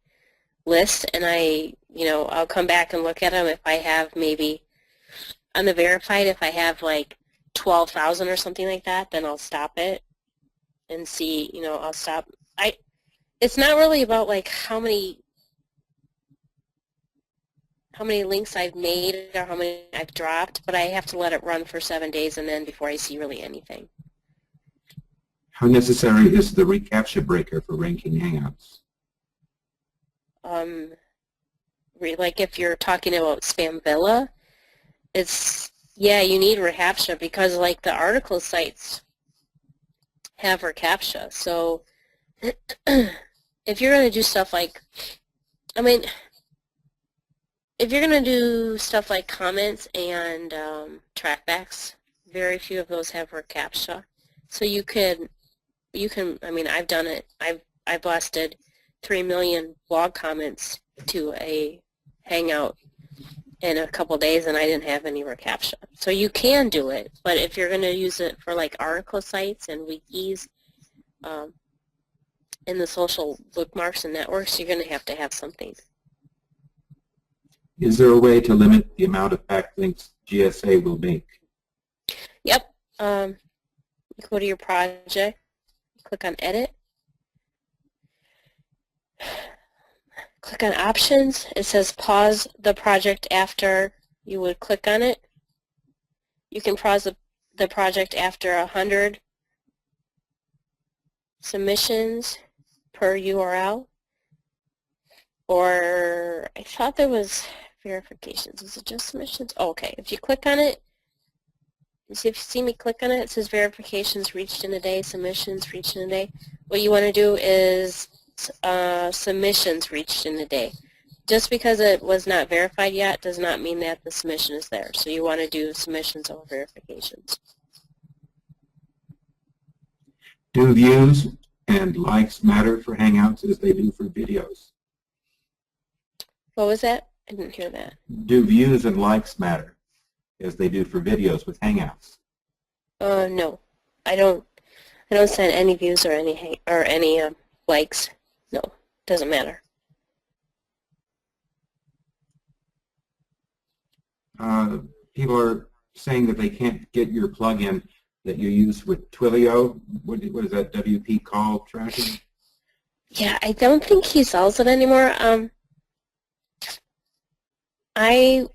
list and I'll come back and look at them if I have maybe on the verified, if I have like 12,000 or something like that, then I'll stop it and see, I'll stop. It's not really about like how many links I've made or how many I've dropped, but I have to let it run for 7 days and then before I see really anything. How necessary is the reCAPTCHA breaker for ranking Hangouts? Like if you're talking about Spamvilla, you need reCAPTCHA because like the article sites have reCAPTCHA. So if you're going to do stuff like, if you're going to do stuff like comments and trackbacks, very few of those have reCAPTCHA. So you can, I've done it. I've blasted 3 million blog comments to a Hangout in a couple days and I didn't have any reCAPTCHA. So you can do it, but if you're going to use it for like article sites and wikis and the social bookmarks and networks, you're going to have something. Is there a way to limit the amount of backlinks GSA will make? Yep. You go to your project, click on Edit, click on options. It says pause the project after. You would click on it. You can pause the project after 100 submissions per URL. Or I thought there was verifications. Is it just submissions? Oh, okay. If you click on it, if you see me click on it, it says verifications reached in a day, submissions reached in a day. What you want to do is submissions reached in a day. Just because it was not verified yet does not mean that the submission is there. So you want to do submissions over verifications. Do views and likes matter for Hangouts as they do for videos? What was that? I didn't hear that. Do views and likes matter as they do for videos with Hangouts? No, I don't send any views or any likes. No, doesn't matter. People are saying that they can't get your plugin that you use with Twilio. What is that, WP call tracking? Yeah, I don't think he sells it anymore. I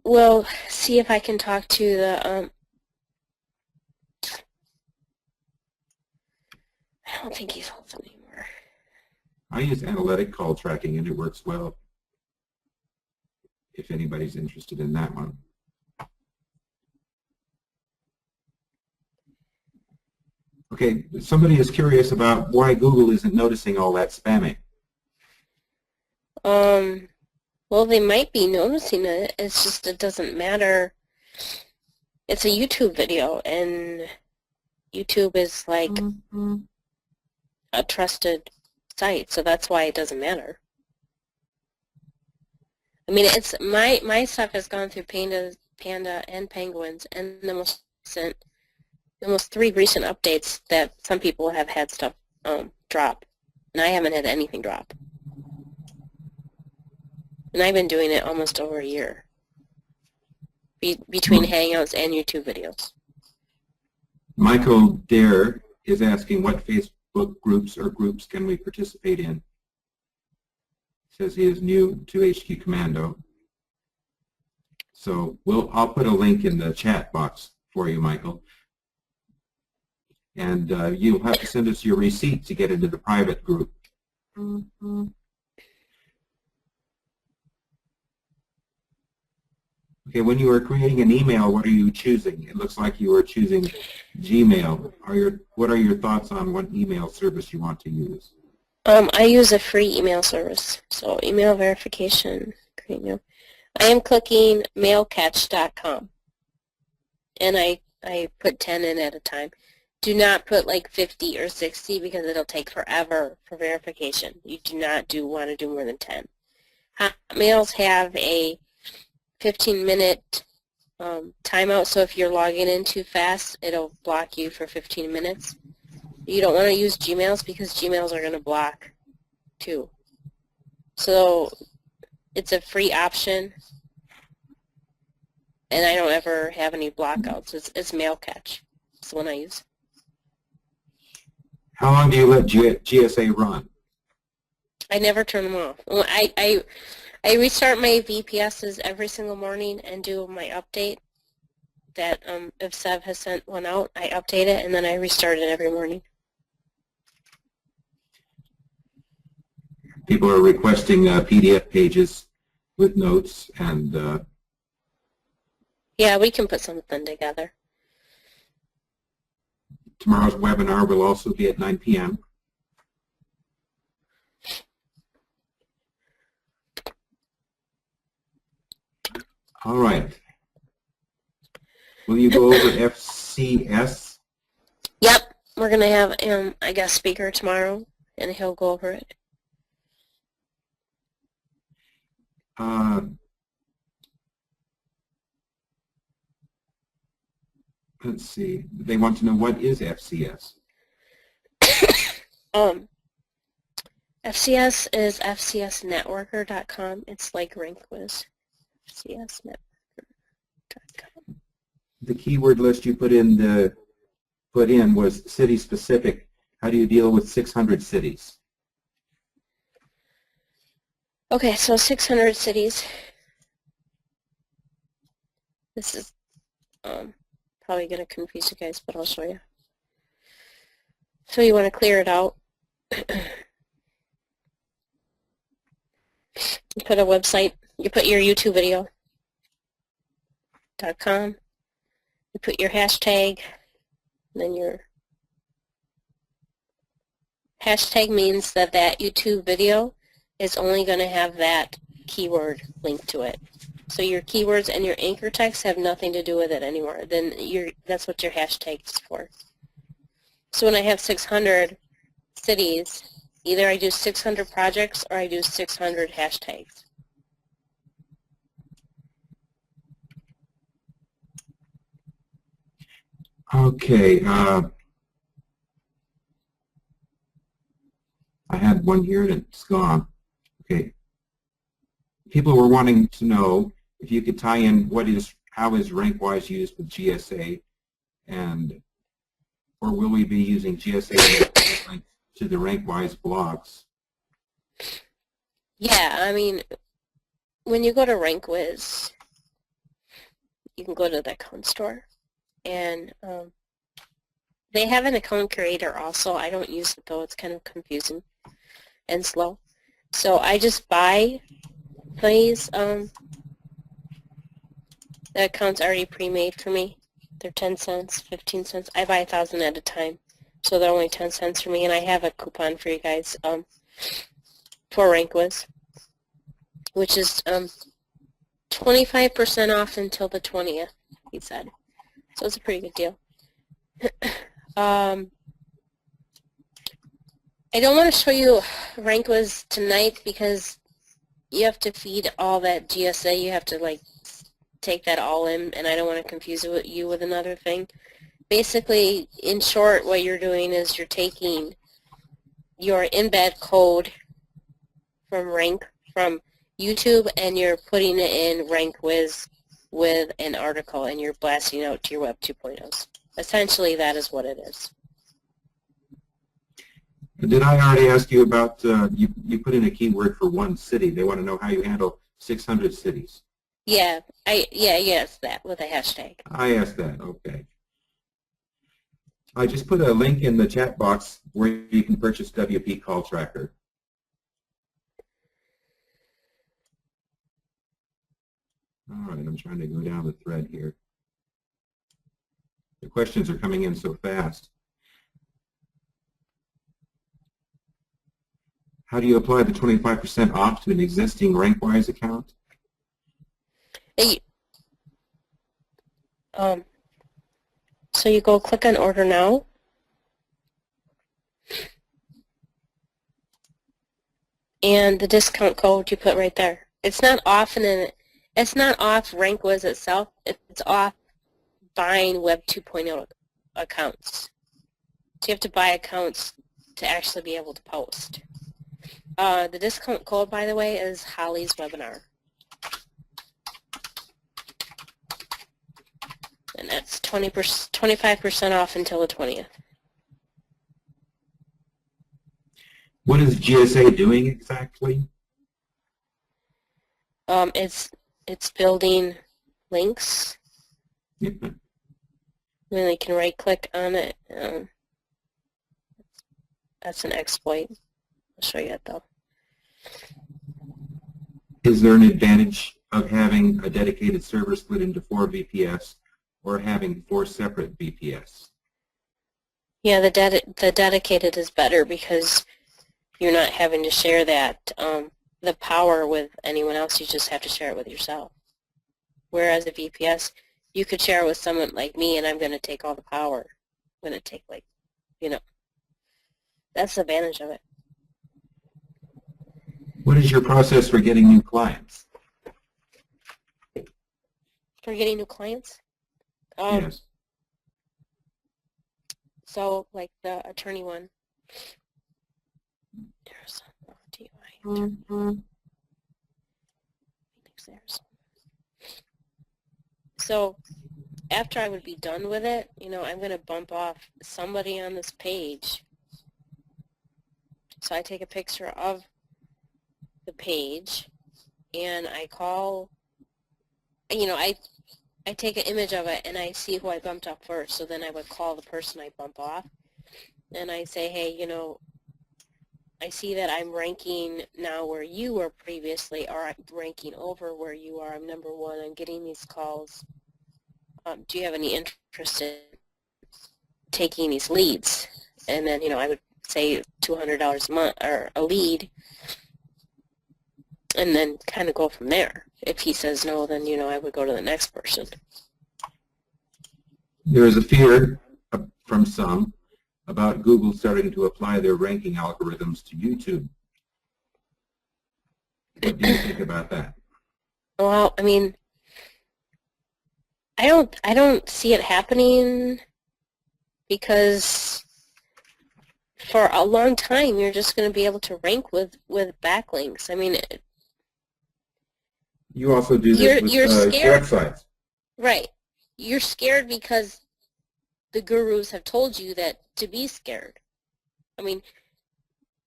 will see if I can talk to the, I don't think he sells it anymore. I use analytic call tracking and it works well, if anybody's interested in that one. Okay, somebody is curious about why Google isn't noticing all that spamming. Well, they might be noticing it. It's just it doesn't matter. It's a YouTube video, and YouTube is like a trusted site, so that's why it doesn't matter. I mean, it's my stuff has gone through Panda and Penguins, and the most 3 recent updates that some people have had stuff drop, and I haven't had anything drop. And I've been doing it almost over a year, between Hangouts and YouTube videos. Michael Dare is asking what Facebook groups or groups can we participate in. Says he is new to HQ Commando. So I'll put a link in the chat box for you, Michael. And you'll have to send us your receipt to get into the private group. Okay, when you are creating an email, what are you choosing? It looks like you are choosing Gmail. What are your thoughts on what email service you want to use? I use a free email service, so email verification, create mail. I am clicking mailcatch.com, and I put 10 in at a time. Do not put like 50 or 60 because it'll take forever for verification. You do not want to do more than 10. Hotmails have a 15-minute timeout, so if you're logging in too fast, it'll block you for 15 minutes. You don't want to use Gmails because Gmails are going to block too. So it's a free option, and I don't ever have any blockouts. It's Mailcatch. It's the one I use. How long do you let GSA run? I never turn them off. I restart my VPSs every single morning and do my update. That if Sev has sent one out, I update it and then I restart it every morning. People are requesting PDF pages with notes and Yeah, we can put something together. tomorrow's webinar will also be at 9 p.m. All right. Will you go over FCS? Yep, we're going to have a guest speaker tomorrow, and he'll go over it. Let's see. They want to know what is FCS. FCS is fcsnetworker.com. It's like RankQuiz. fcsnetworker.com. The keyword list you put in was city specific. How do you deal with 600 cities? Okay, so 600 cities. This is probably going to confuse you guys, but I'll show you. So you want to clear it out. You put a website, you put your YouTube video.com, you put your hashtag, and then your hashtag means that that YouTube video is only going to have that keyword linked to it. So your keywords and your anchor text have nothing to do with it anymore. Then that's what your hashtag is for. So when I have 600 cities, either I do 600 projects or I do 600 hashtags. Okay. I had one here and it's gone. Okay. People were wanting to know if you could tie in how is RankWise used with GSA, or will we be using GSA to the RankWise blogs? Yeah, I mean, when you go to RankWiz, you can go to the account store, and they have an account creator also. I don't use it though; it's kind of confusing and slow. So I just buy plays. The account's already pre-made for me. They're 10 cents, 15 cents. I buy 1,000 at a time, so they're only 10 cents for me. And I have a coupon for you guys for RankWiz, which is 25% off until the 20th, he said. So it's a pretty good deal. I don't want to show you RankWiz tonight because you have to feed all that GSA. You have to like take that all in, and I don't want to confuse you with another thing. Basically, in short, what you're doing is you're taking your embed code from YouTube and you're putting it in RankWiz with an article, and you're blasting out to your Web 2.0s. Essentially, that is what it is. Did I already ask you about, you put in a keyword for one city. They want to know how you handle 600 cities. Yeah, yes, that with a hashtag. I asked that, okay. I just put a link in the chat box where you can purchase WP Call Tracker. All right, I'm trying to go down the thread here. The questions are coming in so fast. How do you apply the 25% off to an existing RankWise account? Hey, so you go click on Order Now. And the discount code you put right there. It's not off it's not off RankWiz itself. It's off buying Web 2.0 accounts. So you have to buy accounts to actually be able to post. The discount code, by the way, is Holly's webinar. And that's 25% off until the 20th. What is GSA doing exactly? It's building links. Yeah. Then you can right-click on it. That's an exploit. I'll show you it though. Is there an advantage of having a dedicated server split into 4 VPS or having 4 separate VPS? Yeah, the dedicated is better because you're not having to share that the power with anyone else. You just have to share it with yourself. Whereas a VPS, you could share it with someone like me, and I'm going to take all the power. I'm going to take, like, you know, that's the advantage of it. What is your process for getting new clients? For getting new clients? Yes. So, like the attorney one. So after I would be done with it, you know, I'm going to bump off somebody on this page. So I take a picture of the page and I call, you know, I take an image of it and I see who I bumped up first. So then I would call the person I bump off and I say, hey, you know, I see that I'm ranking now where you were previously, or I'm ranking over where you are. I'm number one. I'm getting these calls. Do you have any interest in taking these leads? And then, you know, I would say $200 a month or a lead, and then kind of go from there. If he says no, then, you know, I would go to the next person. There is a fear from some about Google starting to apply their ranking algorithms to YouTube. What do you think about that? Well, I mean, I don't see it happening because for a long time you're just going to be able to rank with backlinks. I mean, You also do this with you're scared. websites. Right. You're scared because the gurus have told you that to be scared. I mean,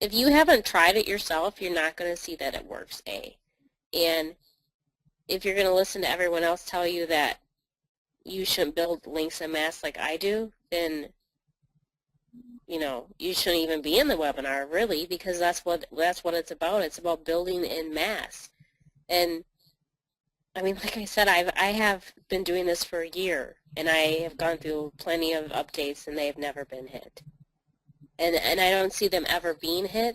if you haven't tried it yourself, you're not going to see that it works, A. And if you're going to listen to everyone else tell you that you shouldn't build links en masse like I do, then, you know, you shouldn't even be in the webinar, really, because that's what it's about. It's about building en masse. And I mean, like I said, I have been doing this for a year, and I have gone through plenty of updates, and they have never been hit. And I don't see them ever being hit,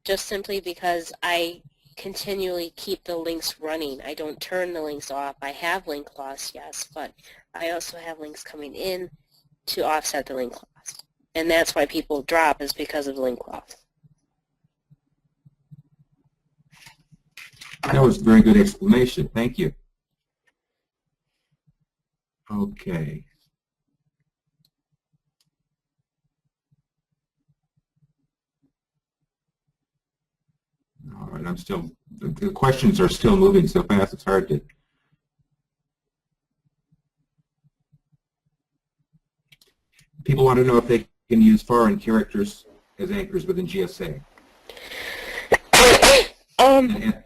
just simply because I continually keep the links running. I don't turn the links off. I have link loss, yes, but I also have links coming in to offset the link loss. And that's why people drop, is because of link loss. That was a very good explanation. Thank you. Okay. All right, the questions are still moving so fast it's hard to. People want to know if they can use foreign characters as anchors within GSA.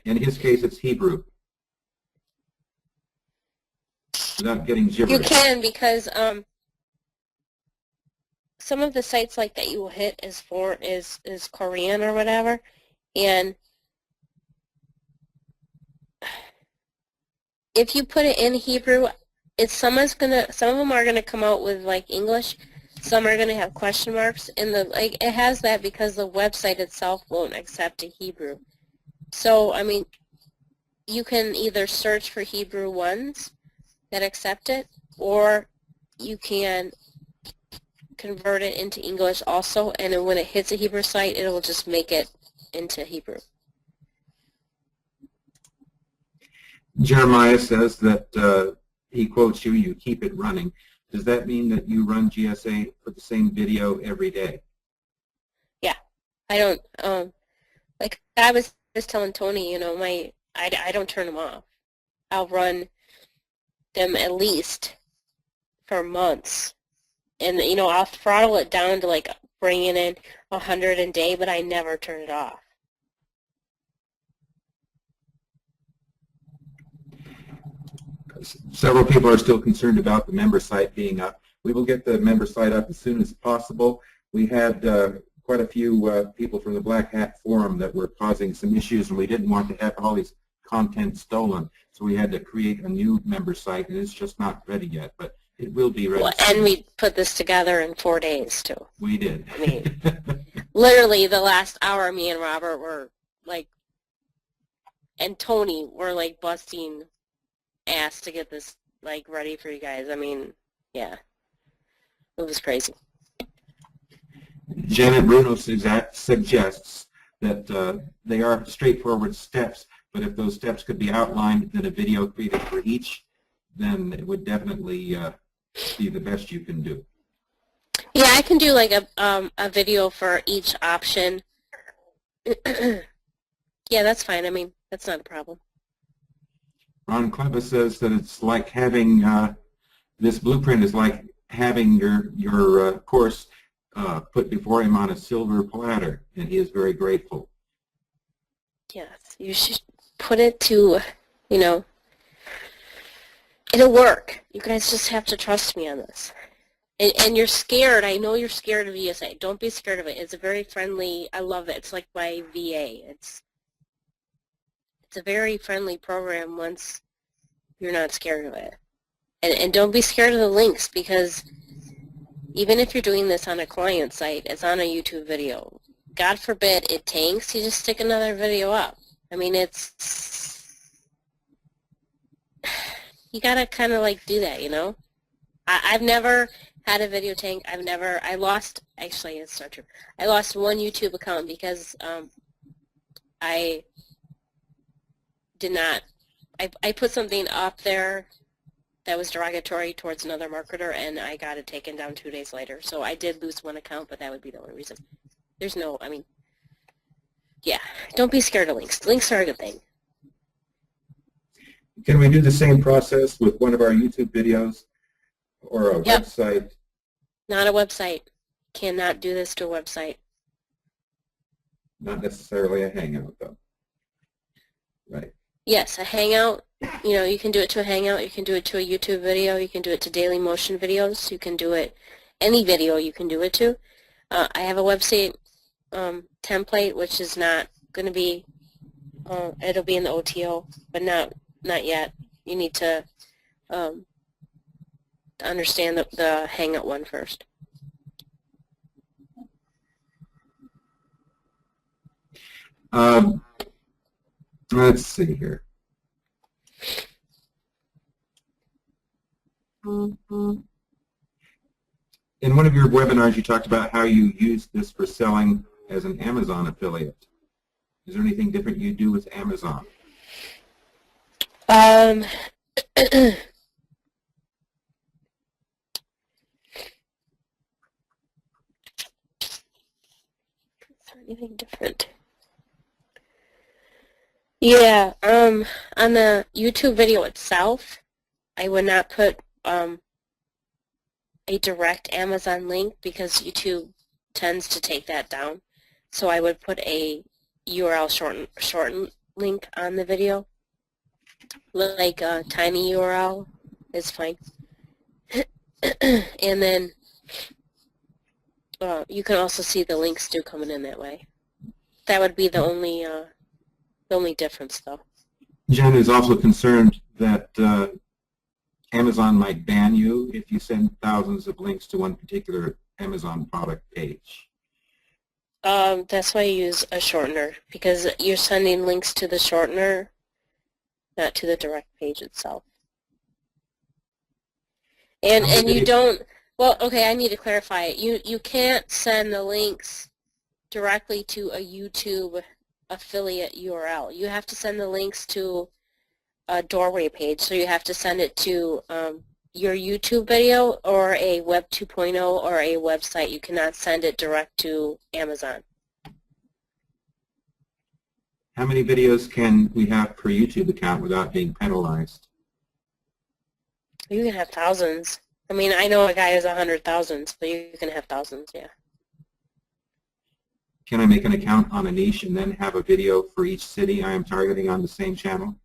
In his case, it's Hebrew. Without getting gibberish. You can, because some of the sites like that you will hit is Korean or whatever, and if you put it in Hebrew, some of them are gonna come out with like English, some are gonna have question marks, and it has that because the website itself won't accept a Hebrew. So I mean, you can either search for Hebrew ones that accept it, or you can convert it into English also, and then when it hits a Hebrew site, it will just make it into Hebrew. Jeremiah says that he quotes you, you keep it running. Does that mean that you run GSA for the same video every day? Yeah, I don't, like I was just telling Tony, you know, I don't turn them off. I'll run them at least for months. And, you know, I'll throttle it down to like bringing in 100 a day, but I never turn it off. Several people are still concerned about the member site being up. We will get the member site up as soon as possible. We had quite a few people from the Black Hat Forum that were causing some issues, and we didn't want to have all these content stolen. So we had to create a new member site, and it's just not ready yet, but it will be ready. Well, and we put this together in 4 days, too. We did. I mean, literally the last hour, me and Robert were like, and Tony were like busting ass to get this like ready for you guys. I mean, yeah, it was crazy. Janet Bruno suggests that they are straightforward steps, but if those steps could be outlined in a video created for each, then it would definitely be the best you can do. Yeah, I can do like a video for each option. Yeah, that's fine. I mean, that's not a problem. Ron Kleba says that it's like having this blueprint is like having your course put before him on a silver platter, and he is very grateful. Yes, you should put it to, you know, it'll work. You guys just have to trust me on this. And you're scared. I know you're scared of ESA. Don't be scared of it. It's a very friendly, I love it. It's like my VA. It's a very friendly program once you're not scared of it. And don't be scared of the links, because even if you're doing this on a client site, it's on a YouTube video. God forbid it tanks, you just stick another video up. I mean, you gotta kind of like do that, you know? I've never had a video tank. I lost, actually it's not true. I lost one YouTube account because I put something up there that was derogatory towards another marketer, and I got it taken down 2 days later. So I did lose one account, but that would be the only reason. There's no, I mean, yeah, don't be scared of links. Links are a good thing. Can we do the same process with one of our YouTube videos or a website? Not a website. Cannot do this to a website. Not necessarily a Hangout, though. Right. Yes, a Hangout, you know, you can do it to a Hangout, you can do it to a YouTube video, you can do it to Daily Motion videos, you can do it, any video you can do it to. I have a website template, which is not going to be, it'll be in the OTO, but not yet. You need to understand the Hangout one first. Let's see here. In one of your webinars, you talked about how you use this for selling as an Amazon affiliate. Is there anything different you do with Amazon? Is there anything different? Yeah, on the YouTube video itself, I would not put a direct Amazon link because YouTube tends to take that down. So I would put a URL shorten link on the video, like a tiny URL is fine. And then you can also see the links do coming in that way. That would be the only difference, though. Jen is also concerned that Amazon might ban you if you send thousands of links to one particular Amazon product page. That's why I use a shortener, because you're sending links to the shortener, not to the direct page itself. And you don't, well, okay, I need to clarify it. You can't send the links directly to a YouTube affiliate URL. You have to send the links to a doorway page, so you have to send it to your YouTube video or a Web 2.0 or a website. You cannot send it direct to Amazon. How many videos can we have per YouTube account without being penalized? You can have thousands. I mean, I know a guy who has 100,000, but you can have thousands, yeah. Can I make an account on a niche and then have a video for each city I am targeting on the same channel?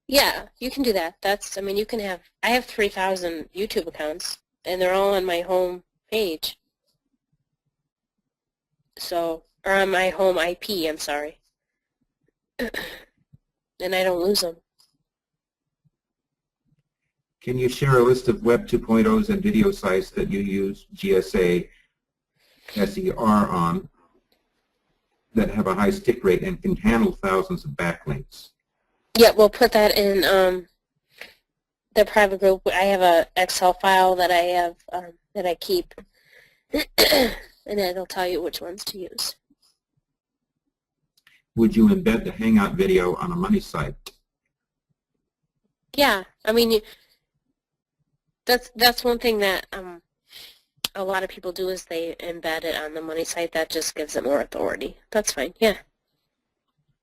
Yeah, you can do that. That's, I mean, you can have, I have 3,000 YouTube accounts, and they're all on my home page. So, or on my home IP, I'm sorry. And I don't lose them. Can you share a list of Web 2.0s and video sites that you use GSA SER on that have a high stick rate and can handle thousands of backlinks? Yeah, we'll put that in the private group. I have a Excel file that I have that I keep, and it'll tell you which ones to use. Would you embed the Hangout video on a money site? Yeah, I mean, that's one thing that a lot of people do is they embed it on the money site. That just gives it more authority. That's fine, yeah.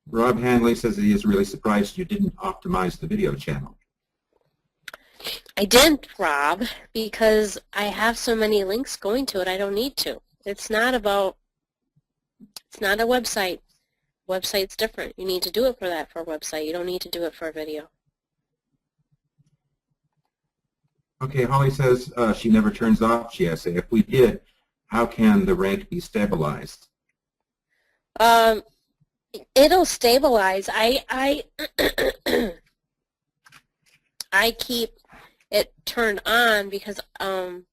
Rob Hanley says that he is really surprised you didn't optimize the video channel. I didn't, Rob, because I have so many links going to it, I don't need to. It's not a website. Website's different. You need to do it for that for a website. You don't need to do it for a video. Okay, Holly says she never turns off GSA. If we did, how can the rank be stabilized? It'll stabilize. I keep it turned on because I'm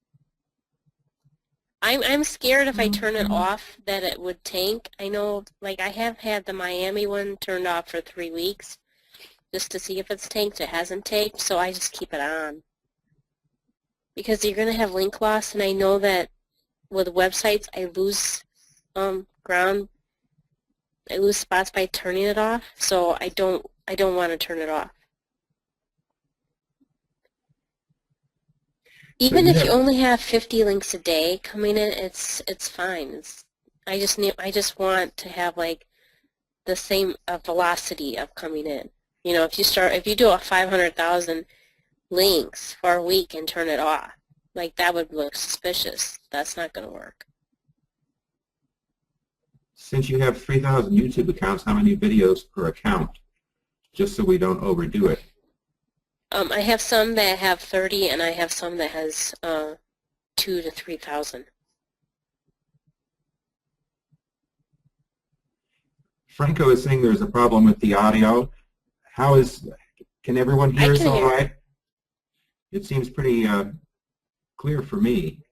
scared if I turn it off that it would tank. I know, like, I have had the Miami one turned off for 3 weeks just to see if it's tanked. It hasn't tanked, so I just keep it on. Because you're going to have link loss, and I know that with websites I lose ground, I lose spots by turning it off, so I don't want to turn it off. Even if you only have 50 links a day coming in, it's fine. I just want to have like the same velocity of coming in. You know, if you do a 500,000 links for a week and turn it off, like that would look suspicious. That's not going to work. Since you have 3,000 YouTube accounts, how many videos per account? Just so we don't overdo it. I have some that have 30, and I have some that has 2,000 to 3,000. Franco is saying there's a problem with the audio. Can everyone hear us all right? It seems pretty clear for me.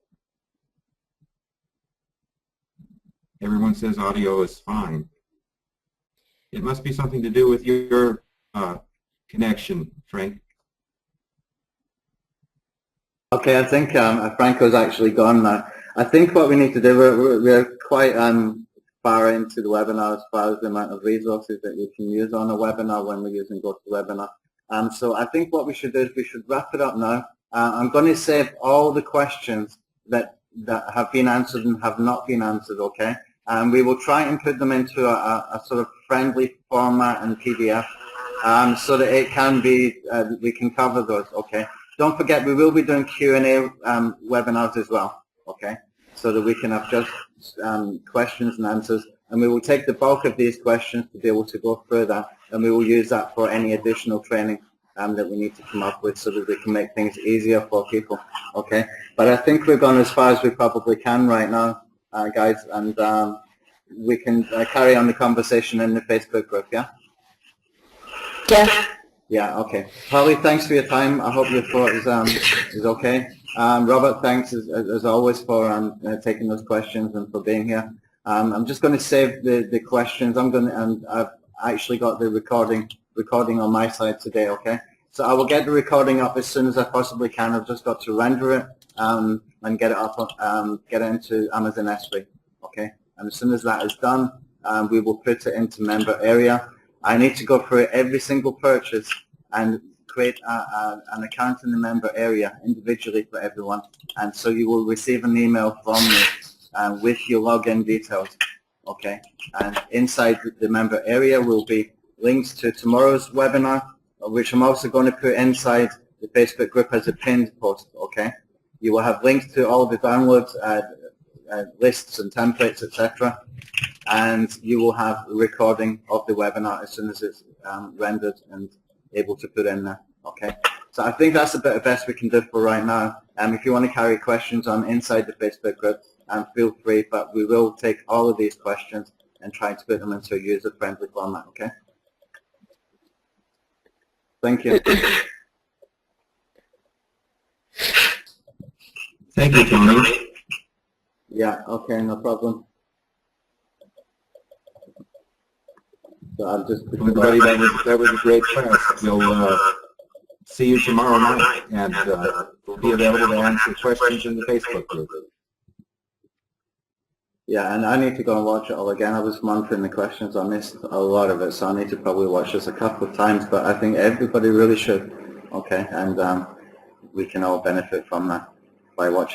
Everyone says audio is fine. It must be something to do with your connection, Frank. Okay, I think Franco's actually gone now. I think what we need to do, we're quite far into the webinar as far as the amount of resources that we can use on a webinar when we're using GoToWebinar. So I think what we should do is we should wrap it up now. I'm going to save all the questions that have been answered and have not been answered, okay? And we will try and put them into a sort of friendly format and PDF so that it can be, we can cover those, okay? Don't forget, we will be doing Q&A webinars as well, okay? So that we can have just questions and answers, and we will take the bulk of these questions to be able to go through that, and we will use that for any additional training that we need to come up with so that we can make things easier for people, okay? But I think we've gone as far as we probably can right now, guys, and we can carry on the conversation in the Facebook group, yeah? Yeah. Yeah, okay. Holly, thanks for your time. I hope your thought is okay. Robert, thanks as always for taking those questions and for being here. I'm just going to save the questions. I've actually got the recording on my side today, okay? So I will get the recording up as soon as I possibly can. I've just got to render it and get it up, get it into Amazon S3, okay? And as soon as that is done, we will put it into member area. I need to go through every single purchase and create an account in the member area individually for everyone. And so you will receive an email from me with your login details, okay? And inside the member area will be links to tomorrow's webinar, which I'm also going to put inside the Facebook group as a pinned post, okay? You will have links to all the downloads, lists and templates, etc. And you will have a recording of the webinar as soon as it's rendered and able to put in there, okay? So I think that's the best we can do for right now. If you want to carry questions on inside the Facebook group, feel free, but we will take all of these questions and try to put them into a user-friendly format, okay? Thank you. Thank you, Tony. Yeah, okay, no problem. So I'll just Everybody, that was a great class. We'll see you tomorrow night, and we'll be available to answer questions in the Facebook group. Yeah, and I need to go and watch it all again. I was monitoring the questions. I missed a lot of it, so I need to probably watch this a couple of times, but I think everybody really should, okay? And we can all benefit from that by watching.